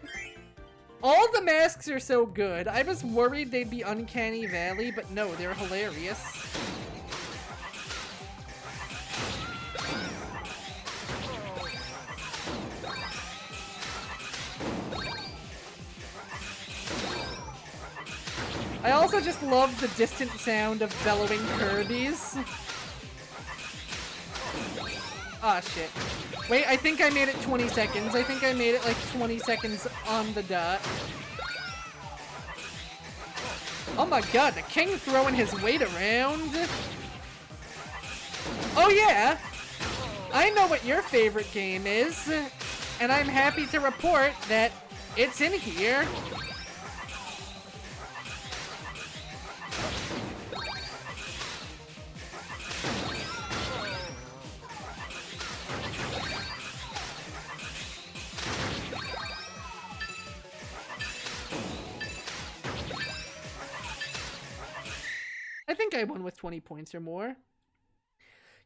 All the masks are so good. I was worried they'd be Uncanny Valley, but no, they're hilarious. I also just love the distant sound of bellowing Kirby's. Ah, shit. Wait, I think I made it 20 seconds. I think I made it like 20 seconds on the dot. Oh my god, the king throwing his weight around. Oh yeah! I know what your favorite game is, and I'm happy to report that it's in here. I think I won with 20 points or more.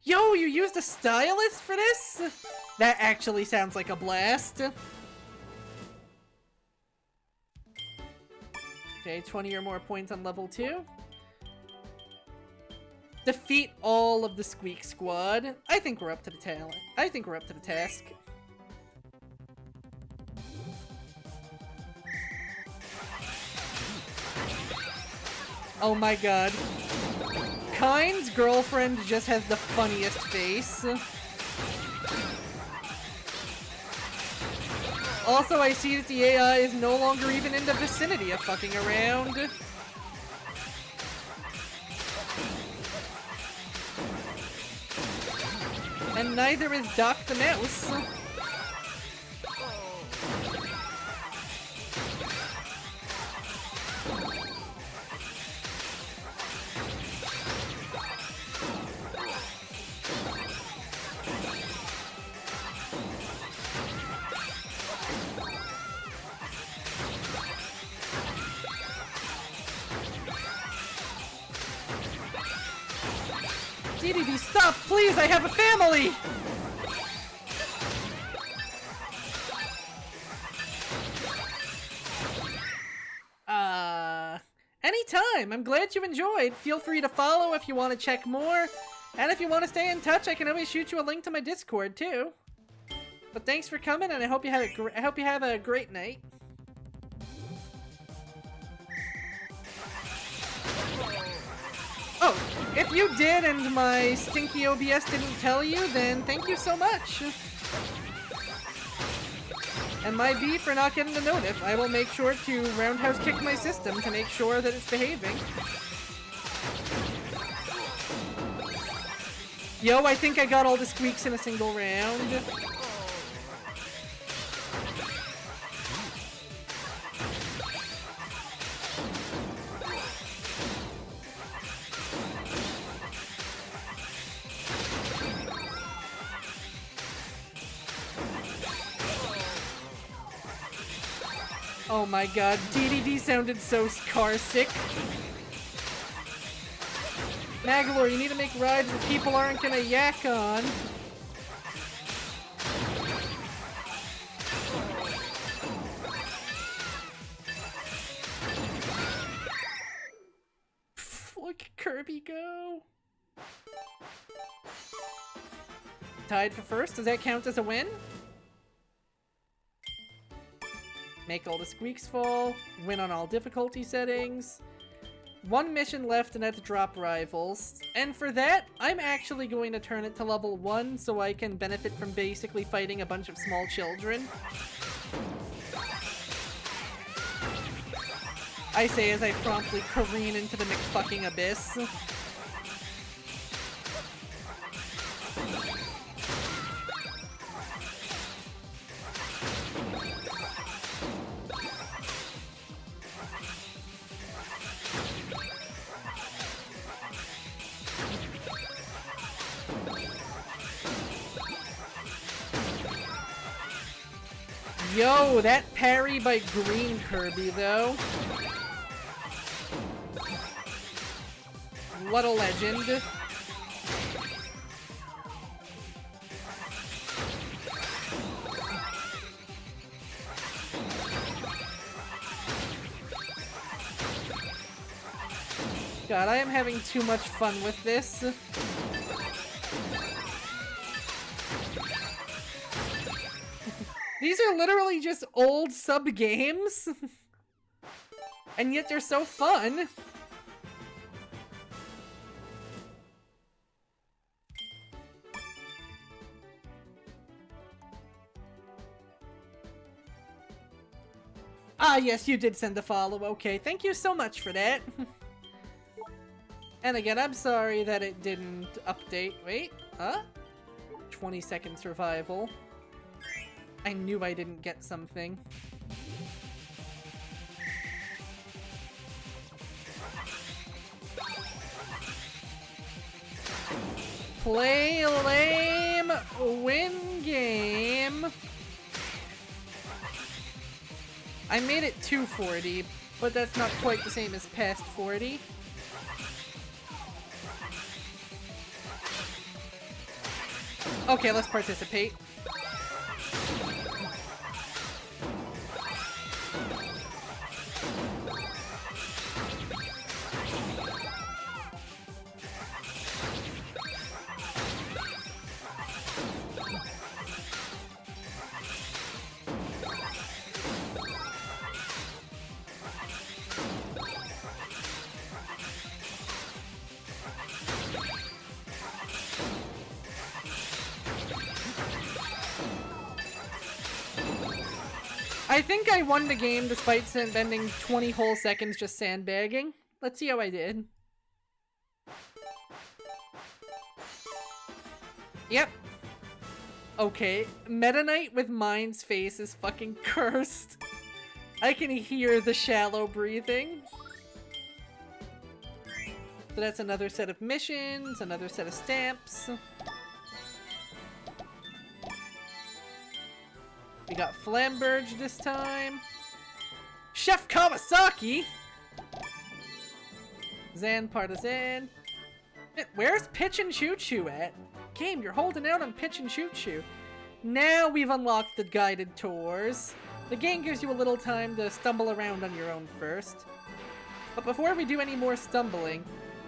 Yo, you used a stylus for this? That actually sounds like a blast. Okay, 20 or more points on level 2. Defeat all of the Squeak Squad. I think we're up to the talent. I think we're up to the task. Oh my god. Kind's girlfriend just has the funniest face. Also, I see that the AI is no longer even in the vicinity of fucking around. neither is Doc the Mouse. DDD, stop, please, I have a family! Anytime! I'm glad you enjoyed. Feel free to follow if you want to check more. And if you want to stay in touch, I can always shoot you a link to my Discord, too. But thanks for coming, and I hope you have a great night. Oh, if you did and my stinky OBS didn't tell you, then thank you so much. And my B for not getting the notif. I will make sure to roundhouse kick my system to make sure that it's behaving. Yo, I think I got all the squeaks in a single round. Oh my god, DDD sounded so car sick. Magolor, you need to make rides that people aren't gonna yak on. Look at Kirby go. Tied for first, does that count as a win? Make all the squeaks fall, win on all difficulty settings. One mission left and that's drop rivals. And for that, I'm actually going to turn it to level 1 so I can benefit from basically fighting a bunch of small children. I say as I promptly careen into the McFucking abyss. Yo, that parry by green Kirby, though. What a legend. God, I am having too much fun with this. These are literally just old sub-games. And yet they're so fun. Ah, yes, you did send a follow. Okay, thank you so much for that. And again, I'm sorry that it didn't update. Wait, huh? 20-second survival. I knew I didn't get something. Play lame, win game. I made it 240, but that's not quite the same as past 40. Okay, let's participate. I think I won the game despite spending 20 whole seconds just sandbagging. Let's see how I did. Yep. Okay, Meta Knight with Mind's face is fucking cursed. I can hear the shallow breathing. So that's another set of missions, another set of stamps. We got Flamberge this time. Chef Kawasaki! Zan Partisan. Where's Pitch and Choo Choo at? Game, you're holding out on Pitch and Choo Choo. Now we've unlocked the guided tours. The game gives you a little time to stumble around on your own first. But before we do any more stumbling,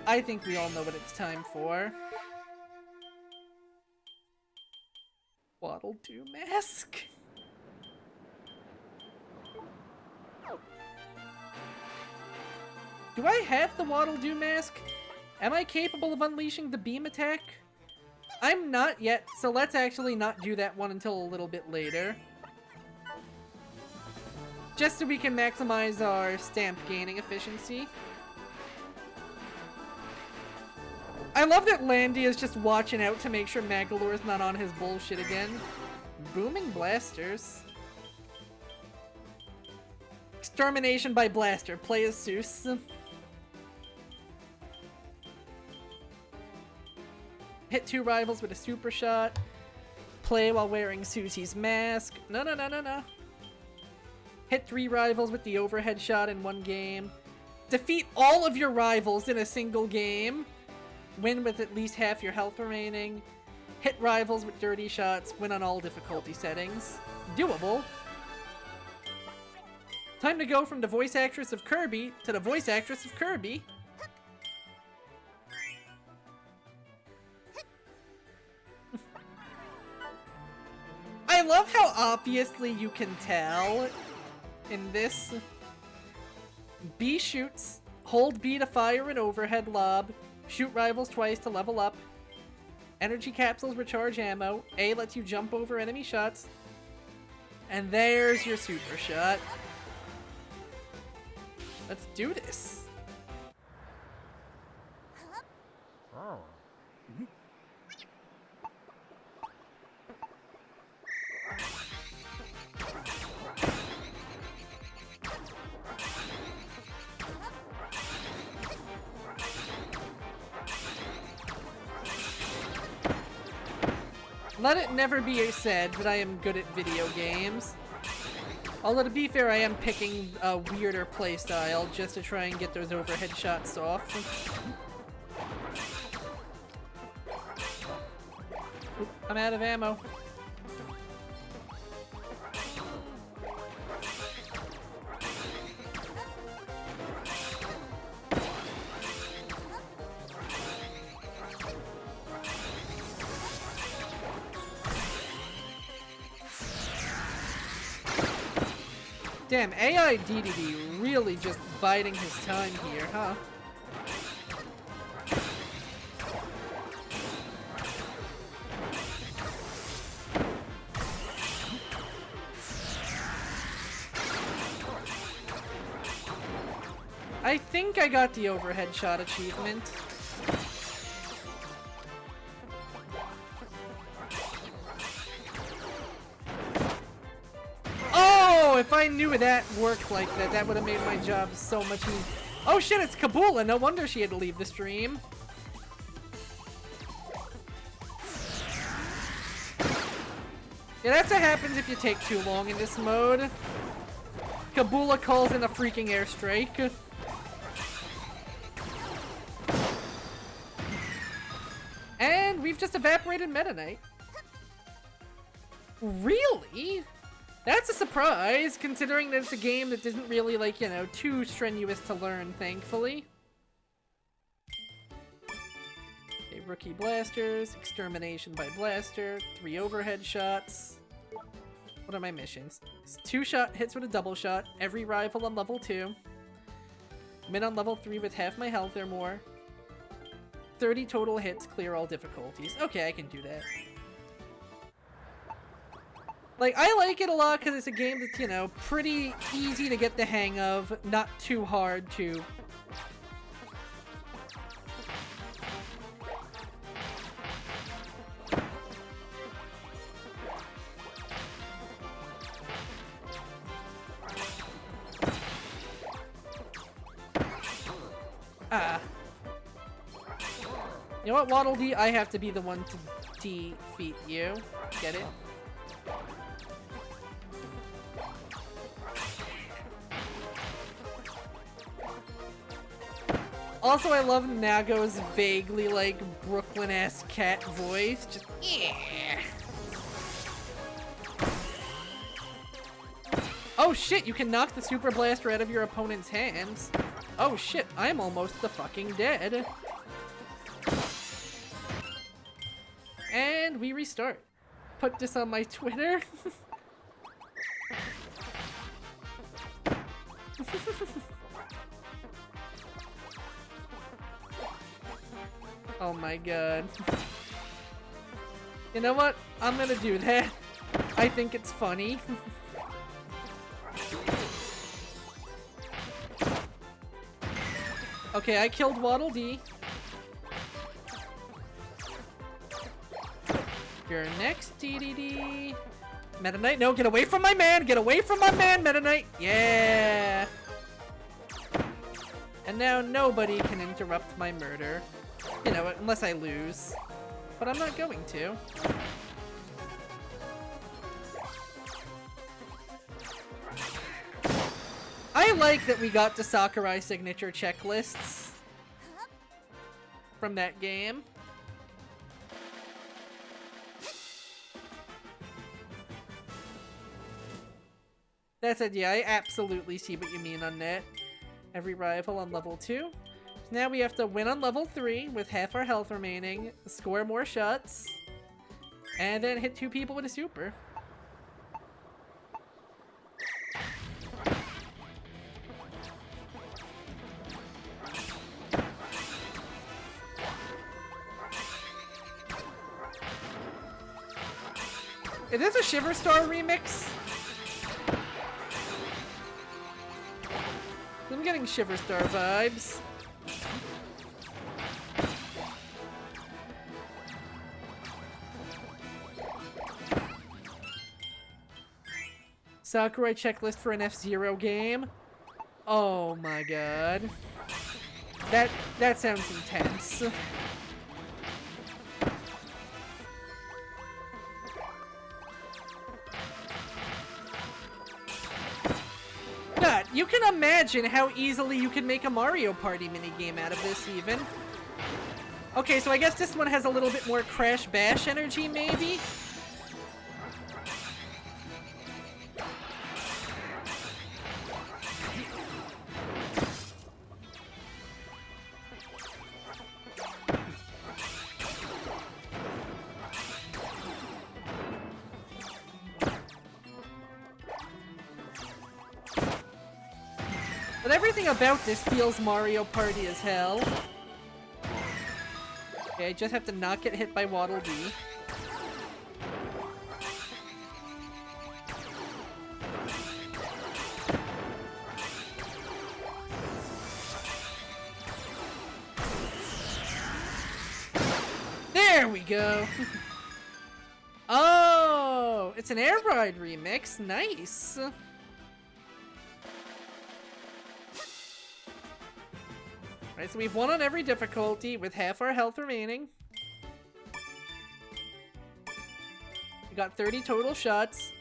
I think we all know what it's time for. Waddle Doo Mask. Do I have the Waddle Doo Mask? Am I capable of unleashing the beam attack? I'm not yet, so let's actually not do that one until a little bit later. Just so we can maximize our stamp gaining efficiency. I love that Landy is just watching out to make sure Magolor is not on his bullshit again. Booming blasters. Extermination by blaster. Play as Zeus. Hit 2 rivals with a super shot. Play while wearing Susie's mask. No. Hit 3 rivals with the overhead shot in 1 game. Defeat all of your rivals in a single game. Win with at least half your health remaining. Hit rivals with dirty shots. Win on all difficulty settings. Doable. Time to go from the voice actress of Kirby to the voice actress of Kirby. I love how obviously you can tell in this. B shoots. Hold B to fire an overhead lob. Shoot rivals twice to level up. Energy capsules recharge ammo. A lets you jump over enemy shots. And there's your super shot. Let's do this. Oh. Let it never be said that I am good at video games. Although to be fair, I am picking a weirder playstyle just to try and get those overhead shots off. Oop, I'm out of ammo. Damn, AI DDD really just biding his time here, huh? I think I got the overhead shot achievement. If I knew that worked like that, that would have made my job so much easier. Oh shit, it's Kabula! No wonder she had to leave the stream. Yeah, that's what happens if you take too long in this mode. Kabula calls in a freaking airstrike. And we've just evaporated Meta Knight. Really? That's a surprise, considering that it's a game that isn't really, like, you know, too strenuous to learn, thankfully. Okay, rookie blasters, extermination by blaster, 3 overhead shots. What are my missions? 2 shot hits with a double shot, every rival on level 2. Min on level 3 with half my health or more. 30 total hits, clear all difficulties. Okay, I can do that. Like, I like it a lot because it's a game that's, you know, pretty easy to get the hang of, not too hard to... You know what, Waddle Dee? I have to be the one to defeat you. Get it? Also, I love Nago's vaguely, like, Brooklyn-esque cat voice. Just, yeah. Oh shit, you can knock the Super Blaster out of your opponent's hands. Oh shit, I'm almost the fucking dead. And we restart. Put this on my Twitter. Oh my god. You know what? I'm gonna do that. I think it's funny. Okay, I killed Waddle Dee. You're next, DDD. Meta Knight, no, get away from my man! Get away from my man, Meta Knight! Yeah! And now nobody can interrupt my murder. You know, unless I lose. But I'm not going to. I like that we got the Sakurai signature checklists from that game. That said, yeah, I absolutely see what you mean on that. Every rival on level 2. Now we have to win on level 3 with half our health remaining, score more shots, and then hit 2 people with a super. Is this a Shiver Star remix? I'm getting Shiver Star vibes. Sakurai checklist for an F-Zero game? Oh my god. That sounds intense. God, you can imagine how easily you can make a Mario Party minigame out of this, even. Okay, so I guess this one has a little bit more Crash Bash energy, maybe? But everything about this feels Mario Party as hell. Okay, I just have to not get hit by Waddle Dee. There we go! Oh! It's an Air Ride remix. Nice! Alright, so we've won on every difficulty with half our health remaining. We got 30 total shots.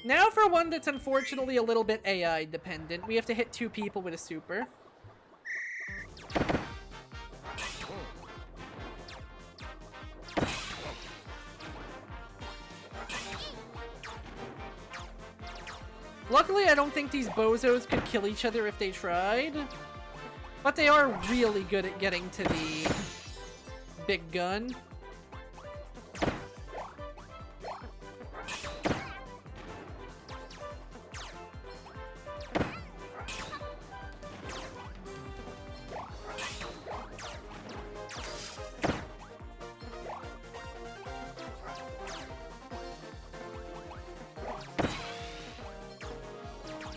Now for one that's unfortunately a little bit AI dependent. We have to hit 2 people with a super. Luckily, I don't think these bozos could kill each other if they tried. But they are really good at getting to the big gun.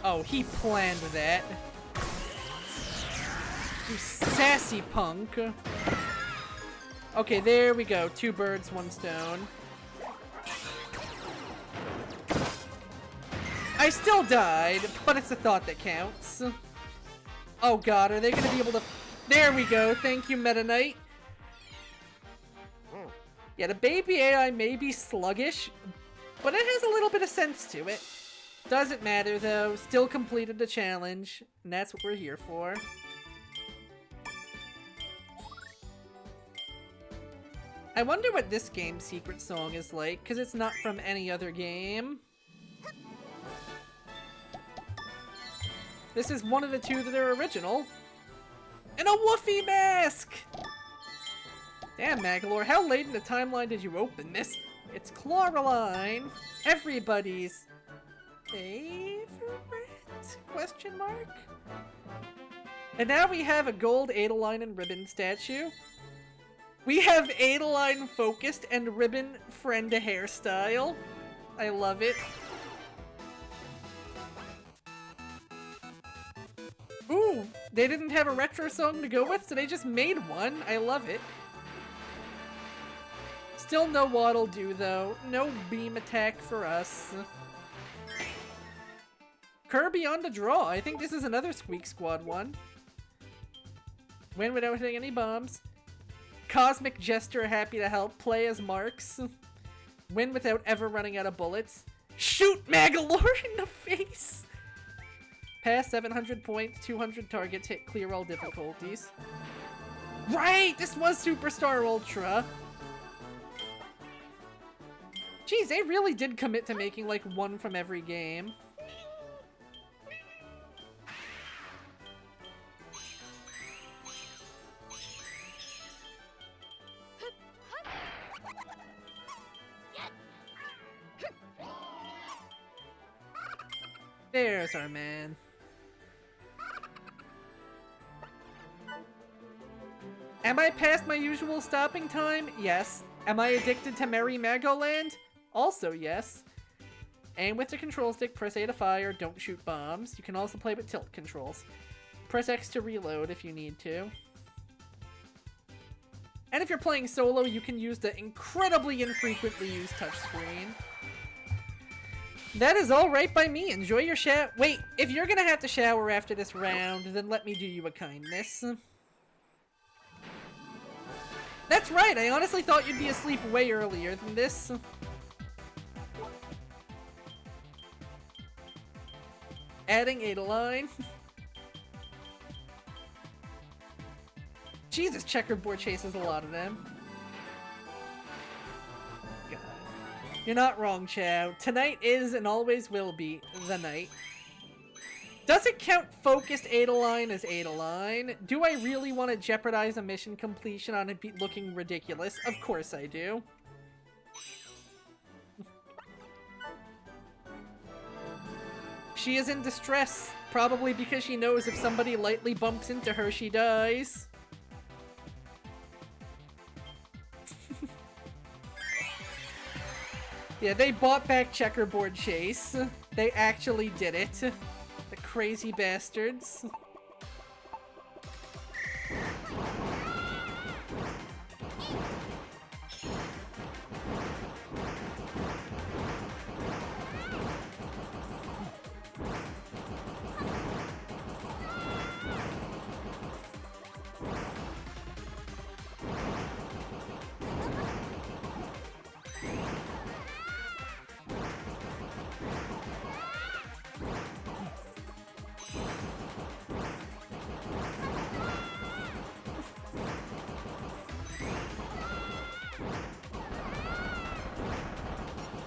Oh, he planned that. You sassy punk. Okay, there we go. 2 birds, 1 stone. I still died, but it's the thought that counts. Oh god, are they gonna be able to... There we go. Thank you, Meta Knight. Yeah, the baby AI may be sluggish, but it has a little bit of sense to it. Doesn't matter though, still completed the challenge, and that's what we're here for. I wonder what this game's secret song is like, because it's not from any other game. This is one of the two that are original. And a woofy mask! Damn, Magolor, how late in the timeline did you open this? It's Coraline, everybody's favorite? Question mark? And now we have a gold Adeline and Ribbon statue. We have Adeline focused and Ribbon friend hairstyle. I love it. Ooh, they didn't have a retro song to go with, so they just made one. I love it. Still no Waddle Doo though. No beam attack for us. Kirby on the draw. I think this is another Squeak Squad one. Win without hitting any bombs. Cosmic Jester happy to help. Play as Marks. Win without ever running out of bullets. Shoot Magolor in the face! Pass 700 points, 200 targets, hit clear all difficulties. Right! This was Superstar Ultra! Jeez, they really did commit to making like one from every game. There's our man. Am I past my usual stopping time? Yes. Am I addicted to Merry Magoland? Also yes. Aim with the control stick, press A to fire, don't shoot bombs. You can also play with tilt controls. Press X to reload if you need to. And if you're playing solo, you can use the incredibly infrequently used touchscreen. That is all right by me. Enjoy your shower. Wait, if you're gonna have to shower after this round, then let me do you a kindness. That's right, I honestly thought you'd be asleep way earlier than this. Adding Adeline. Jesus, checkerboard chases a lot of them. God. You're not wrong, Chow. Tonight is and always will be the night. Does it count focused Adeline as Adeline? Do I really want to jeopardize a mission completion on it looking ridiculous? Of course I do. She is in distress, probably because she knows if somebody lightly bumps into her, she dies. Yeah, they bought back Checkerboard Chase. They actually did it. The crazy bastards.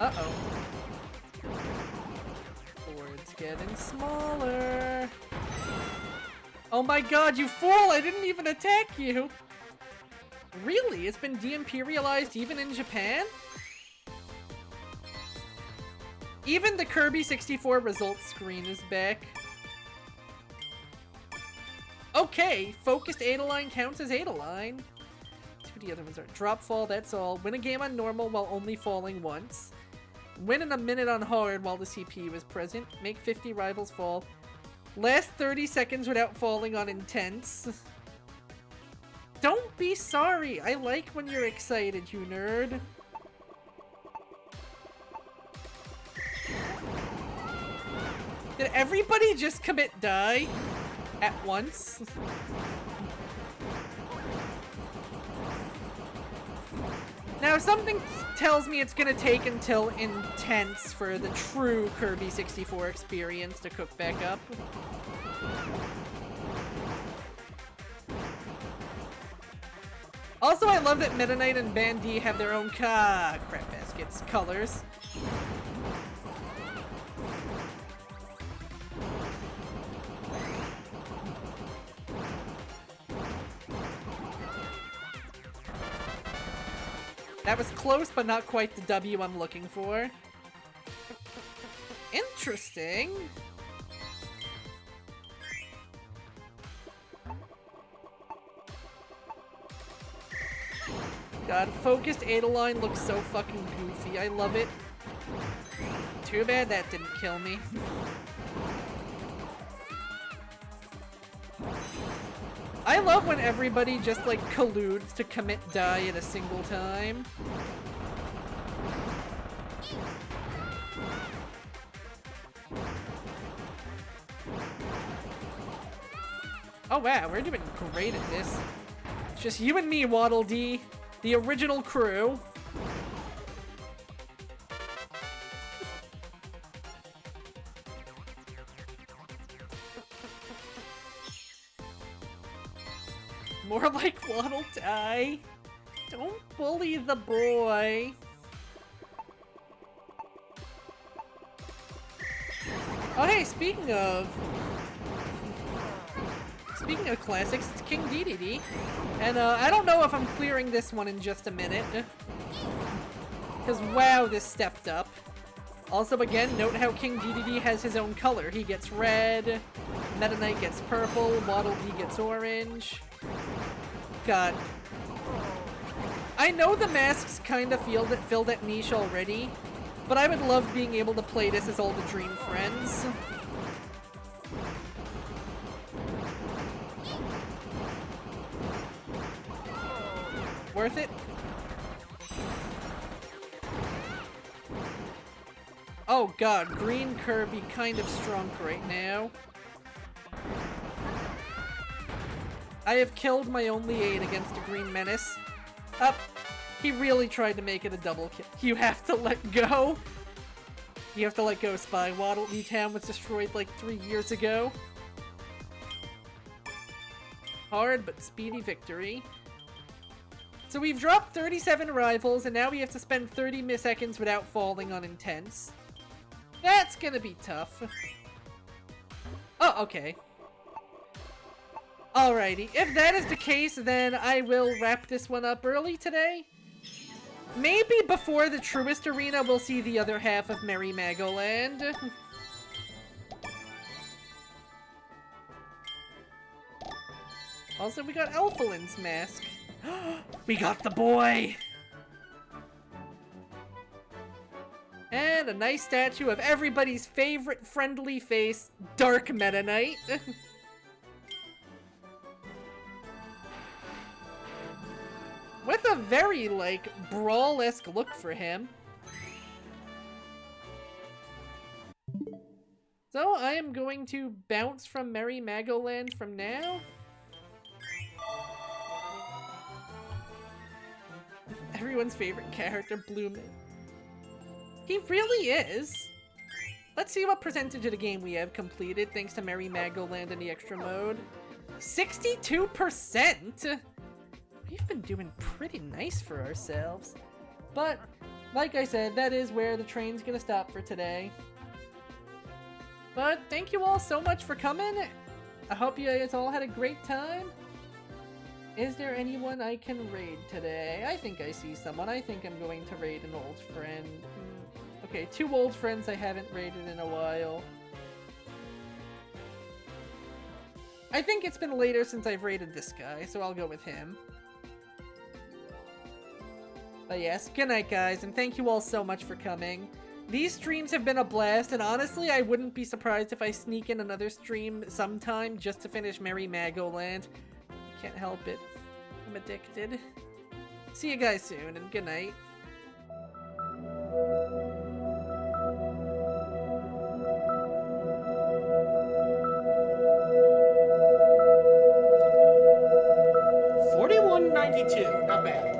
Uh-oh. Board's getting smaller. Oh my god, you fool! I didn't even attack you! Really? It's been de-imperialized even in Japan? Even the Kirby 64 results screen is back. Okay, focused Adeline counts as Adeline. The other ones are drop fall, that's all. Win a game on normal while only falling once. Win in a minute on hard while the CPU is present. Make 50 rivals fall. Last 30 seconds without falling on intense. Don't be sorry. I like when you're excited, you nerd. Did everybody just commit die at once? Now Now, something tells me it's gonna take until Intense for the true Kirby 64 experience to cook back up. Also, I love that Meta Knight and Bandy have their own crap baskets colors. That was close, but not quite the W I'm looking for. Interesting. God, focused Adeline looks so fucking goofy. I love it. Too bad that didn't kill me. I love when everybody just, like, colludes to commit die at a single time. Oh wow, we're doing great at this. It's just you and me, Waddle Dee, the original crew. More like Waddle Die. Don't bully the boy. Oh hey, speaking of classics, it's King Dedede. And I don't know if I'm clearing this one in just a minute. Because wow, this stepped up. Also again, note how King Dedede has his own color. He gets red, Meta Knight gets purple, Waddle Dee gets orange. God. I know the masks kind of fill that niche already, but I would love being able to play this as all the Dream Friends. Worth it? Oh god, green Kirby kind of strong right now. I have killed my only aid against a green menace. Up. He really tried to make it a double kill. You have to let go. You have to let go, Spy. Waddle Dee Town was destroyed like 3 years ago. Hard but speedy victory. So we've dropped 37 rivals, and now we have to spend 30 milliseconds without falling on Intense. That's gonna be tough. Oh, okay. Alrighty, if that is the case, then I will wrap this one up early today. Maybe before the truest arena, we'll see the other half of Merry Magoland. Also, we got Elfalin's mask. We got the boy! And a nice statue of everybody's favorite friendly face, Dark Meta Knight. With a very, like, Brawl-esque look for him. So, I am going to bounce from Merry Magoland from now. Everyone's favorite character, Bloom. He really is. Let's see what percentage of the game we have completed thanks to Merry Magoland and the extra mode. 62%! We've been doing pretty nice for ourselves. But, like I said, that is where the train's gonna stop for today. But thank you all so much for coming. I hope you guys all had a great time. Is there anyone I can raid today? I think I see someone. I think I'm going to raid an old friend. Okay, 2 old friends I haven't raided in a while. I think it's been later since I've raided this guy, so I'll go with him. But yes, good night guys, and thank you all so much for coming. These streams have been a blast, and honestly, I wouldn't be surprised if I sneak in another stream sometime just to finish Merry Magoland. Can't help it. I'm addicted. See you guys soon, and good night. $41.92, not bad.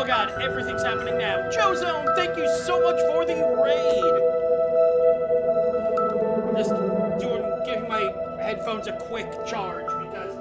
god, everything's happening now. Jozone, thank you so much for the raid. Just giving my headphones a quick charge because